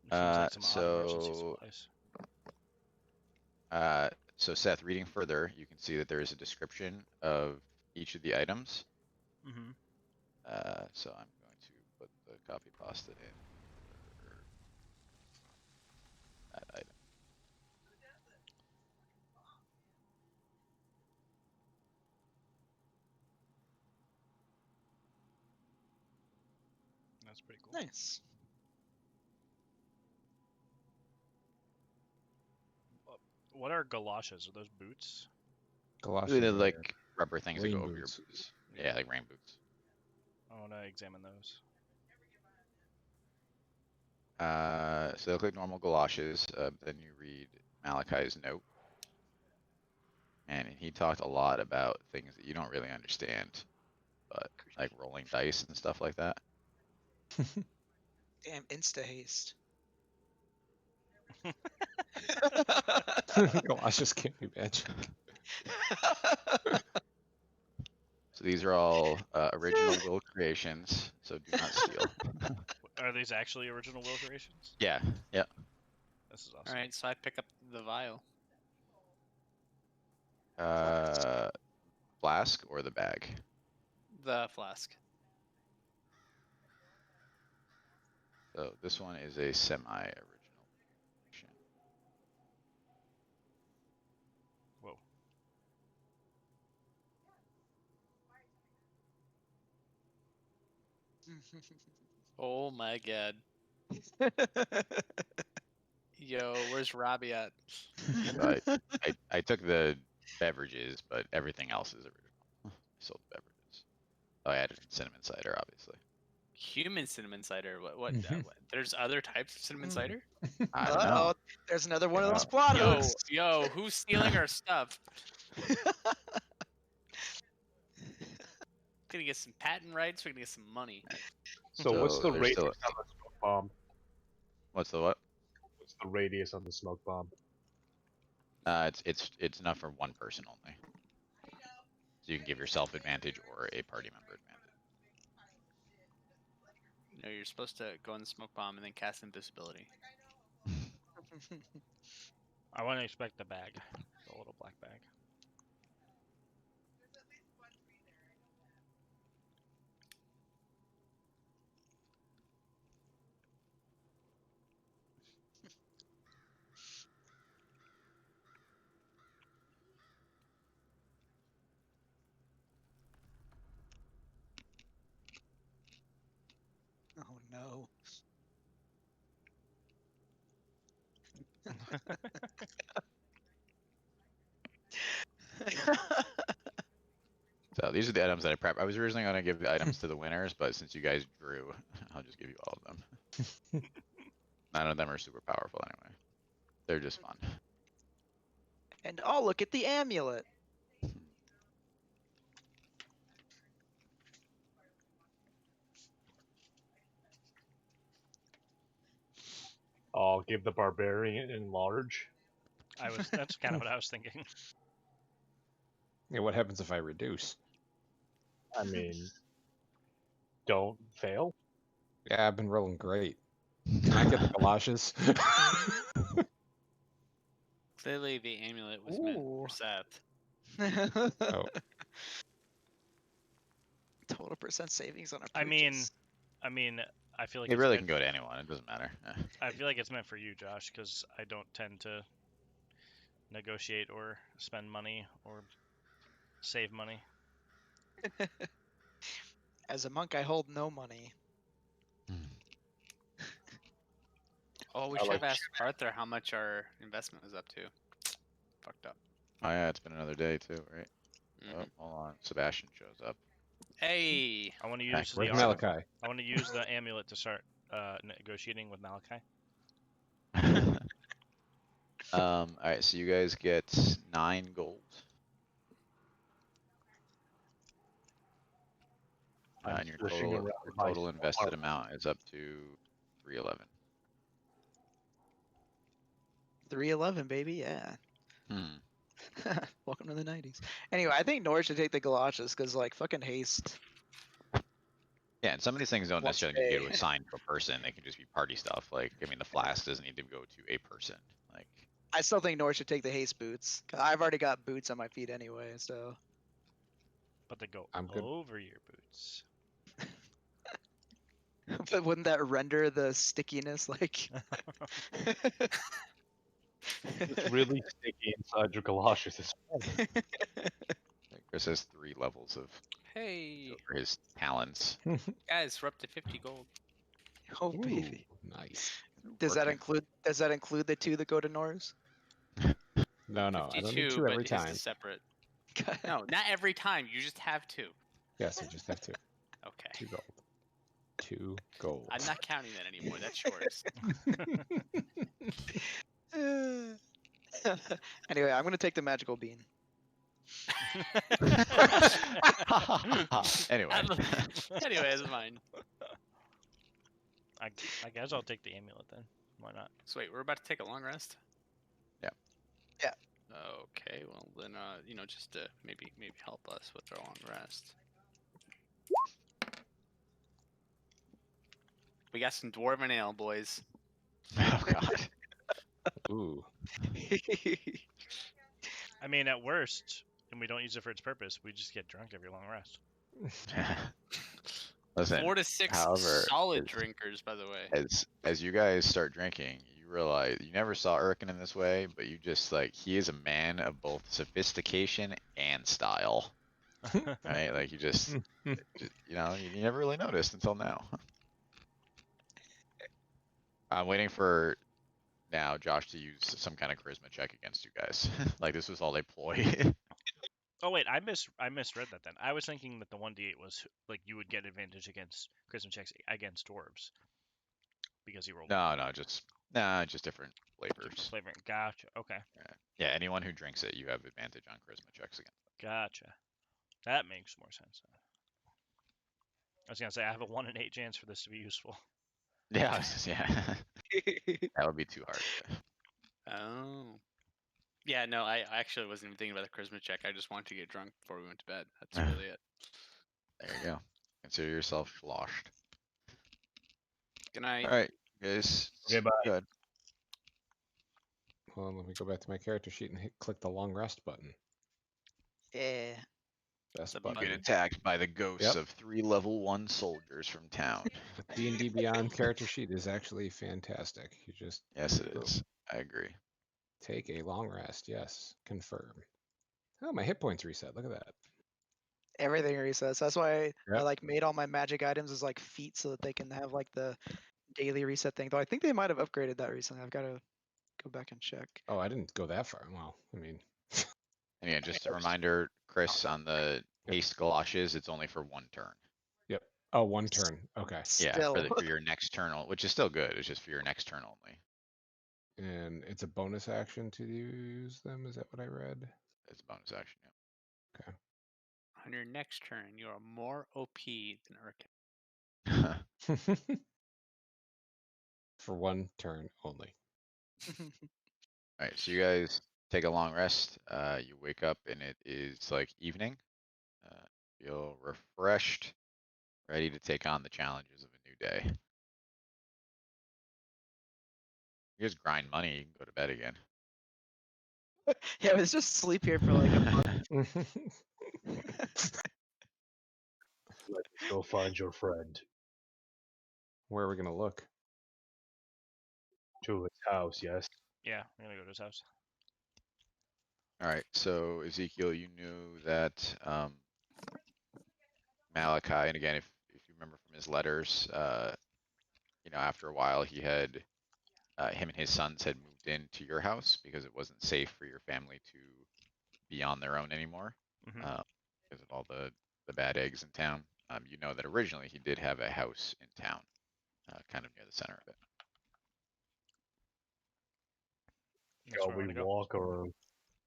Seems like some odd emergency So- supplies. So Seth, reading further, you can see that there is a description of each of the items. Mm-hmm. So I'm going to put the copy pasta in for that item. That's pretty cool. Nice. What are galoshes? Are those boots? Galoshes They're are like rubber things that rain go over your boots. boots. Yeah, like rain boots. I want to examine those. So they look like normal galoshes. Then you read Malachi's note. And he talked a lot about things that you don't really understand, but like rolling dice and stuff like that. Damn, insta haste. Galoshes can't be magic. So these are all original Will creations, so do not steal. Are these actually original Will creations? Yeah, This is awesome. Alright, so I pick up the vial. flask or the bag. The flask. So this one is a semi-original creation. Whoa. Oh my god. Yo, where's Robbie at? So I took the beverages, but everything else is original. Sold beverages. Oh, I added cinnamon cider, obviously. Human cinnamon cider. What? There's other types of cinnamon cider. I don't Uh-oh, know. there's another one You of those know. plot Yo, hooks. yo, who's stealing our stuff? Gonna get some patent rights. We're gonna get some money. So, So what's the there's radius still- on the smoke bomb? What's the what? What's the radius on the smoke bomb? It's enough for one person only. So you can give yourself advantage or a party member advantage. No, you're supposed to go in the smoke bomb and then cast invisibility. I want to expect the bag, the little black bag. Oh no. So these are the items that I prep. I was originally going to give the items to the winners, but since you guys drew, I'll just give you all of them. None of them are super powerful anyway. They're just fun. And oh, look at the amulet. I'll give the barbarian in large. That's kind of what I was thinking. Yeah, what happens if I reduce? I mean, don't fail. Yeah, I've been rolling great. Can I get the galoshes? Clearly, the amulet was meant Ooh. for Seth. Oh. Total percent savings on a purchase. I mean, I feel like It it's really meant, can go to anyone. It doesn't matter. I feel like it's meant for you, Josh, because I don't tend to negotiate or spend money or save money. As a monk, I hold no money. Oh, we I should have like- asked Arthur how much our investment was up to. Fucked up. Oh yeah, it's been another day too, right? Mhm. Oh, hold on. Sebastian shows up. Hey, I want to Back use with the Malachi. I want to use the amulet to start negotiating with Malachi. Alright, so you guys get 9 gold. I'm And your swishing total, around your my total invested smart- amount is up to 311. 311, baby, yeah. Hmm. Welcome to the 90s. Anyway, I think Nor should take the galoshes because, like, fucking haste. Yeah, and some of these things don't Once necessarily need to go a- to assign to a person. They can just be party stuff. Like, I mean, the flask doesn't need to go to a person. Like, I still think Nor should take the haste boots. 'Cause I've already got boots on my feet anyway, so. But they go I'm good. over your boots. But wouldn't that render the stickiness like? It's really sticky inside your galoshes. It's fun. Chris has 3 levels of hey, for his talents. guys, we're up to 50 gold. Oh baby. Ooh, nice. Does that Working. include the 2 that go to Nor's? No, I don't need 52, 2 every but his time. is separate. No, not every time. You just have 2. Yes, I just have 2. Okay. 2 gold. 2 gold. I'm not counting that anymore. That's yours. Anyway, I'm gonna take the magical bean. Anyway. Anyway, it's mine. I guess I'll take the amulet then. Why not? So wait, we're about to take a long rest. Yeah. Yeah. Okay, well then, just to maybe help us with our long rest. We got some dwarven ale, boys. Oh god. Ooh. I mean, at worst, and we don't use it for its purpose, we just get drunk every long rest. Listen, 4 to 6 however, solid is- drinkers, by the way. as you guys start drinking, you realize you never saw Urkin in this way, but you just like he is a man of both sophistication and style. Right? Like you just you never really noticed until now. I'm waiting for now Josh to use some kind of charisma check against you guys. Like this was all a ploy. Oh wait, I misread that then. I was thinking that the 1d8 was like you would get advantage against charisma checks against dwarves because he rolled. No, just different flavors. Flavoring. Gotcha. Okay. Yeah, anyone who drinks it, you have advantage on charisma checks against them. Gotcha. That makes more sense. I was gonna say I have a 1 in 8 chance for this to be useful. Yeah, yeah. That would be too hard. Oh. Yeah, no, I actually wasn't even thinking about the charisma check. I just wanted to get drunk before we went to bed. That's really it. There you go. Consider yourself sloshed. Good night. All right, guys. Okay, bye. Good. Well, let me go back to my character sheet and click the long rest button. Yeah. Best The You button. get attacked by the ghosts Yep. of 3 level 1 soldiers from town. The D&D Beyond character sheet is actually fantastic. You just Yes, it boom. is. I agree. Take a long rest. Yes. Confirm. Oh, my hit points reset. Look at that. Everything resets. That's why I Yep. like made all my magic items as like feet so that they can have like the daily reset thing. Though I think they might have upgraded that recently. I've got to go back and check. Oh, I didn't go that far. Well, I mean, And yeah, just a reminder, Chris, on the haste galoshes, it's only for 1 turn. yep. Oh, 1 turn. Okay. Yeah, Still. for your next turn, which is still good. It's just for your next turn only. And it's a bonus action to use them. Is that what I read? It's a bonus action. Yeah. On your next turn, you are more OP than Urkin. For 1 turn only. All right, so you guys take a long rest. You wake up and it is like evening. Feel refreshed, ready to take on the challenges of a new day. You guys grind money, you can go to bed again. Yeah, let's just sleep here for like a month. Let's go find your friend. Where are we gonna look? To his house, yes. Yeah, I'm gonna go to his house. All right, so Ezekiel, you knew that Malachi, and again, if you remember from his letters, after a while he had him and his sons had moved into your house because it wasn't safe for your family to be on their own anymore Mhm. because of all the bad eggs in town. You know that originally he did have a house in town, kind of near the center of it. That's Shall where I we wanna go. walk or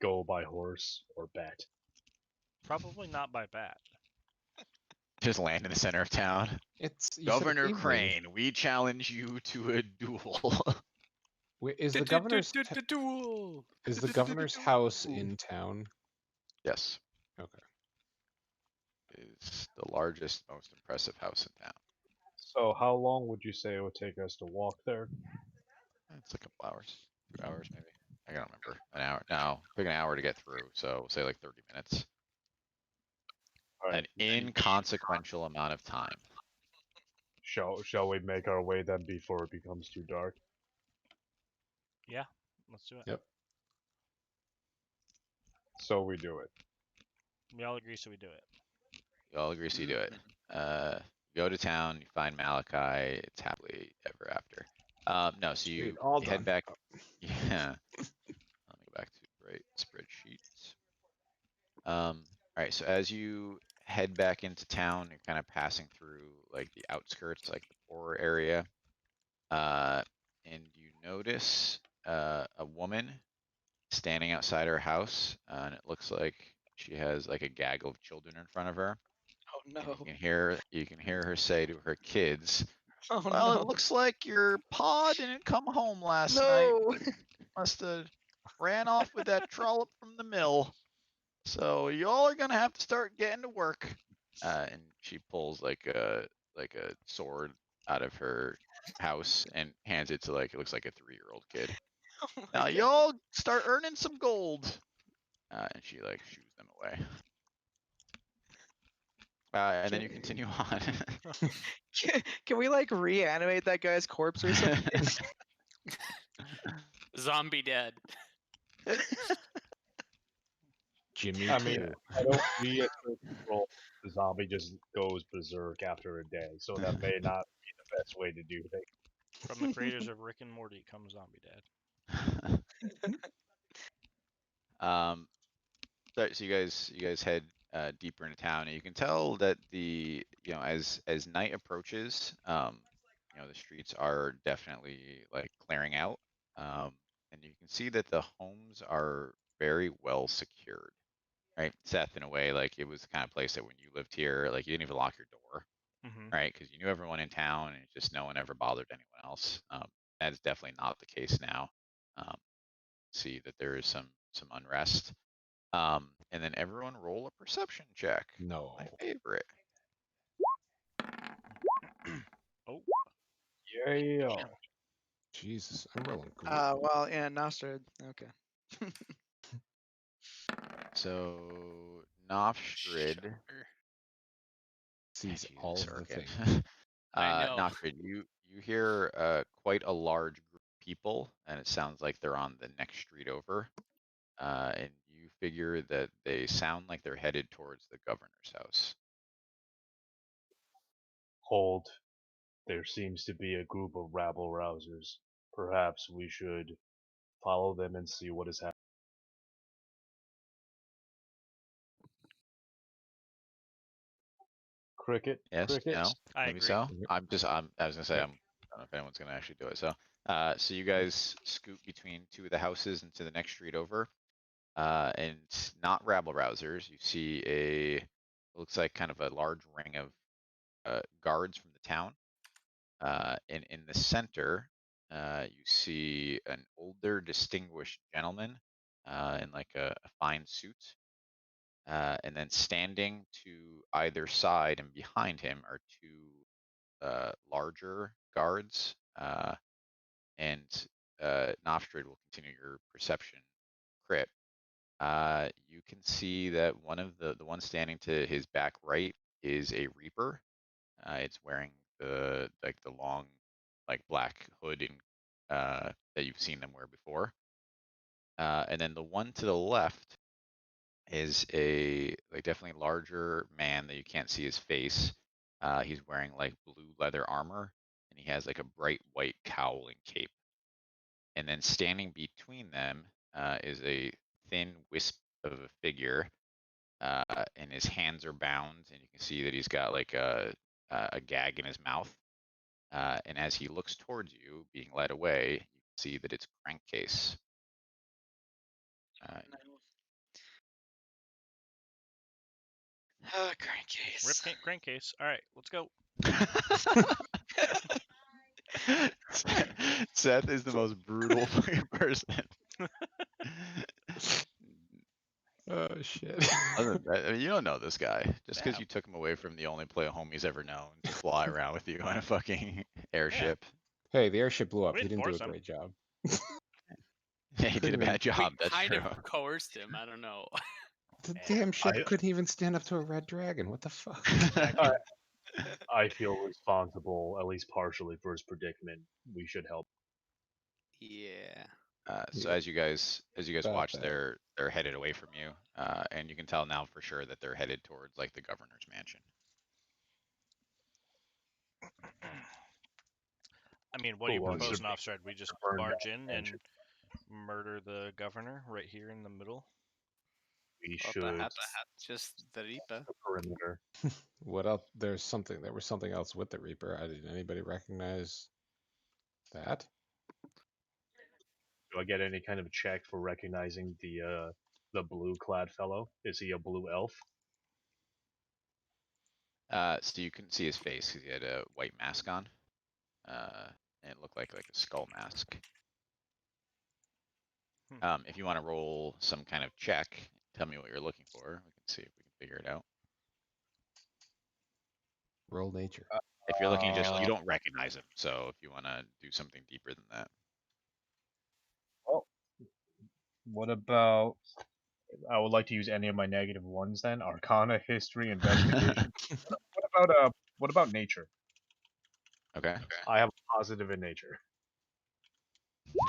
go by horse or bat? Probably not by bat. Just land in the center of town. It's you said Governor evening. Crane, we challenge you to a duel. Is the governor's duel? is the governor's house in town? Yes. Okay. Is the largest, most impressive house in town. So how long would you say it would take us to walk there? It's a couple hours, 2 hours maybe. I don't remember. An hour. No, took an hour to get through, so say like 30 minutes. All An right. inconsequential amount of time. Shall we make our way then before it becomes too dark? Yeah, let's do it. Yep. So we do it. We all agree, so we do it. You all agree, so you do it. Go to town, you find Malachi, it's happily ever after. No, so you Sweet, all head done. back. Yeah. Let me go back to the right spreadsheet. Alright, so as you head back into town, you're kind of passing through like the outskirts, like the poorer area. And you notice a woman standing outside her house, and it looks like she has like a gaggle of children in front of her. Oh And no. you can hear her say to her kids, Oh "Well, no. it looks like your pa didn't come home last night. No. Must have ran off with that trollop from the mill. So y'all are gonna have to start getting to work." And she pulls like a sword out of her house and hands it to like it looks like a 3-year-old kid. Oh my Now God. y'all start earning some gold. And she like shoos them away. And then you continue on. Can we like reanimate that guy's corpse or something? Zombie dead. Jimmy. I mean, I don't we as control the zombie just goes berserk after a day, so that may not be the best way to do things. From the creators of Rick and Morty comes Zombie Dad. um, so you guys head deeper into town, and you can tell that as night approaches, the streets are definitely like clearing out, and you can see that the homes are very well secured. Right, Seth, in a way, like it was the kind of place that when you lived here, like you didn't even lock your door, Mm-hmm. right? Because you knew everyone in town, and it's just no one ever bothered anyone else. That's definitely not the case now. Um, see that there is some unrest. And then everyone roll a perception check. No. My favorite. Oh, Yeah. Jesus, I'm rolling great. Well, yeah, Nostrid. Okay. So Nofstrid Shocker. Sees Jesus, all of the Sorkin. things. I know. Nofstrid, you hear quite a large group of people, and it sounds like they're on the next street over. And you figure that they sound like they're headed towards the governor's house. Hold. There seems to be a group of rabble rousers. Perhaps we should follow them and see what is happening. Cricket? Yes, Cricket? no, I maybe agree. so. Yep. I was gonna say, Yep. I don't know if anyone's gonna actually do it. So you guys scoot between two of the houses into the next street over, and it's not rabble rousers. You see looks like kind of a large ring of guards from the town. And in the center, you see an older, distinguished gentleman in like a fine suit. And then standing to either side and behind him are two larger guards. And Noftrid will continue your perception crit. You can see that one of the one standing to his back right is a Reaper. It's wearing the long like black hood and that you've seen them wear before. And then the one to the left is a like definitely larger man that you can't see his face. He's wearing like blue leather armor, and he has like a bright white cowl and cape. And then standing between them is a thin wisp of a figure, and his hands are bound, and you can see that he's got like a gag in his mouth. And as he looks towards you, being led away, you can see that it's Crankcase. Uh, Crankcase. Crankcase. All right, let's go. Seth is the most brutal fucking person. Oh shit. Other than that, I mean, you don't know this guy. Just because Yeah. you took him away from the only play home he's ever known to fly around with you on a fucking airship. Hey, the airship blew up. We He didn't didn't do a force him. great job. Yeah, he did a Couldn't even- bad job. We That's kind true. of coerced him. I don't know. The Yeah. damn ship I- couldn't even stand up to a red dragon. What the fuck? I feel responsible, at least partially, for his predicament. We should help. Yeah. So Yeah. as you guys About watch, that. they're headed away from you, and you can tell now for sure that they're headed towards like the governor's mansion. I mean, what do you Cool, well, it propose, should be Nofstred? We just burned barge down in mansion. and murder the governor right here in the middle? We Well, should perhaps just the Reaper. the perimeter. What else? There was something else with the Reaper. Did anybody recognize that? Do I get any kind of check for recognizing the blue clad fellow? Is he a blue elf? So you couldn't see his face because he had a white mask on, and it looked like a skull mask. If you want to roll some kind of check, tell me what you're looking for. We can see if we can figure it out. Roll nature. If you're looking you don't recognize him. So if you want to do something deeper than that. Well, what about? I would like to use any of my negative ones then. Arcana, history, investigation. What about nature? Okay. I have a positive in nature.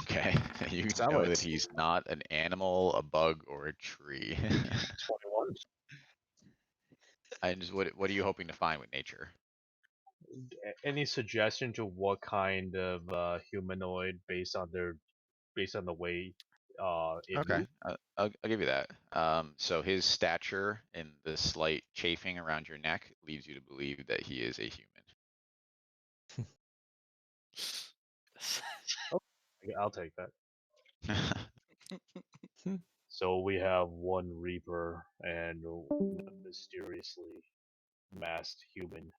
Okay. You Sell know it. that he's not an animal, a bug, or a tree. 21. And just what are you hoping to find with nature? Any suggestion to what kind of humanoid, based on their based on the way it Okay, moved. I'll give you that. So his stature and the slight chafing around your neck leads you to believe that he is a human. I'll take that. So we have one Reaper and a mysteriously masked human.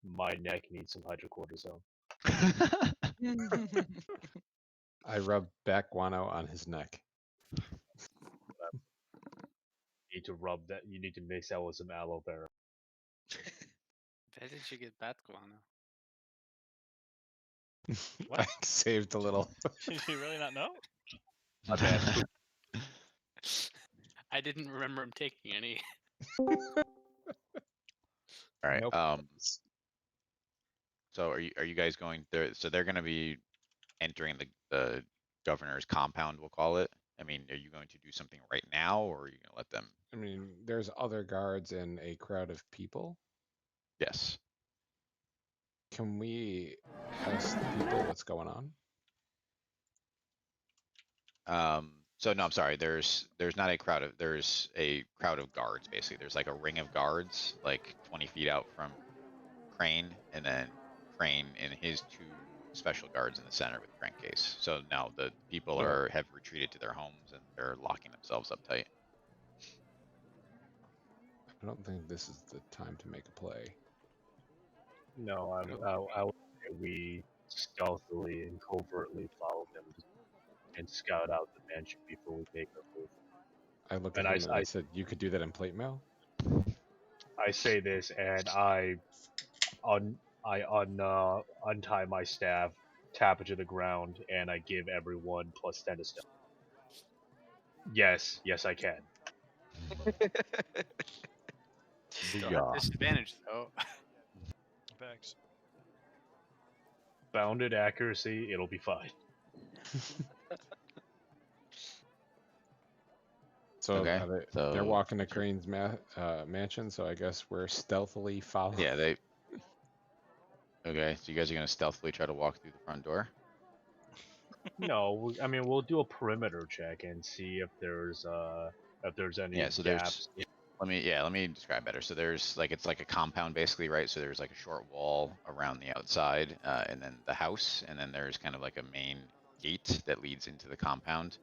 My neck needs some hydrocortisone. I rub back guano on his neck. You need to rub that. You need to mix that with some aloe vera. Where did you get bat guano? What? I saved a little. Did you really not know? My bad. I didn't remember him taking any. All right. Nope. So are you guys going there? So they're going to be entering the governor's compound, we'll call it. I mean, are you going to do something right now, or are you going to let them? I mean, there's other guards and a crowd of people. Yes. Can we ask the people what's going on? So no, I'm sorry. There's not a crowd of. There's a crowd of guards. Basically, there's like a ring of guards, like 20 feet out from Crane, and then Crane and his two special guards in the center with crankcase. So now the people have retreated to their homes and they're locking themselves up tight. I don't think this is the time to make a play. No, I would say we stealthily and covertly follow them and scout out the mansion before we make our move. I looked at him and I said, "You could do that in plate mail." I say this, and I untie my staff, tap it to the ground, and I give everyone +10 to stealth. Yes, I can. Still have disadvantage though. Facts. Bounded accuracy, it'll be fine. So, Okay, they're walking to Crane's mansion, so I guess we're stealthily following. Yeah, they. Okay, so you guys are gonna stealthily try to walk through the front door? No, I mean we'll do a perimeter check and see if there's any gaps. Let me describe better. So there's it's like a compound basically, right? So there's like a short wall around the outside, and then the house, and then there's kind of like a main gate that leads into the compound,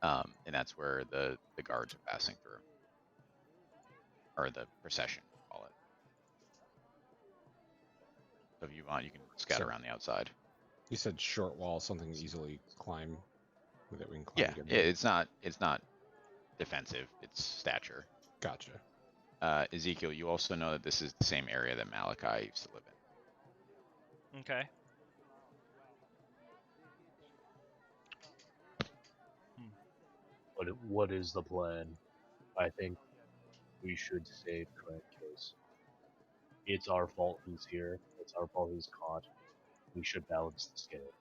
and that's where the guards are passing through, or the procession, we'll call it. So if you want, you can scout around the outside. You said short wall, something easily climb that we can climb. Yeah, it's not defensive. It's stature. Gotcha. Ezekiel, you also know that this is the same area that Malachi used to live in. Okay. What is the plan? I think we should save Crankcase. It's our fault he's here. It's our fault he's caught. We should balance the scale.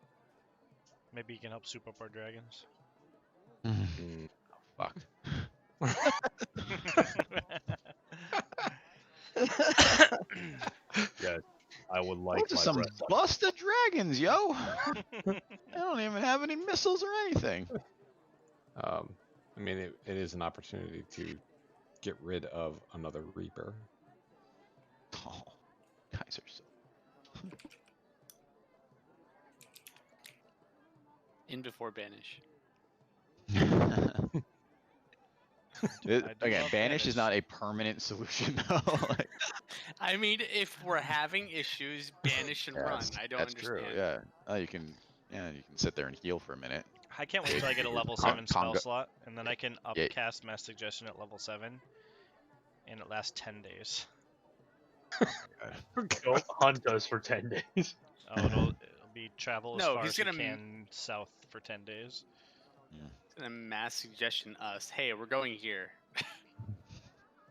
Maybe you can help soup up our dragons. Oh, fuck. Yes, I would like to some busted dragons, yo. I don't even have any missiles or anything. I mean, it is an opportunity to get rid of another Reaper. Oh, guys are so. In before banish. Again, banish is not a permanent solution, though. I mean, if we're having issues, banish and run. I don't understand. True. Yeah. You can sit there and heal for a minute. I can't wait till I get a level 7 spell slot, and then I can upcast Mass Suggestion at level 7, and it lasts 10 days. Don't hunt us for 10 days. Oh, it'll be travel as far he's as gonna you can south for 10 days. He's gonna Mass Suggestion us. Hey, we're going here.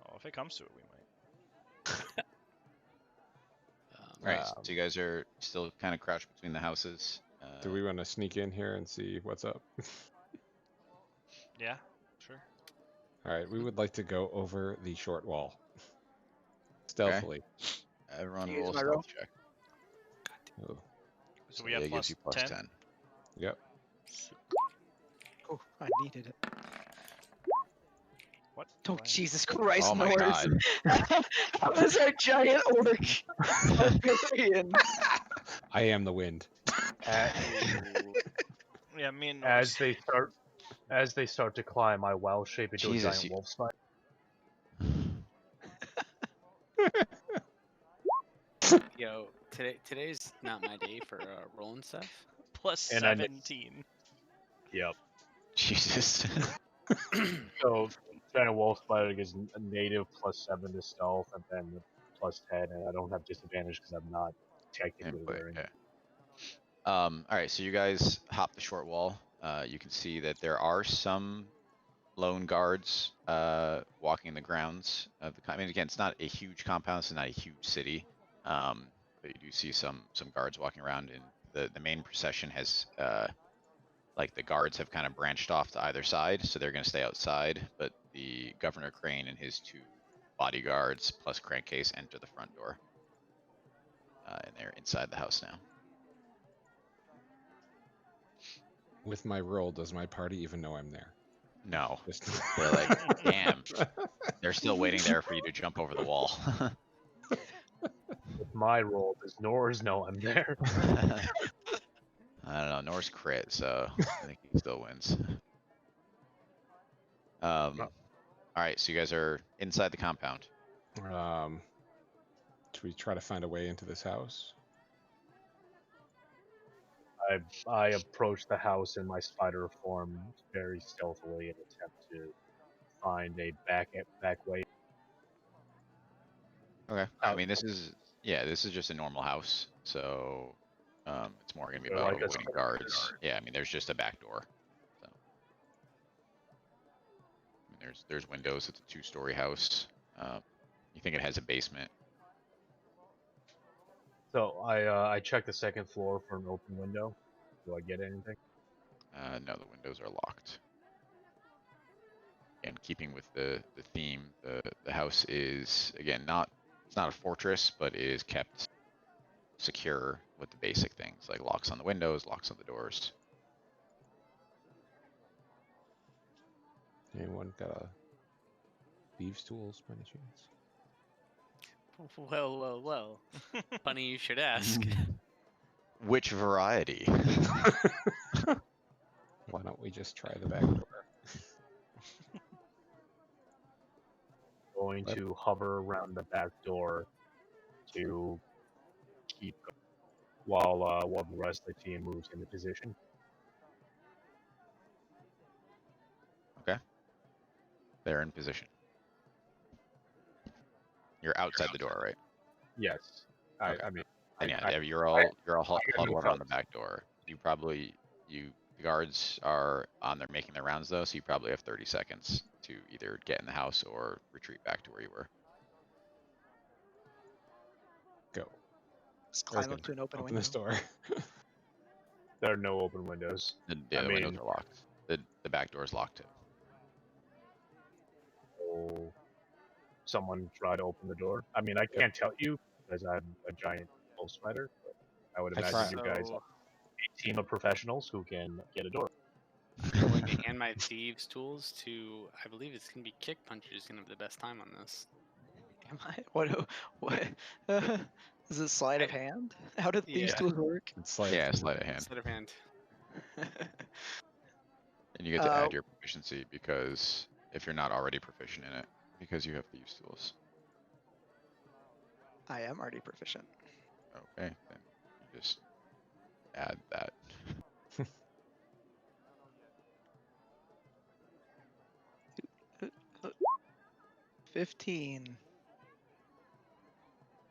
Oh, if it comes to it, we might. Alright, so you guys are still kind of crouched between the houses. Do we want to sneak in here and see what's up? Yeah, sure. All right, we would like to go over the short wall. Stealthily. Okay. Everyone roll a stealth check. Oh. So we have plus gives you plus 10. Yep. Oh, I needed it. What? Oh, Why? Jesus Christ, Oh my North. god. How is our giant orc barbarian? I am the wind. Ooh. Yeah, me and As Norse. they start to climb, I wow shape into Jesus, a giant you- wolf spider. Yo, today's not my day for rolling stuff. Plus And I- 17. Yep. Jesus. So giant wolf spider gets a native +7 to stealth, and then +10, and I don't have disadvantage because I'm not technically Input, wearing. yeah. All right, so you guys hop the short wall. You can see that there are some lone guards walking the grounds of the. I mean, again, it's not a huge compound, it's not a huge city, but you do see some guards walking around, and the main procession has like the guards have kind of branched off to either side, so they're going to stay outside. But the Governor Crane and his 2 bodyguards plus Crankcase enter the front door, and they're inside the house now. With my roll, does my party even know I'm there? No, Just they're like, damn. They're still waiting there for you to jump over the wall. With my roll, does Nors know I'm there? I don't know. Norse crit, so I think he still wins. All right, so you guys are inside the compound. Should we try to find a way into this house? I approach the house in my spider form very stealthily and attempt to find a back way. Okay. I mean, this is just a normal house, so it's more gonna be Or about like a avoiding guards. Yeah, I mean, there's just a back door. So, I mean, there's windows. It's a 2-story house. You think it has a basement? So I check the second floor for an open window. Do I get anything? No, the windows are locked. And keeping with the theme, the house is again it's not a fortress, but it is kept secure with the basic things like locks on the windows, locks on the doors. Anyone got a thieves' tools by any chance? Well. Funny you should ask. Which variety? Why don't we just try the back door? Going What? to hover around the back door to keep while the rest of the team moves into position. Okay. They're in position. You're outside the door, right? Yes. Okay. I mean, And yeah, I- you're all I huddled move around the out. back door. The guards are on there making their rounds though, so you probably have 30 seconds to either get in the house or retreat back to where you were. Go. Just I was climb up gonna to an open open window. this door. There are no open windows. The I windows mean- are locked. The back door is locked too. So someone try to open the door. I mean, I can't tell you because I'm a giant wolf spider, but I would I imagine try- you guys So are a team of professionals who can get a door. I'm going to hand my thieves' tools to. I believe it's gonna be Kick Puncher is gonna have the best time on this. Am I? What? Is it sleight of hand? How do these Yeah. tools work? It's like Yeah, sleight of hand. Sleight of hand. And you get to add your proficiency because if you're not already proficient in it, because you have thieves tools. I am already proficient. Okay, then you just add that. 15.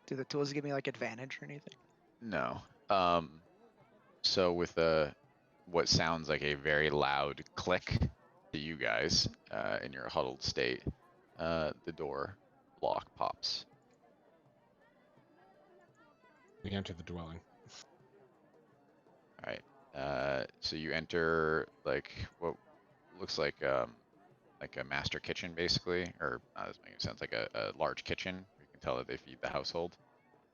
Do the tools give me like advantage or anything? No. So with what sounds like a very loud click to you guys in your huddled state, the door lock pops. we enter the dwelling. All right. So you enter like what looks like a master kitchen basically, or not as making sense, like a large kitchen. You can tell that they feed the household,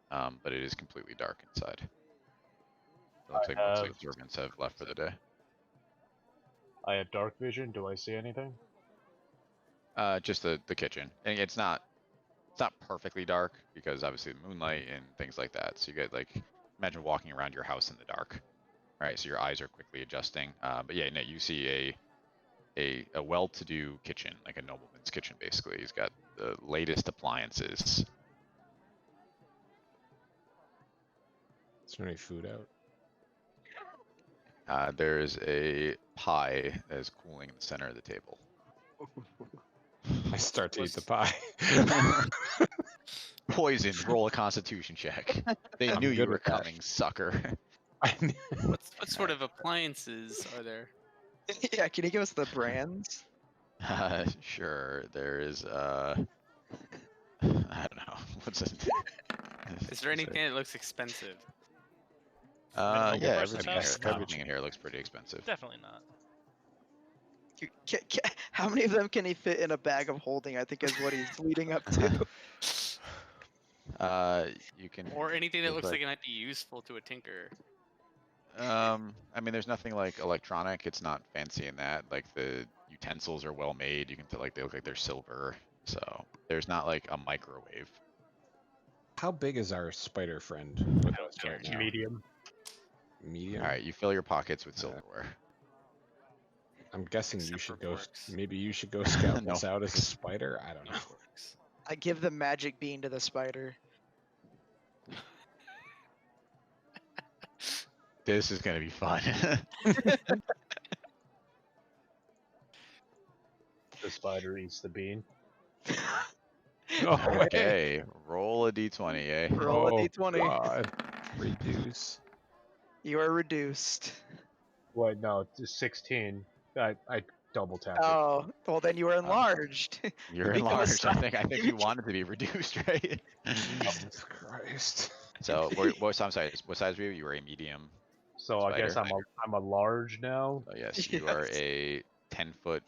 but it is completely dark inside. It looks like most of the servants have left for the day. I have dark vision. Do I see anything? Just the kitchen, and it's not perfectly dark because obviously the moonlight and things like that. So you get like imagine walking around your house in the dark, right? So your eyes are quickly adjusting. But yeah, no, you see a well-to-do kitchen, like a nobleman's kitchen, basically. He's got the latest appliances. Is there any food out? There's a pie that is cooling in the center of the table. I start to eat the pie. Poison. Roll a Constitution check. They I'm knew you good were with that. coming, sucker. What sort of appliances are there? Yeah, can you give us the brands? Sure. There is I don't know. What's this? Is there anything that looks expensive? Minimal Yeah, versus everything in here looks pretty expensive. Definitely not. How many of them can he fit in a bag of holding? I think is what he's leading up to. You can. Or anything that there's looks like it might be useful to a tinker. I mean, there's nothing like electronic. It's not fancy in that. Like the utensils are well made. You can tell like they look like they're silver. So there's not like a microwave. How big is our spider friend with us right now? Medium. Medium. All right, you fill your pockets with silverware. I'm guessing you Except should for go. forks. Maybe you should go scout No this out as a spider. I don't know. Forks. I give the magic bean to the spider. This is gonna be fun. The spider eats the bean. Oh, Okay, roll a d20, eh? Roll a oh, d20. God. Reduce. You are reduced. Wait, no, it's 16. I double tapped it. Oh, well then you are enlarged. You're become a enlarged. I si- think you you wanted to be reduced, right? Jesus Christ. So, I'm sorry. What size were you? You were a medium. So I guess Spider. I'm a large now. Oh yes, you are Yes. a 10-foot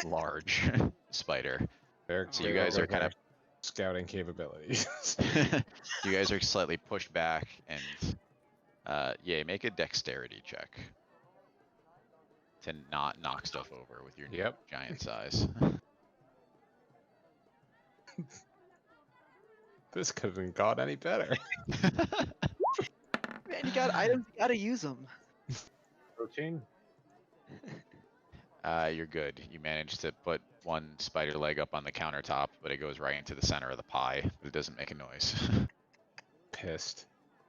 large spider. Very So you clear guys are with kind our of scouting capabilities. you guys are slightly pushed back, and yeah, make a dexterity check to not knock stuff over with your new Yep. giant size. This couldn't got any better. Man, you got items, you gotta use them. 13. You're good. You managed to put one spider leg up on the countertop, but it goes right into the center of the pie, but it doesn't make a noise. Pissed.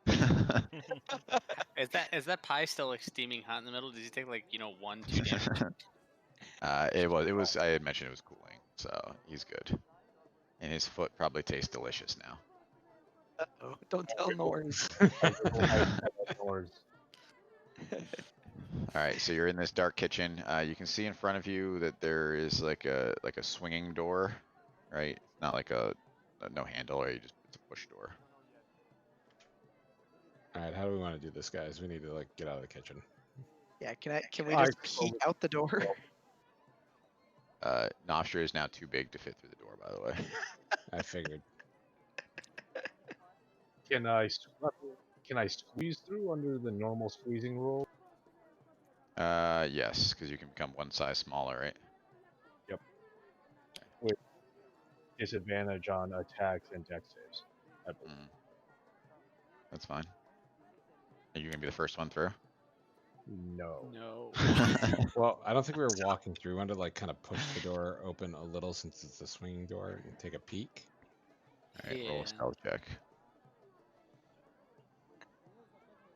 Is that pie still like steaming hot in the middle? Did you take like 1-2 damage? It was. I had mentioned it was cooling, so he's good. And his foot probably tastes delicious now. Uh-oh. Don't tell Norns. All right, so you're in this dark kitchen. You can see in front of you that there is like a swinging door, right? It's not like a no handle, or it's a push door. All right, how do we want to do this, guys? We need to like get out of the kitchen. Yeah, can we I just peek out the door? Nostra is now too big to fit through the door, by the way. I figured. Can I squeeze through under the normal squeezing rule? Yes, because you can become one size smaller, right? With disadvantage on attacks and dex saves. I believe. That's fine. Are you gonna be the first one through? No. No. Well, I don't think we were walking through. We wanted to like kind of push the door open a little since it's a swinging door and take a peek. All right, roll Yeah. a stealth check.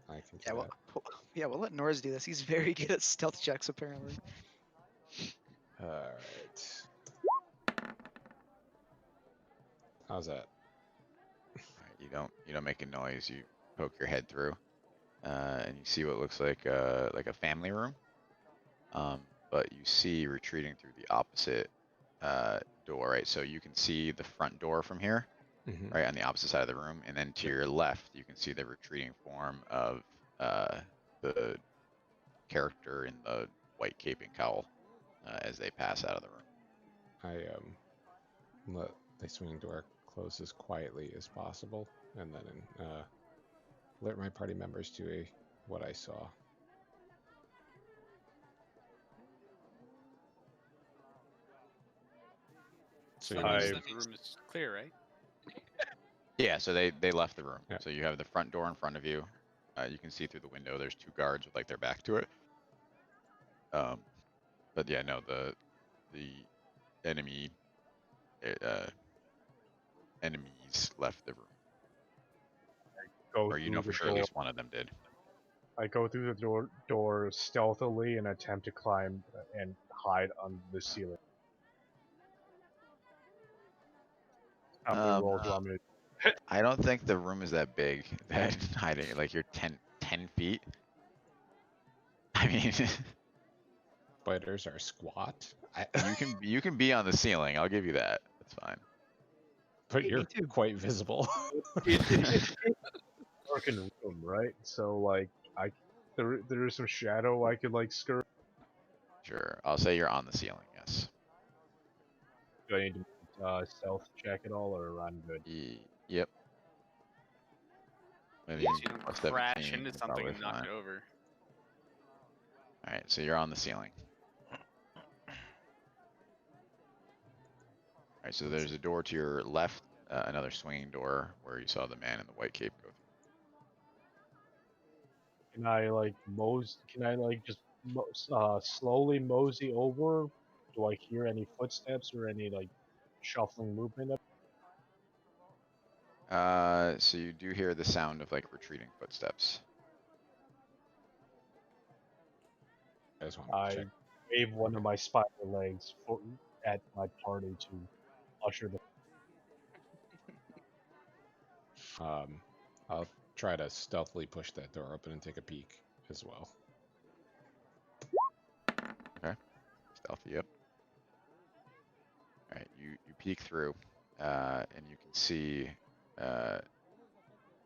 I can do Yeah, well, that. we'll let Norz do this. He's very good at stealth checks, apparently. All right. How's that? All right, you don't make a noise. You poke your head through, and you see what looks like a family room. But you see retreating through the opposite door, right? So you can see the front door from here, Mhm. right on the opposite side of the room, and then to your left, you can see the retreating form of the character in the white cape and cowl as they pass out of the room. I let the swinging door close as quietly as possible, and then alert my party members to what I saw. So So you that I- means the room is clear, right? Yeah, so they left the room. Yeah. So you have the front door in front of you. You can see through the window. There's 2 guards with like their back to it. But yeah, no, the enemy enemies left the room, Go or you know through for the sure at door. least one of them did. I go through the door stealthily and attempt to climb and hide on the ceiling. How many Um, rolls do you want me to? I don't think the room is that big that hiding like you're 10 feet. I mean, spiders are squat. you can be on the ceiling. I'll give you that. That's fine. But Me you're too. quite visible. It's a darkened room, right? So like there is some shadow I could like skirt. Sure. I'll say you're on the ceiling. Yes. Do I need to stealth check at all, or I'm good? Yep. I mean, So you don't plus crash 17, into you're something probably and knock fine. it over. All right, so you're on the ceiling. All right, so there's a door to your left, another swinging door where you saw the man in the white cape go through. Can I like Can I like just slowly mosey over? Do I hear any footsteps or any like shuffling movement? So you do hear the sound of like retreating footsteps. I just want to I check. wave one of my spider legs at my party to usher the. I'll try to stealthily push that door open and take a peek as well. Stealthy, yep. All right, you peek through, and you can see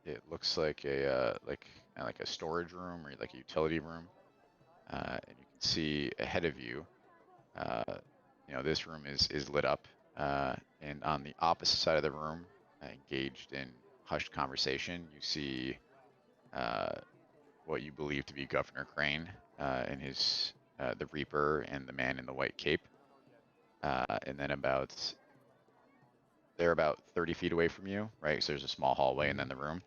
it looks like a like a storage room or like a utility room, and you can see ahead of you. You know, this room is lit up, and on the opposite side of the room, engaged in hushed conversation, you see what you believe to be Governor Crane and his the Reaper and the man in the white cape, and then they're about 30 feet away from you, right? So there's a small hallway and then the room,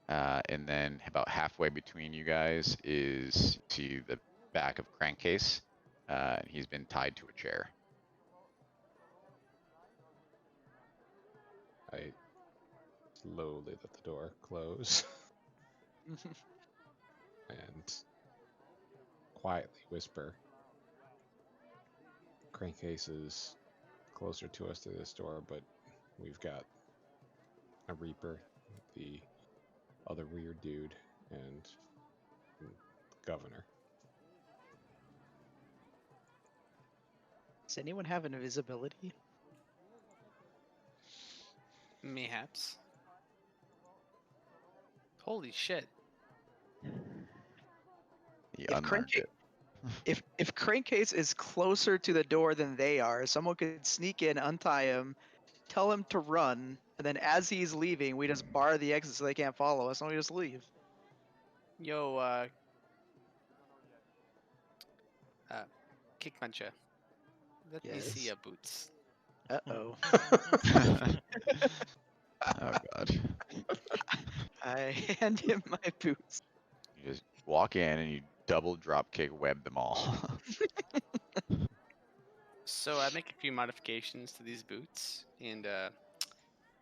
and then about halfway between you guys is to the back of Crankcase, and he's been tied to a chair. I slowly let the door close and quietly whisper. Crankcase is closer to us to this door, but we've got a Reaper, the other weird dude, and the governor. Does anyone have invisibility? Mayhaps. Holy shit. He If unlearned Crankcase, it. if Crankcase is closer to the door than they are, someone could sneak in, untie him, tell him to run, and then as he's leaving, we just bar the exit so they can't follow us, and we just leave. Yo, Kick Puncher. Let me see Yes. your boots. Uh-oh. Oh god. I hand him my boots. You just walk in and you double drop kick web them all. So I make a few modifications to these boots, and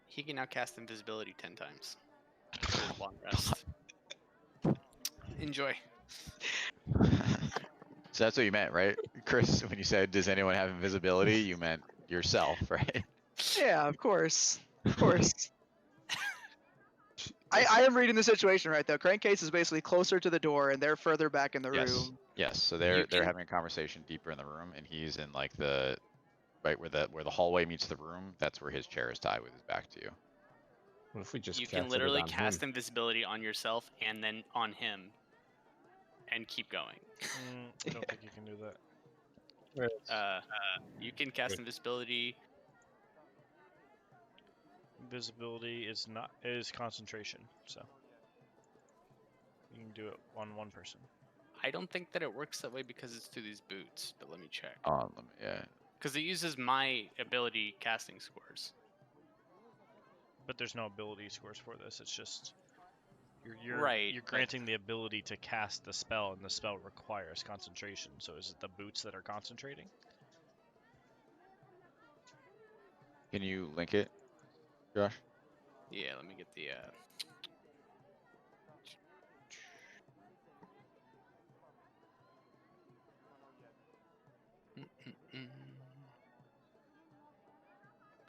he can now cast invisibility 10 times for his long rest. Enjoy. So that's what you meant, right, Chris? When you said, "Does anyone have invisibility?" You meant yourself, right? Yeah, of course. Of course. I am reading the situation right though. Crankcase is basically closer to the door and they're further back in the Yes. room. Yes. So You they're can- having a conversation deeper in the room, and he's in like the right where the hallway meets the room. That's where his chair is tied with his back to you. What if we just You can casted literally it on cast him? invisibility on yourself and then on him, and keep going. I don't think you can do that. You can cast invisibility. Invisibility is concentration, so you can do it on one person. I don't think that it works that way because it's through these boots, but let me check. Yeah. Because it uses my ability casting scores. But there's no ability scores for this. It's just Right, you're but- granting the ability to cast the spell, and the spell requires concentration. So is it the boots that are concentrating? Can you link it, Josh? Yeah, let me get the.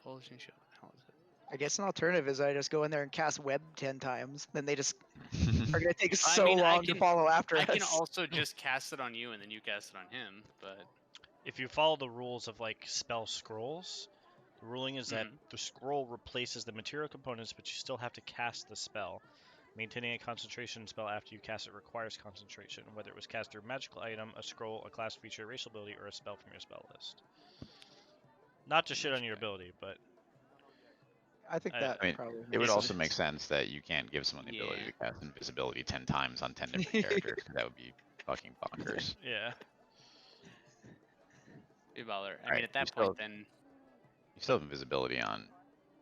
Polishing shield. How is it? I guess an alternative is I just go in there and cast web 10 times. Then they just are gonna take I so mean, I long to can- follow after I us. can also just cast it on you and then you cast it on him, but If you follow the rules of like spell scrolls, the ruling is that Mhm. the scroll replaces the material components, but you still have to cast the spell. Maintaining a concentration spell after you cast it requires concentration, whether it was cast through a magical item, a scroll, a class feature, racial ability, or a spell from your spell list. Not to shit on your ability, but I think I- that I mean, probably it would makes also sense. make sense that you can't give someone the ability Yeah. to cast invisibility 10 times on 10 different characters. 'Cause that would be fucking bonkers. yeah. be bother. I Alright, mean, at that you still- point, then You still have invisibility on.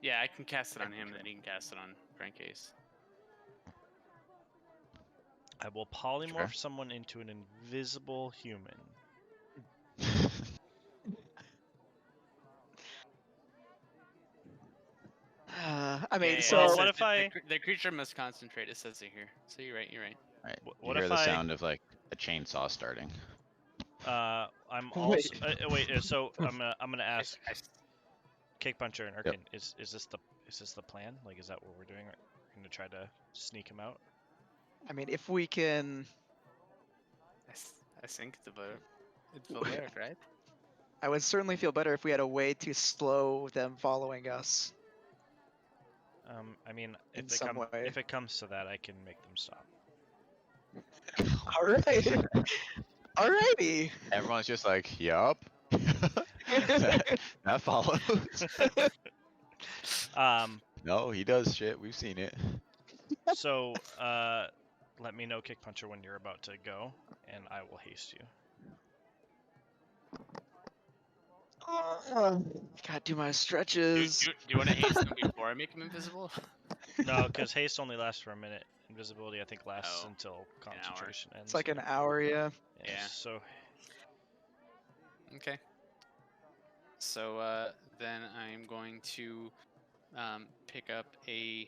yeah, I can cast it on him, and then he can cast it on Crankcase. I will polymorph someone into an invisible human. I mean, Yeah, so Well, it what says if the- I- the creature must concentrate? It says it here. So you're right. You're right. Right. What You if hear the I- sound of like a chainsaw starting. I'm Wait. also wait. So I'm gonna ask I- Cake Puncher and Erkin. Is this the plan? Like, is that what we're doing? We're gonna try to sneak him out. I mean, if we can, I think it's will work, right? I would certainly feel better if we had a way to slow them following us. I mean, In if they some come, way. if it comes to that, I can make them stop. All right. Alrighty. Everyone's just like, yup. that follows. No, he does shit. We've seen it. So let me know, Kick Puncher, when you're about to go, and I will haste you. Gotta do my Do stretches. you want to haste him before I make him invisible? No, because haste only lasts for a minute. Invisibility, I think, lasts Oh, until concentration ends. It's like an hour, yeah. Yeah. Yeah. So Okay. So then I'm going to pick up a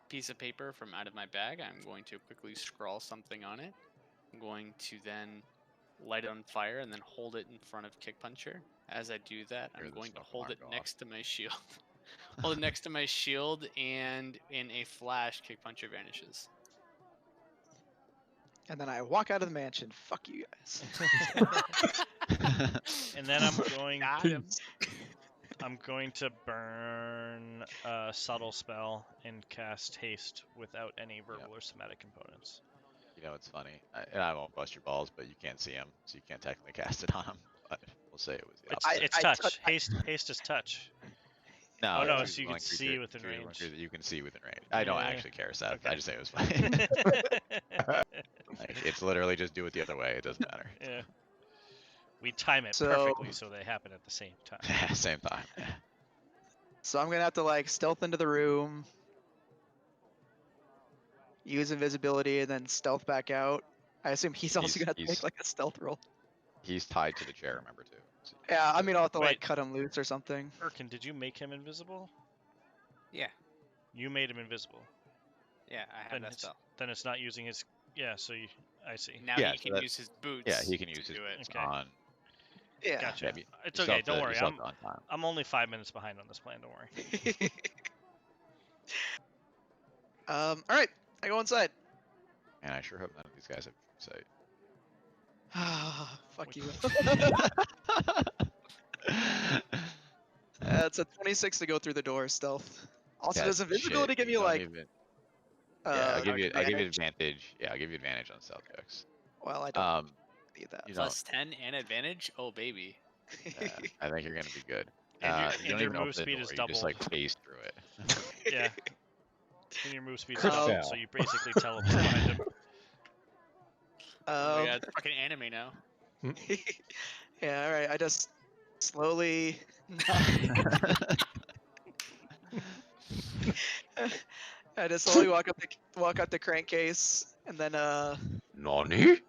piece of paper from out of my bag. I'm going to quickly scrawl something on it. I'm going to then light it on fire and then hold it in front of Kick Puncher. As I do that, Hear I'm the going to smoke hold alarm it go off. next to my shield. Hold it next to my shield, and in a flash, Kick Puncher vanishes. And then I walk out of the mansion. Fuck you guys. and then I'm going Got him. I'm going to burn a subtle spell and cast haste without any verbal or somatic components. You know, it's funny. And I won't bust your balls, but you can't see him, so you can't technically cast it on him. But we'll say it was the It's, opposite. it's touch. Haste is touch. No, Oh, no, choose so you one can see creature- within choose one range. creature that you can see within range. I don't Yeah. actually care, Seth. Okay. I just say it was funny. Like, it's literally just do it the other way. It doesn't matter. Yeah. We time it So- perfectly so they happen at the same time. Same time. So I'm gonna have to like stealth into the room, use invisibility, and then stealth back out. I assume he's also gonna have to make like a stealth roll. He's tied to the chair, remember, too. So you Yeah, I can't- mean I'll have to Wait. like cut him loose or something. Erkin, did you make him invisible? Yeah. You made him invisible. Yeah, I have Then that it's, spell. then it's not using his. Yeah, so you. I see. Now Yeah, he so can that- use his boots. Yeah, he can use to his do it. boots Okay. on. Yeah. Gotcha. Yeah, It's you still okay. have Don't to- you worry. still have to on time. I'm only 5 minutes behind on this plan. Don't worry. All right, I go inside. Man, I sure hope none of these guys have true sight. Fuck you. It's a 26 to go through the door stealth. Also, Yeah, does invisibility shit, give you me don't like? even- yeah, I'll give you advantage? advantage. Yeah, I'll give you advantage on stealth checks. Well, I don't need that. You know, Plus 10 and advantage? Oh, baby. I think you're gonna be good. And your- you and don't your even move open the speed door, is you just like doubled. phase through it. Yeah. And your move speed's Crit doubled, fail. so you basically teleport behind him. Oh my god, it's fucking anime now. Yeah, all right. I just slowly. I just slowly walk up the crankcase, and then Nani?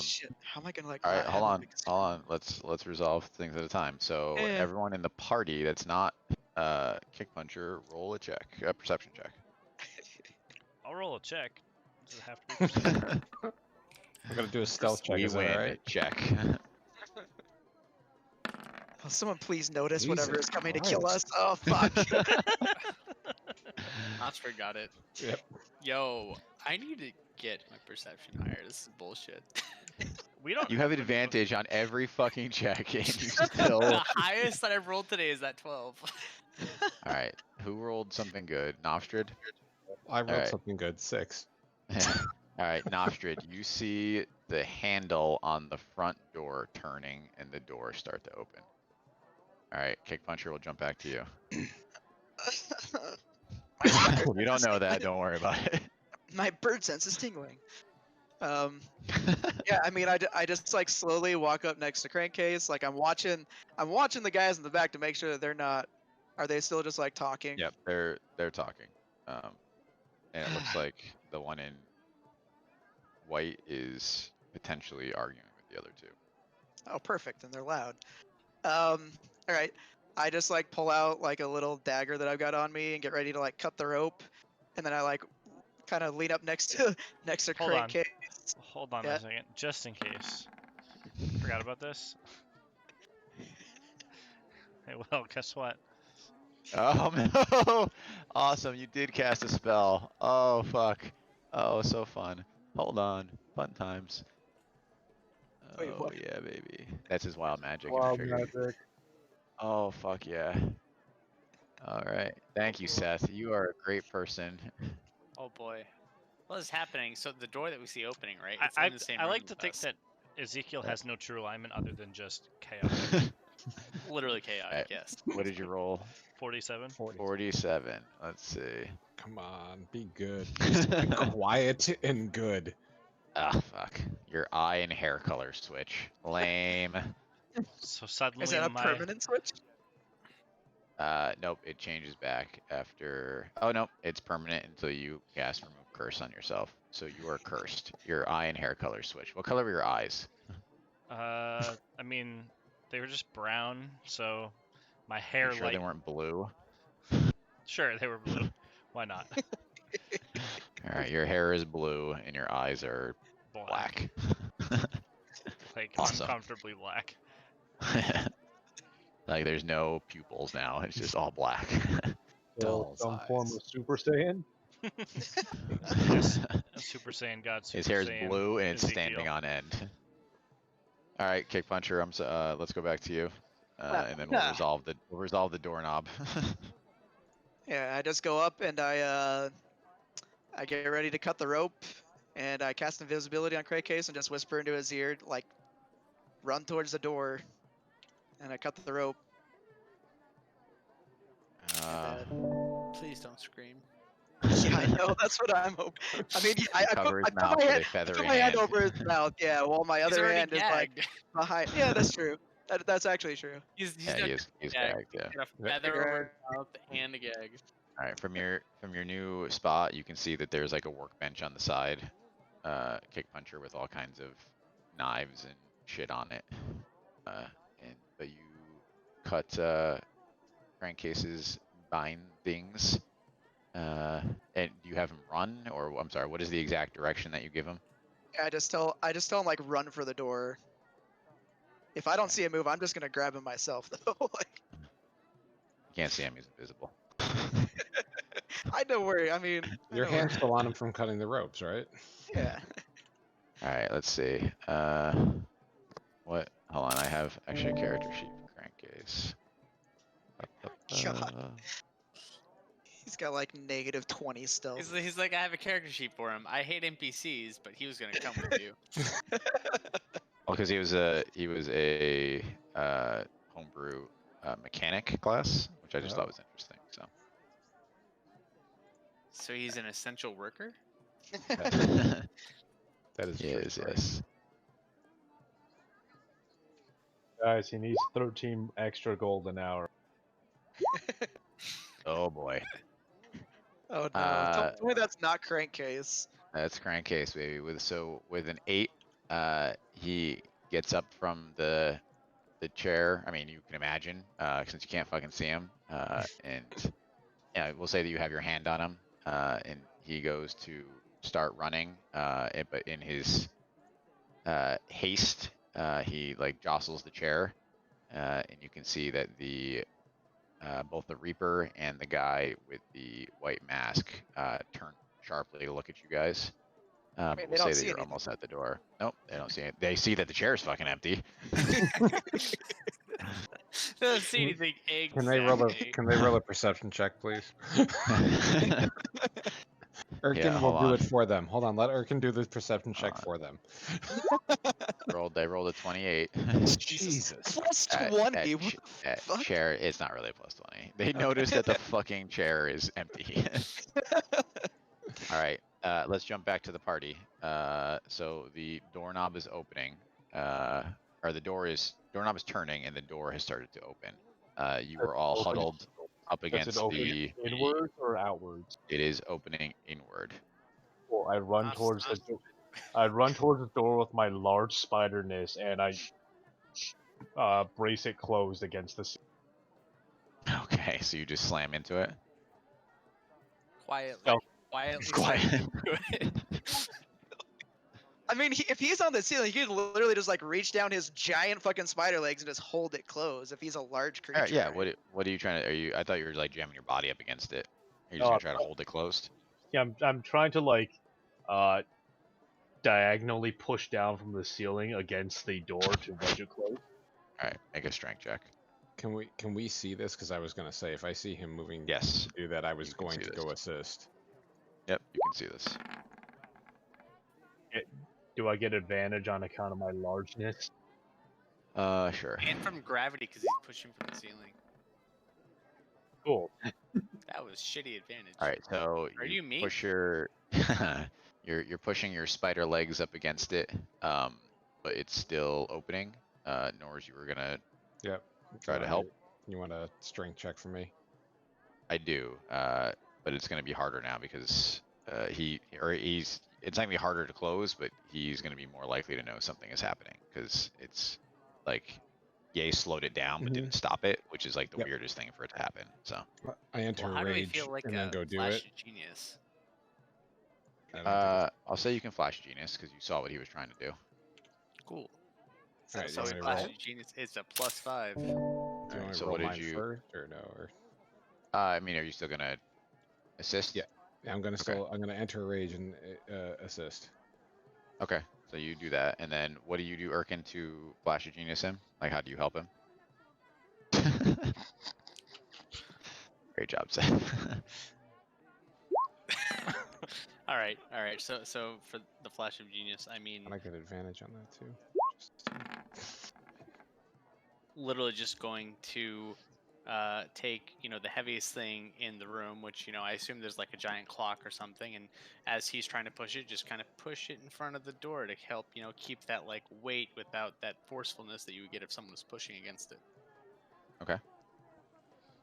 shit. How am I gonna like All right, not have hold a on, big hold on. Let's resolve things at a time. So Eh. everyone in the party that's not Kick Puncher, roll a check, a perception check. I'll roll a check. Does it have to be perception? I'm gonna do a stealth check. We Is that win. right? Check. Will someone please notice Jesus whatever is coming to Christ. kill us? Oh fuck. Oxford got it. Yep. Yo, I need to get my perception higher. This is bullshit. We don't. You have an advantage on every fucking check, and you still. The highest that I've rolled today is that 12. All right. Who rolled something good? Nostrid. I rolled Alright. something good. 6. All right, Nostrid. You see the handle on the front door turning, and the door start to open. All right, Kick Puncher will jump back to you. You don't know that. Don't worry about it. My bird sense is tingling. Yeah, I mean, I just like slowly walk up next to crankcase. Like I'm watching the guys in the back to make sure that they're not. Are they still just like talking? Yep, they're talking. And it looks like the one in white is potentially arguing with the other two. Oh, perfect. And they're loud. All right. I just like pull out like a little dagger that I've got on me and get ready to like cut the rope, and then I like kind of lean up next to Hold on. crankcase. Hold on Yeah. a second, just in case. Forgot about this. Hey, well, guess what? Oh no! Awesome, you did cast a spell. Oh fuck. Oh, so fun. Hold on. Fun times. Wait, Oh what? yeah, baby. That's his wild magic. Wild if I figured. magic. Oh fuck yeah. Alright. Thank you, Seth. You are a great person. Oh boy. What is happening? So the door that we see opening, right? It's I in the same I room like to with think us. that Ezekiel has no true alignment other than just chaotic. Literally chaotic, Alright. yes. What did you roll? 47. 47. Let's see. Come on, be good. Just be quiet and good. Ah, fuck. Your eye and hair color switch. Lame. So suddenly Is that a my permanent switch? Nope, it changes back after. Oh, nope, it's permanent until you cast remove curse on yourself. So you are cursed. Your eye and hair color switch. What color were your eyes? I mean, they were just brown, so my Are hair you sure light. they weren't blue? Sure, they were blue. Why not? All right, your hair is blue and your eyes are black. Like Awesome. uncomfortably black. Like there's no pupils now. It's just all black. So Doll's some form eyes. of Super Saiyan. Yes, Super Saiyan God. Super His hair is Saiyan blue and it's Ezekiel. standing on end. All right, Kick Puncher. Let's go back to you, and then we'll resolve the doorknob. Yeah, I just go up and I get ready to cut the rope, and I cast invisibility on crankcase and just whisper into his ear like, "Run towards the door," and I cut the rope. Please don't scream. Yeah, I know. That's what I'm hoping. I mean, yeah, I Cover his put mouth my with hand, a feathery put my hand hand. over his mouth. Yeah, while my He's other already hand is like gagged. behind. Yeah, that's true. That's actually true. He's Yeah, got he's gag. gagged. Yeah. Got a feather over his mouth and a gag. All right, from your new spot, you can see that there's like a workbench on the side, Kick Puncher with all kinds of knives and shit on it. But you cut Crankcase's bindings. And do you have him run, or I'm sorry, what is the exact direction that you give him? Yeah, I just tell him like run for the door. If I don't see him move, I'm just gonna grab him myself though. Like, You can't see him; he's invisible. I don't worry. I mean, I Your know where- hand's still on him from cutting the ropes, right? Yeah. All right, let's see. What? Hold on, I have actually a character sheet for Crankcase. God. He's got like -20 stealth. He's like, I have a character sheet for him. I hate NPCs, but he was gonna come with you. Well, because he was a homebrew mechanic class, which I just thought was interesting. So So he's an essential worker? That is yes, true, right? yes. Guys, he needs 13 extra gold an hour. Oh boy. Oh no! Uh, Tell me that's not crankcase. That's crankcase, baby. With an 8, he gets up from the chair. I mean, you can imagine, since you can't fucking see him. And yeah, we'll say that you have your hand on him, and he goes to start running. But in his haste, he like jostles the chair, and you can see that both the Reaper and the guy with the white mask turn sharply to look at you guys. I mean, they We'll don't say that see you're anything. almost at the door. Nope, they don't see it. They see that the chair is fucking empty. Doesn't see anything exactly. Can they roll a perception check, please? Erkin will hold do on. it for them. Hold on, let Erkin do the perception check for them. They rolled a 28. Jesus. Plus That- 20. that What ch- the that fuck? chair, it's not really a plus 20. They notice that the fucking chair is empty. All right, let's jump back to the party. So the doorknob is opening, or doorknob is turning, and the door has started to open. You were all Open- huddled up Does it against open inwards or outwards? It is opening inward. Well, I run towards the door. I run towards the door with my large spiderness, and I brace it closed against the. Okay, so you just slam into it. Quietly. Oh. Quietly. Quiet. slam into it. I mean, if he's on the ceiling, he could literally just like reach down his giant fucking spider legs and just hold it closed. If he's a large creature. Alright, yeah. What are you trying to? I thought you were like jamming your body up against it. Are you just No, gonna try to hold it closed? Yeah, I'm trying to like, diagonally push down from the ceiling against the door to wedge it closed. All right, make a strength check. Can we see this? Because I was gonna say if I see him moving Yes. to do that, I was You can going see to this. go assist. Yep, you can see this. Do I get advantage on account of my largeness? Sure. And from gravity because he's pushing from the ceiling. Cool. That was shitty advantage. All right, so Are you me? push your you're pushing your spider legs up against it, but it's still opening. Nors, you were gonna Yep. try to help. You want a strength check for me? I do, but it's gonna be harder now because it's not gonna be harder to close, but he's gonna be more likely to know something is happening because it's like Ye slowed it down but didn't stop it, which is like the Yep. weirdest thing for it to happen. So I enter Well, how do we rage feel like and then a go do flash it. of genius? I don't think I'll say you can flash genius because you saw what he was trying to do. Cool. Alright, So you in wanna flash roll? of genius, it's a +5. Do you Alright, want to so roll what did mine you? first or no? Or I mean, are you still gonna assist? Yeah. I'm gonna Okay. I'm gonna enter rage and assist. Okay, so you do that, and then what do you do, Erkin, to flash a genius him? Like, how do you help him? Great job, Seth. all right. So for the flash of genius, I mean, And I get advantage on that too. literally just going to take the heaviest thing in the room, which I assume there's like a giant clock or something, and as he's trying to push it, just kind of push it in front of the door to help keep that like weight without that forcefulness that you would get if someone was pushing against it. Okay.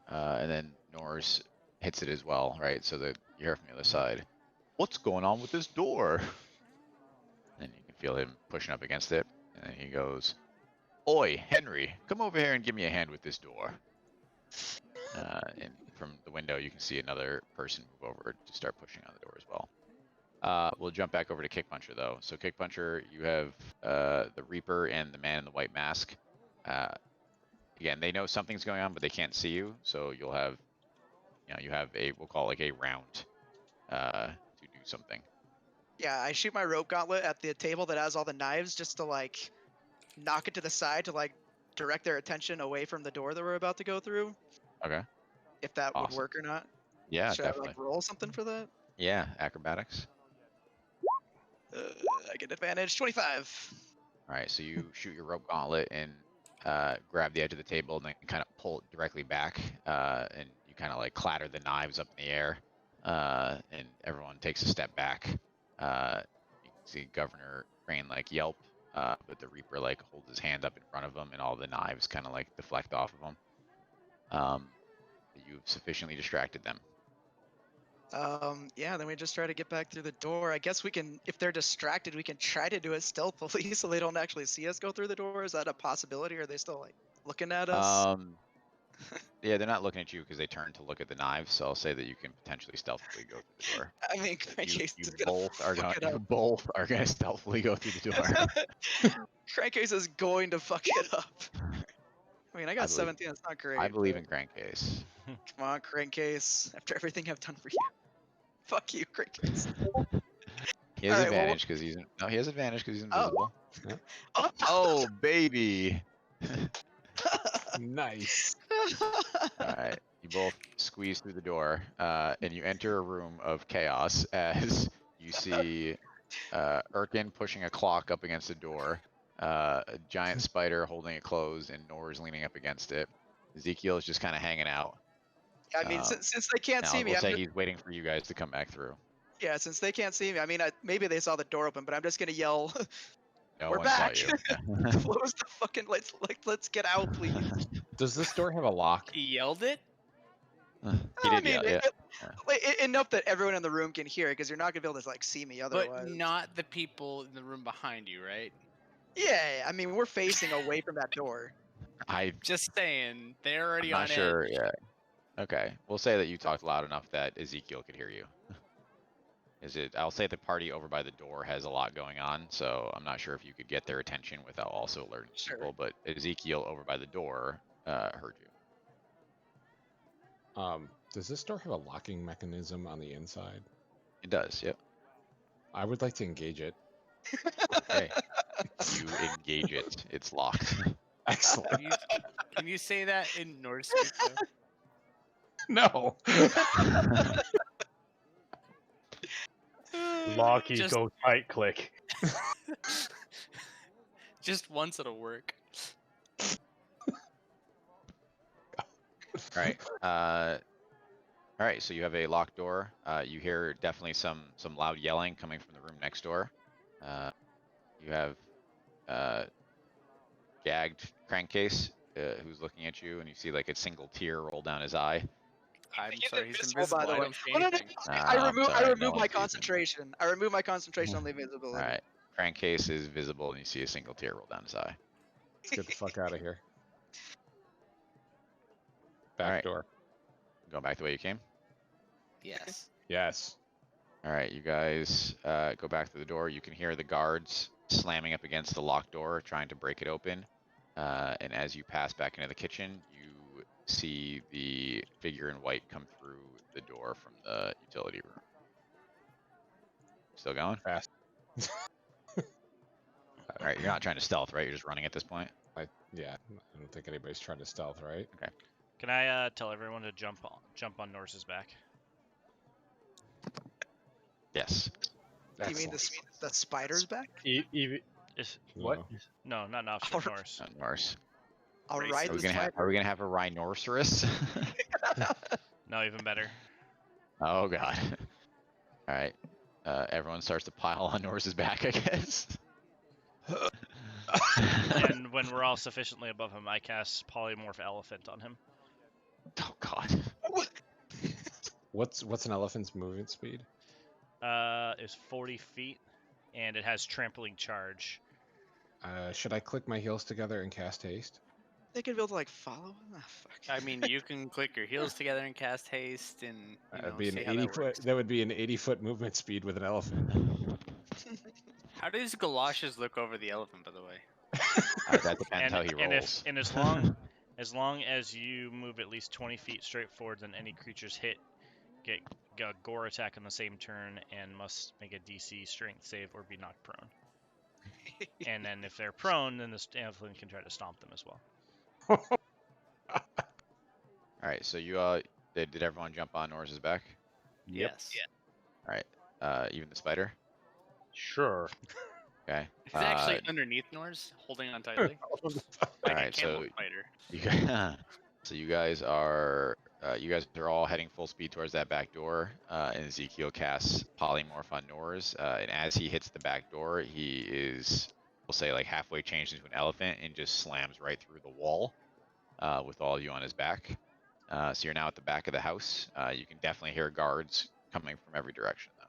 And then Nors hits it as well, right? So that you hear from the other side, what's going on with this door? And you can feel him pushing up against it, and then he goes, Oi, Henry, come over here and give me a hand with this door. And from the window, you can see another person move over to start pushing on the door as well. We'll jump back over to Kick Puncher, though. So Kick Puncher, you have the Reaper and the man in the white mask. Again, they know something's going on, but they can't see you. So you'll have, you have we'll call it like a round to do something. Yeah, I shoot my rope gauntlet at the table that has all the knives just to like knock it to the side to like direct their attention away from the door that we're about to go through. Okay. If that would Awesome. work or not. Yeah, Should definitely. I like roll something for that? Yeah, acrobatics. I get advantage 25. All right, so you shoot your rope gauntlet and grab the edge of the table and then kind of pull it directly back, and you kind of like clatter the knives up in the air, and everyone takes a step back. You can see Governor Crane like yelp but the Reaper like holds his hand up in front of him, and all the knives kind of like deflect off of him. You've sufficiently distracted them. Yeah, then we just try to get back through the door. I guess we can, if they're distracted, we can try to do it stealthily so they don't actually see us go through the door. Is that a possibility? Or are they still like looking at us? Yeah, they're not looking at you because they turned to look at the knives. So I'll say that you can potentially stealthily go through the door. I mean, Crankcase is gonna fuck it up. You both are gonna stealthily go through the door. Crankcase is going to fuck it up. I mean, I got I believe- 17. That's not great. I believe but in Crankcase. Come on, Crankcase. After everything I've done for you, fuck you, Crankcase. He has All right, well, advantage because he's no. He has advantage because he's invisible. Oh, Oh baby! Nice. All right, you both squeeze through the door, and you enter a room of chaos as you see Erkin pushing a clock up against the door, a giant spider holding it closed, and Nor's leaning up against it. Ezekiel is just kind of hanging out. I mean, since they can't Now, see me, we'll I'm say just, he's waiting for you guys to come back through. yeah. Since they can't see me, I mean, maybe they saw the door open, but I'm just gonna yell, No "We're one back! saw you. Yeah. Close the fucking lights! Let's get out, please." Does this door have a lock? He yelled it. He I did, mean, yeah. enough that everyone in the room can hear it, because you're not gonna be able to like see me otherwise. But not the people in the room behind you, right? Yeah, I mean, we're facing away from that door. Just saying, they're I'm already not on sure. edge. Yeah. Okay. We'll say that you talked loud enough that Ezekiel could hear you. I'll say the party over by the door has a lot going on, so I'm not sure if you could get their attention without also alerting people, but Ezekiel over by the door heard you. Does this door have a locking mechanism on the inside? It does, yep. I would like to engage it. Okay. You engage it. It's locked. Excellent. Can you say that in Norse speak though? No. Locky, Just- go tight, click. Just once it'll work. All right. All right. So you have a locked door. You hear definitely some loud yelling coming from the room next door. You have gagged Crankcase, who's looking at you, and you see like a single tear roll down his eye. I'm He's sorry, he's invisible, invisible. by the I way. don't see Oh, no, no, anything. I I'm remove sorry, no my one sees him. concentration. I remove my concentration on the invisibility. All right. Crankcase is visible, and you see a single tear roll down his eye. Let's get the fuck out of here. Back Alright. door. Going back the way you came. Yes. Yes. All right, you guys go back to the door. You can hear the guards slamming up against the locked door, trying to break it open. And as you pass back into the kitchen, you see the figure in white come through the door from the utility room. Still going? Fast. All right, you're not trying to stealth, right? You're just running at this point. Yeah. I don't think anybody's trying to stealth, right? Can I tell everyone to jump on Norse's back? Yes. You mean the spider's back? Even Is, what? no, not Novstra, Alright. Norse. Not Norse. I'll Racist. ride Are we the gonna have? spider. Are we gonna have a rhinoceros? No, even better. Oh god. All right. Everyone starts to pile on Norse's back, I guess. And when we're all sufficiently above him, I cast Polymorph Elephant on him. Oh god. What's an elephant's movement speed? Is 40 feet, and it has trampling charge. Should I click my heels together and cast haste? They could be able to like follow him. Ah, fuck. I mean, you can click your heels together and cast haste, and you know, That'd be an see how 80 that foot. works. That would be an 80-foot movement speed with an elephant. How does galoshes look over the elephant, by the way? That depends how he rolls. As long as you move at least 20 feet straight forward, then any creatures hit get a gore attack on the same turn and must make a DC strength save or be knocked prone. And then if they're prone, then the elephant can try to stomp them as well. All right, so you did everyone jump on Norse's back? Yes. All right, even the spider. Sure. Okay. He's actually underneath Norse, holding on tightly. Like Alright, a camel so spider. you guys are all heading full speed towards that back door. And Ezekiel casts Polymorph on Norse, and as he hits the back door, he is we'll say like halfway changed into an elephant and just slams right through the wall with all of you on his back. So you're now at the back of the house. You can definitely hear guards coming from every direction though.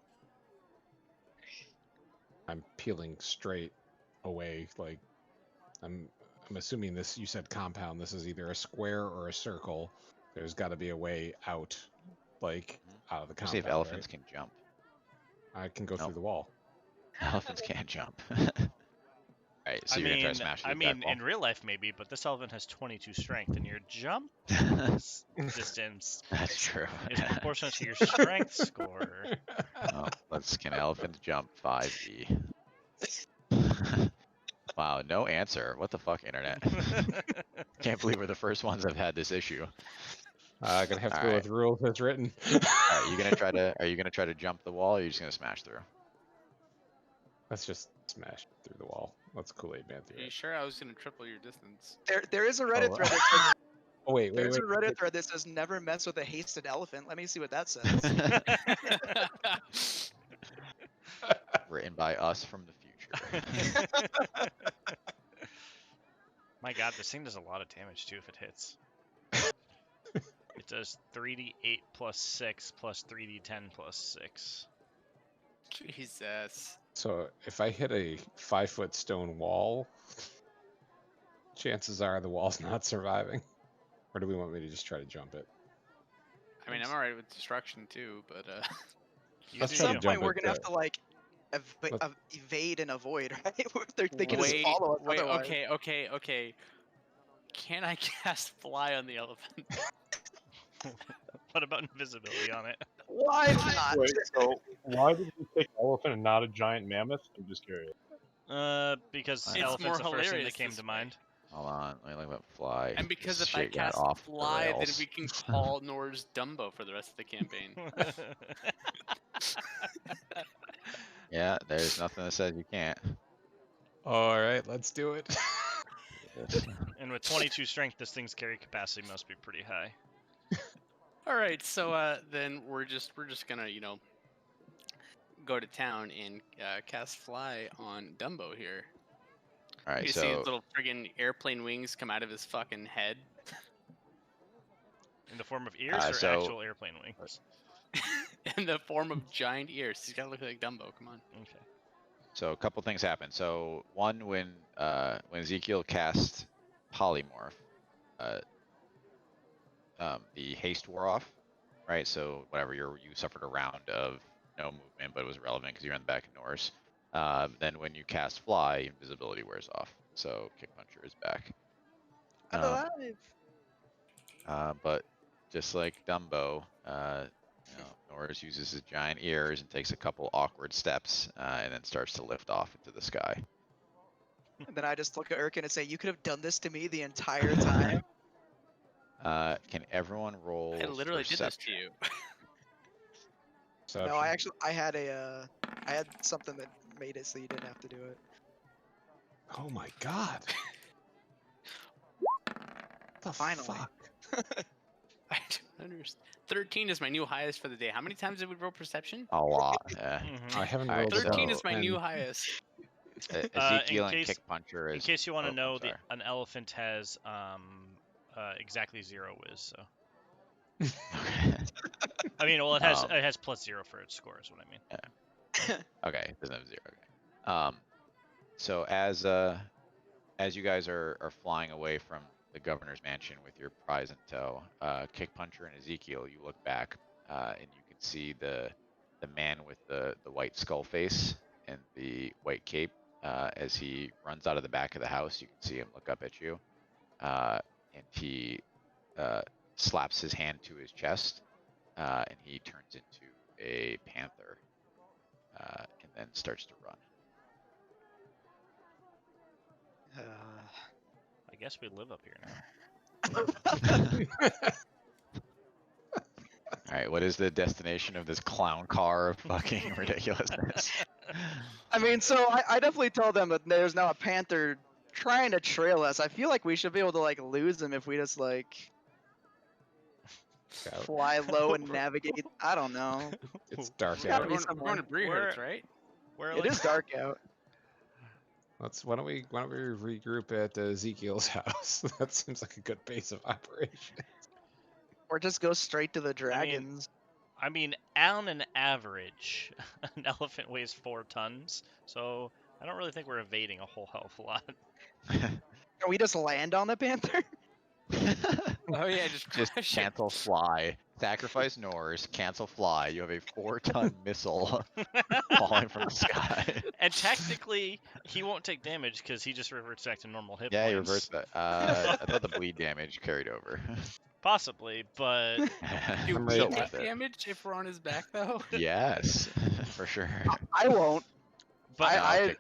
I'm peeling straight away. Like I'm assuming this. You said compound. This is either a square or a circle. There's got to be a way out, like out of the We'll see compound. if elephants right? can jump. I can go Nope. through the wall. Elephants can't jump. Alright, so I you're gonna try to mean, smash I through mean, that wall? in real life maybe, but this elephant has 22 strength, and your jump distance That's true. is proportionate to your strength score. Well, can elephants jump 5e? Wow, no answer. What the fuck, internet? Can't believe we're the first ones that've had this issue. I'm gonna have to go Alright. with rules as written. Are you gonna try to jump the wall, or are you just gonna smash through? Let's just smash through the wall. Let's Kool-Aid Man through Are you it. sure I was gonna triple your distance? There is a Reddit Oh. thread that says Oh wait. there's a Reddit thread that says never mess with a hasted elephant. Let me see what that says. Written by us from the future. My god, this thing does a lot of damage too if it hits. It does 3d8 plus 6 plus 3d10 plus 6. Jesus. So if I hit a 5-foot stone wall, chances are the wall's not surviving. Or do we want me to just try to jump it? I mean, I'm alright with destruction too, but Let's do try At to some you. point, jump we're it. gonna have to like evade and avoid, right? They can just follow us wait, otherwise. okay. Can I cast fly on the elephant? What about invisibility on it? Why not? Wait, so why did you pick elephant and not a giant mammoth? I'm just curious. Because It's elephant's the more first thing hilarious that came this to way. mind. Hold on, let me look at fly. And because This if I shit got cast off the fly, then rails. we can call Nor's Dumbo for the rest of the campaign. Yeah, there's nothing that says you can't. All right, let's do it. And with 22 strength, this thing's carry capacity must be pretty high. All right, so then we're just gonna go to town and cast fly on Dumbo here. All right, You see so his little friggin' airplane wings come out of his fucking head. In the form of ears or so- actual airplane wings? In the form of giant ears. He's gotta look like Dumbo. Come on. Okay. So a couple things happen. So one, when Ezekiel cast polymorph, the haste wore off, right? So whatever, you suffered a round of no movement, but it was relevant because you're in the back of Norse. Then when you cast fly, invisibility wears off. So Kick Puncher is back. I'm alive. But just like Dumbo, Norris uses his giant ears and takes a couple awkward steps, and then starts to lift off into the sky. And then I just look at Erkin and say, "You could have done this to me the entire time." Can everyone roll? I literally did this to perception? you. No, I had something that made it so you didn't have to do it. Oh my god. The Finally. fuck? I don't understand. 13 is my new highest for the day. How many times did we roll perception? A lot. I haven't All right, rolled it 13 out, is my and new highest. Ezekiel in and case- Kick Puncher is. In case you want to I'm know, sorry. an elephant has exactly 0 whiz. So Okay. I mean, well, it has plus 0 for its score. Is what I mean. Okay, it doesn't have 0. Okay. So as you guys are flying away from the governor's mansion with your prize in tow, Kick Puncher and Ezekiel, you look back and you can see the man with the white skull face and the white cape as he runs out of the back of the house. You can see him look up at you, and he slaps his hand to his chest, and he turns into a panther, and then starts to run. I guess we live up here now. All right, what is the destination of this clown car of fucking ridiculousness? I mean, so I definitely told them that there's now a panther trying to trail us. I feel like we should be able to like lose him if we just like Scout. fly low and navigate. I don't know. It's dark Gotta out. be We're some going to way. Breehurst, right? We're It like, is dark out. Why don't we regroup at Ezekiel's house? That seems like a good base of operation. Or just go straight to the dragons. I mean, on an average, an elephant weighs 4 tons, so I don't really think we're evading a whole hell of a lot. Can we just land on the panther? Oh yeah, just Just crush it. cancel fly. Sacrifice Norse, cancel fly. You have a 4-ton missile falling from the sky. And technically, he won't take damage because he just reverts back to normal hit Yeah, he points. reverts back. I thought the bleed damage carried over. Possibly, but Do I'm we right- take damage if we're on his back though? Yes, for sure. I won't. but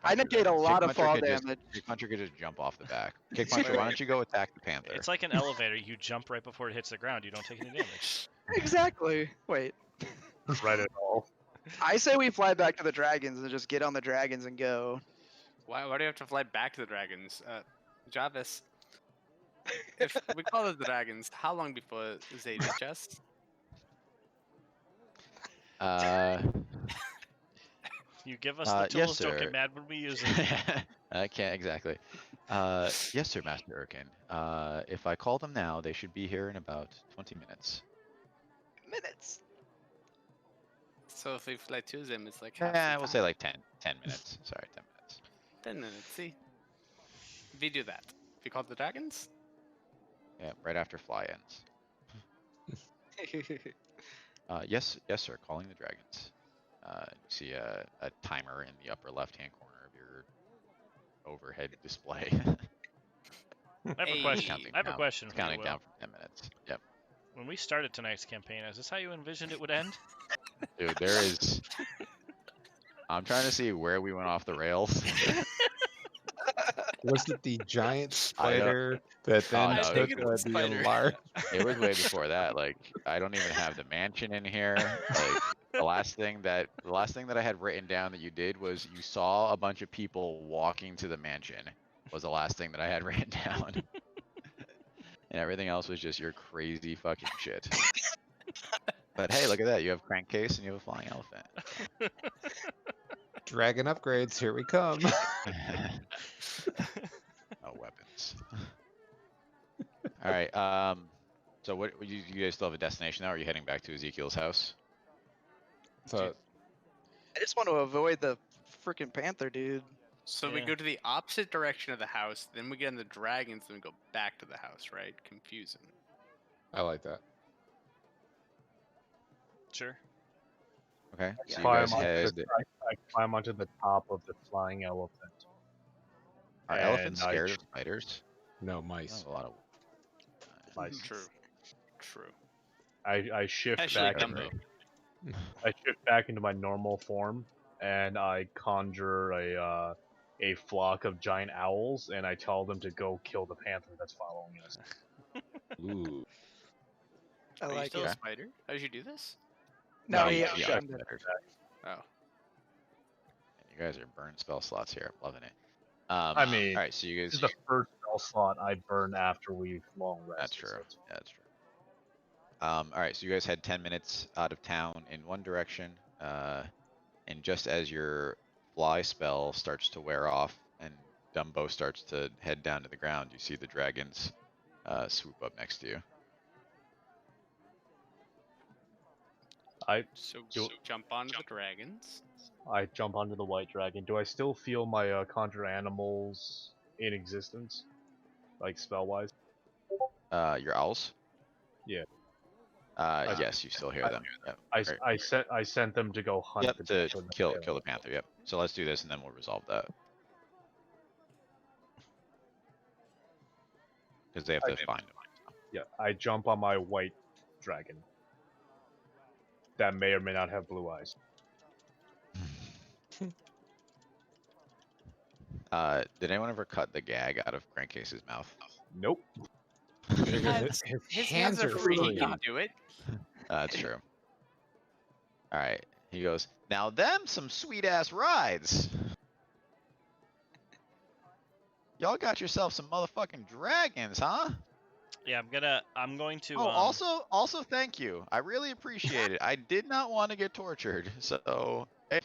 I negate a lot of fall damage. Kick Puncher could just jump off the back. Kick Puncher, why don't you go attack the panther? it's like an elevator. You jump right before it hits the ground. You don't take any damage. Exactly. Wait. Right at all. I say we fly back to the dragons and just get on the dragons and go. Why do you have to fly back to the dragons? Jarvis. If we call it the dragons, how long before they reach us? You give us the Yes, tools, don't sir. get mad when we use it. I can't exactly. Yes, sir, Master Urkin. If I call them now, they should be here in about 20 minutes. Minutes. So if we fly to them, it's like half Yeah, the we'll time. say like 10 minutes. Sorry, 10 minutes. 10 minutes. See, if we do that, if we call the dragons. Yeah, right after fly ends. Yes, sir. Calling the dragons. You see a timer in the upper left-hand corner of your overhead display. I have a Hey. question. I have a down. question It's for you, counting Will. down from 10 minutes. Yep. When we started tonight's campaign, is this how you envisioned it would end? Dude, there is. I'm trying to see where we went off the rails. Was it the giant I don't- spider that then no, took it was the spider. enlarged? It was way before that. Like, I don't even have the mansion in here. Like, the last thing that I had written down that you did was you saw a bunch of people walking to the mansion. Was the last thing that I had written down. And everything else was just your crazy fucking shit. But hey, look at that. You have crankcase and you have a flying elephant. Dragon upgrades, here we come. Oh, weapons. All right. So what you guys still have a destination now? Or are you heading back to Ezekiel's house? So I just want to avoid the freaking panther, dude. So we Yeah. go to the opposite direction of the house, then we get on the dragons, then we go back to the house, right? Confusing. I like that. Sure. Okay. So you Climb guys onto head. I climb onto the top of the flying elephant. Are and elephants I scared of spiders? No I mice. have a lot of. Nice. True. True. I shift Actually, back. Dumbo. I shift back into my normal form, and I conjure a flock of giant owls, and I tell them to go kill the panther that's following us. Ooh. I Are you like still it. a spider? How did you do this? No, No, he yeah, outgunned it. Oh. You guys are burn spell slots here. I'm loving it. I mean, all right. So you This guys. is the first spell slot I burn after we've long rested. That's true. so it's- Yeah, that's true. All right, so you guys had 10 minutes out of town in one direction, and just as your fly spell starts to wear off and Dumbo starts to head down to the ground, you see the dragons swoop up next to you. So Do- jump onto the dragons. I jump onto the white dragon. Do I still feel my conjure animals in existence, like spell wise? Your owls? Yeah. Yes, you still hear them. Yep. great. I sent them to go hunt Yep, the to panther. kill the panther. Yep. So let's do this, and then we'll resolve that. Because they have to find them. Yeah, I jump on my white dragon. That may or may not have blue eyes. Did anyone ever cut the gag out of Crankcase's mouth? Nope. His hands are free. He can do it. That's true. All right. He goes, now them some sweet ass rides. Y'all got yourself some motherfucking dragons, huh? Yeah, I'm going to. Oh, also thank you. I really appreciate it. I did not want to get tortured, so A+.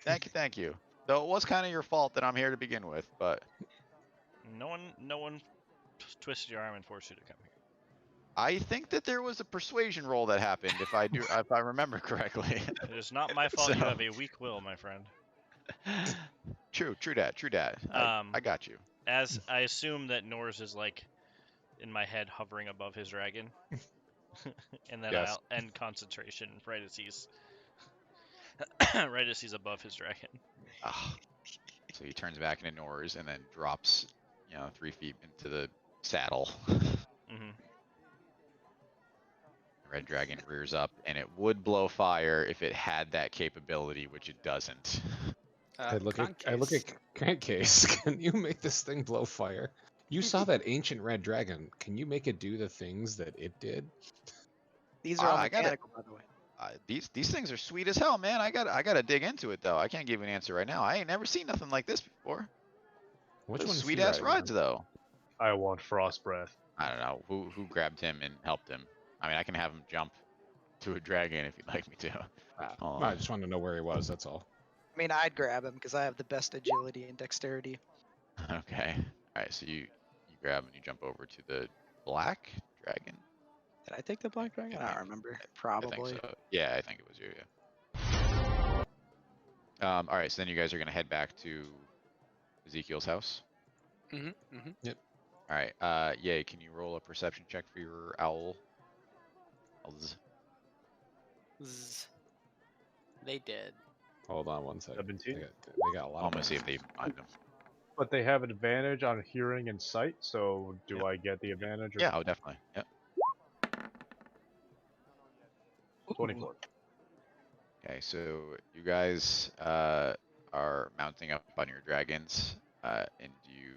Thank you. Though it was kind of your fault that I'm here to begin with, but No one twisted your arm and forced you to come here. I think that there was a persuasion roll that happened, if I remember correctly. It is not my fault. You So- have a weak will, my friend. True dat. I got you. As I assume that Norse is like in my head hovering above his dragon, and then Yes. I'll end concentration right as he's above his dragon. Ah. So he turns back into Norse and then drops, 3 feet into the saddle. Hmm. Red Dragon rears up, and it would blow fire if it had that capability, which it doesn't. I look at Crankcase. Can you make this thing blow fire? You saw that ancient red dragon. Can you make it do the things that it did? These are all I got it. mechanical, by the way. These things are sweet as hell, man. I gotta dig into it though. I can't give you an answer right now. I ain't never seen nothing like this before. Which Those one? sweet ass rides though. I want frost breath. I don't know who grabbed him and helped him. I mean, I can have him jump to a dragon if you'd like me to. I just wanted to know where he was. That's all. I mean, I'd grab him because I have the best agility and dexterity. Okay. All right. So you grab and you jump over to the black dragon. Did I take the black dragon? I don't remember. Probably. I think so. Yeah, I think it was you. Yeah. All right. So then you guys are gonna head back to Ezekiel's house. Yep. All right. Yay. Can you roll a perception check for your owl? Owls. They did. Hold on one second. 17. They got a lot I'm of gonna see if they find them. But they have an advantage on hearing and sight, so do I get the advantage? Or Yeah. Oh, definitely. Yep. 24. Okay. So you guys are mounting up on your dragons, and you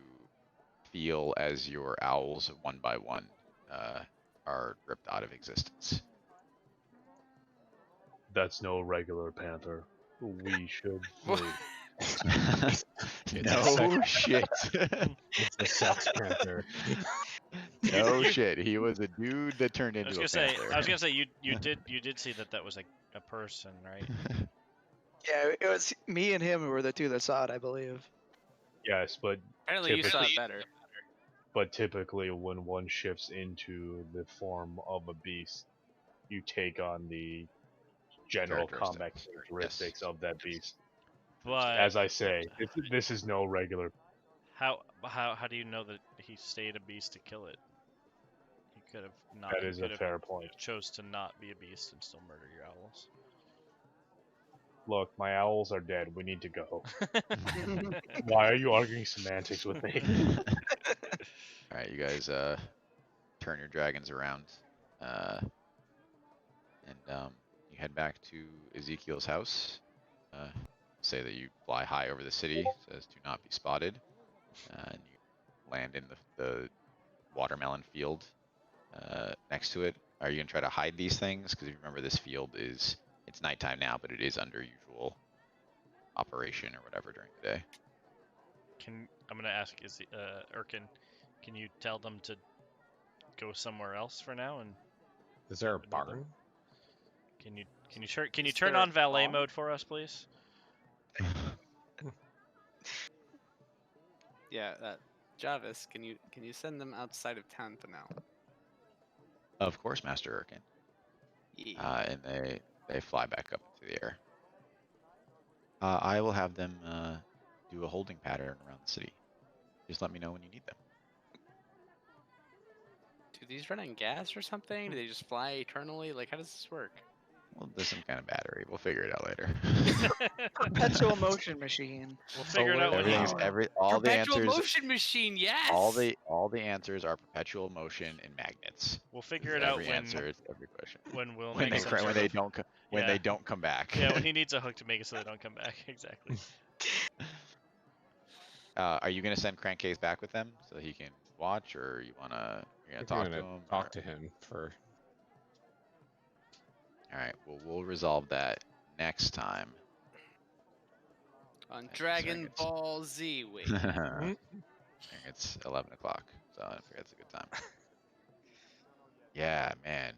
feel as your owls one by one are ripped out of existence. That's no regular panther. We should flee. No shit. It's a sex panther. No shit. He was a dude that turned I into was a gonna say. panther. I was gonna say you did see that was like a person, right? Yeah, it was me and him who were the two that saw it, I believe. Yes, but Apparently, you saw it better. typically when one shifts into the form of a beast, you take on the general combat characteristics of that beast. But As I say, this is no regular. how do you know that he stayed a beast to kill it? He could have not. That he is could a have fair point. Chose to not be a beast and still murder your owls. Look, my owls are dead. We need to go. Why are you arguing semantics with me? All right, you guys turn your dragons around, and you head back to Ezekiel's house. Say that you fly high over the city, so as to not be spotted, and you land in the watermelon field next to it. Are you gonna try to hide these things? Because if you remember, this field it's nighttime now, but it is under usual operation or whatever during the day. I'm gonna ask Erkin, can you tell them to go somewhere else for now? And Is there a barn? Can you turn on valet mode for us, please? Yeah, Jarvis, can you send them outside of town for now? Of course, Master Erkin. Yeah. And they fly back up into the air. I will have them do a holding pattern around the city. Just let me know when you need them. Do these run on gas or something? Do they just fly eternally? Like, how does this work? Well, there's some kind of battery. We'll figure it out later. Perpetual motion machine. We'll figure it out when all the Perpetual answers. motion machine, yes. All the answers are perpetual motion and magnets. We'll figure it out every answer is every question. when Will When makes they don't come back. Yeah, when he needs a hook to make it so they don't come back. Exactly. Are you gonna send Crankcase back with them so he can watch, or you're gonna talk to him? Talk to him for. All right. Well, we'll resolve that next time. On Dragon Ball Z, wait. It's 11 o'clock, so I figure it's a good time. Yeah, man.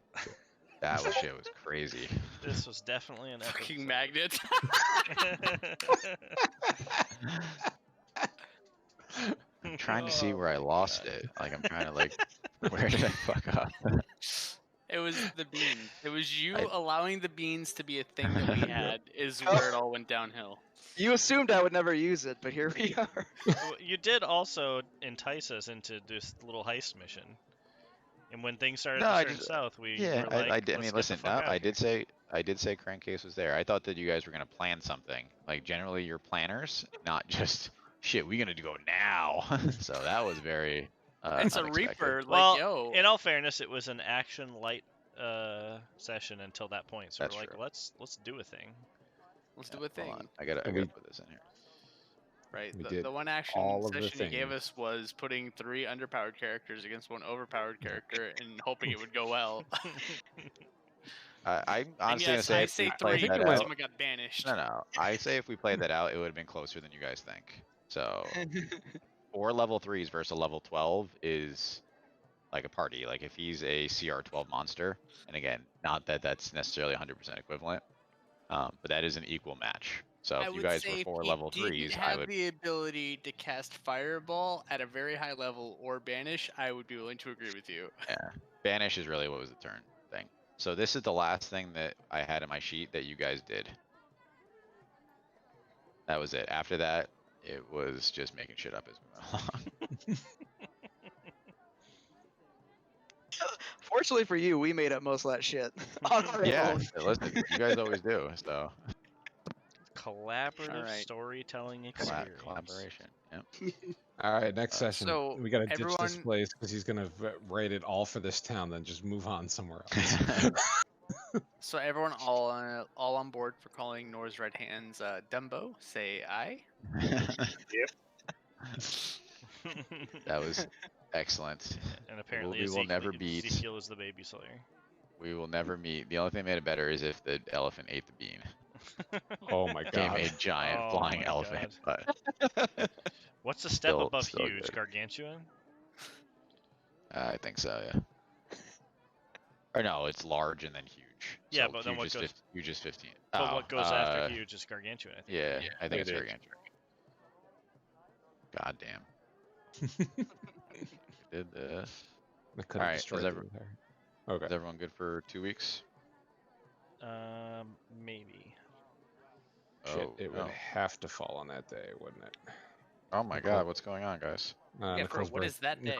That was shit was crazy. This was definitely an Fucking episode. magnet. I'm trying to see Oh where I my lost God. it. Like I'm trying to like, where did I fuck up? It was the beans. It was you I- allowing the beans to be a thing that we Yep. had is where it all went downhill. You assumed I would never use it, but here we are. Well, you did also entice us into this little heist mission. And when things started No, to I turn just south, we yeah, were like, I did. I let's mean, get the listen, fuck no, out of here. I did say crankcase was there. I thought that you guys were gonna plan something. Like generally, you're planners, not just shit. We're gonna go now. So that was very It's a unexpected. reaper, like Well, yo. in all fairness, it was an action light session until that point. So That's we're like, true. let's do a thing. Let's Yeah, do a hold on. thing. I gotta We put this in here. Right. we did The one action all of the session he gave things. us was putting 3 underpowered characters against 1 overpowered character and hoping it would go well. I'm And honestly gonna yes, say I if we say played 3 that because out. someone got banished. No. I say if we played that out, it would have been closer than you guys think. So 4 level 3s versus a level 12 is like a party. Like if he's a CR 12 monster, and again, not that that's necessarily 100% equivalent, but that is an equal match. So I if you would guys say were if 4 he level didn't 3s, I have would. the ability to cast Fireball at a very high level or banish, I would be willing to agree with you. Yeah, banish is really what was the turn thing. So this is the last thing that I had in my sheet that you guys did. That was it. After that, it was just making shit up as we went along. Fortunately for you, we made up most of that shit on our Yeah, own. listen, you guys always do. So Collaborative Alright. storytelling experience. collaboration. Yep. All right, next session. So, We got to ditch this everyone- place because he's gonna rate it all for this town, then just move on somewhere else. So everyone all on board for calling Nor's Red Hands Dumbo, say aye. That was excellent. And apparently we will never beat. Ezekiel is the baby slayer. We will never meet. The only thing that made it better is if the elephant ate the bean. Oh my Became god. a giant Oh flying my elephant. But What's the step Still- above still huge? good. Gargantuan? I think so, yeah. Or no, it's large and then huge. Yeah, So but then huge what is goes- huge is 15. But Oh, what goes after huge is Gargantuan, I think. Yeah, I think it it's is. gargantuan. God damn. We did this. I could have Alright, destroyed is the every- entire. Okay. Is everyone good for 2 weeks? Maybe. Shit, Oh, it would no. have to fall on that day, wouldn't it? Oh my Nicole- god, what's going on, guys? Yeah, bro, Nicole's what is that day?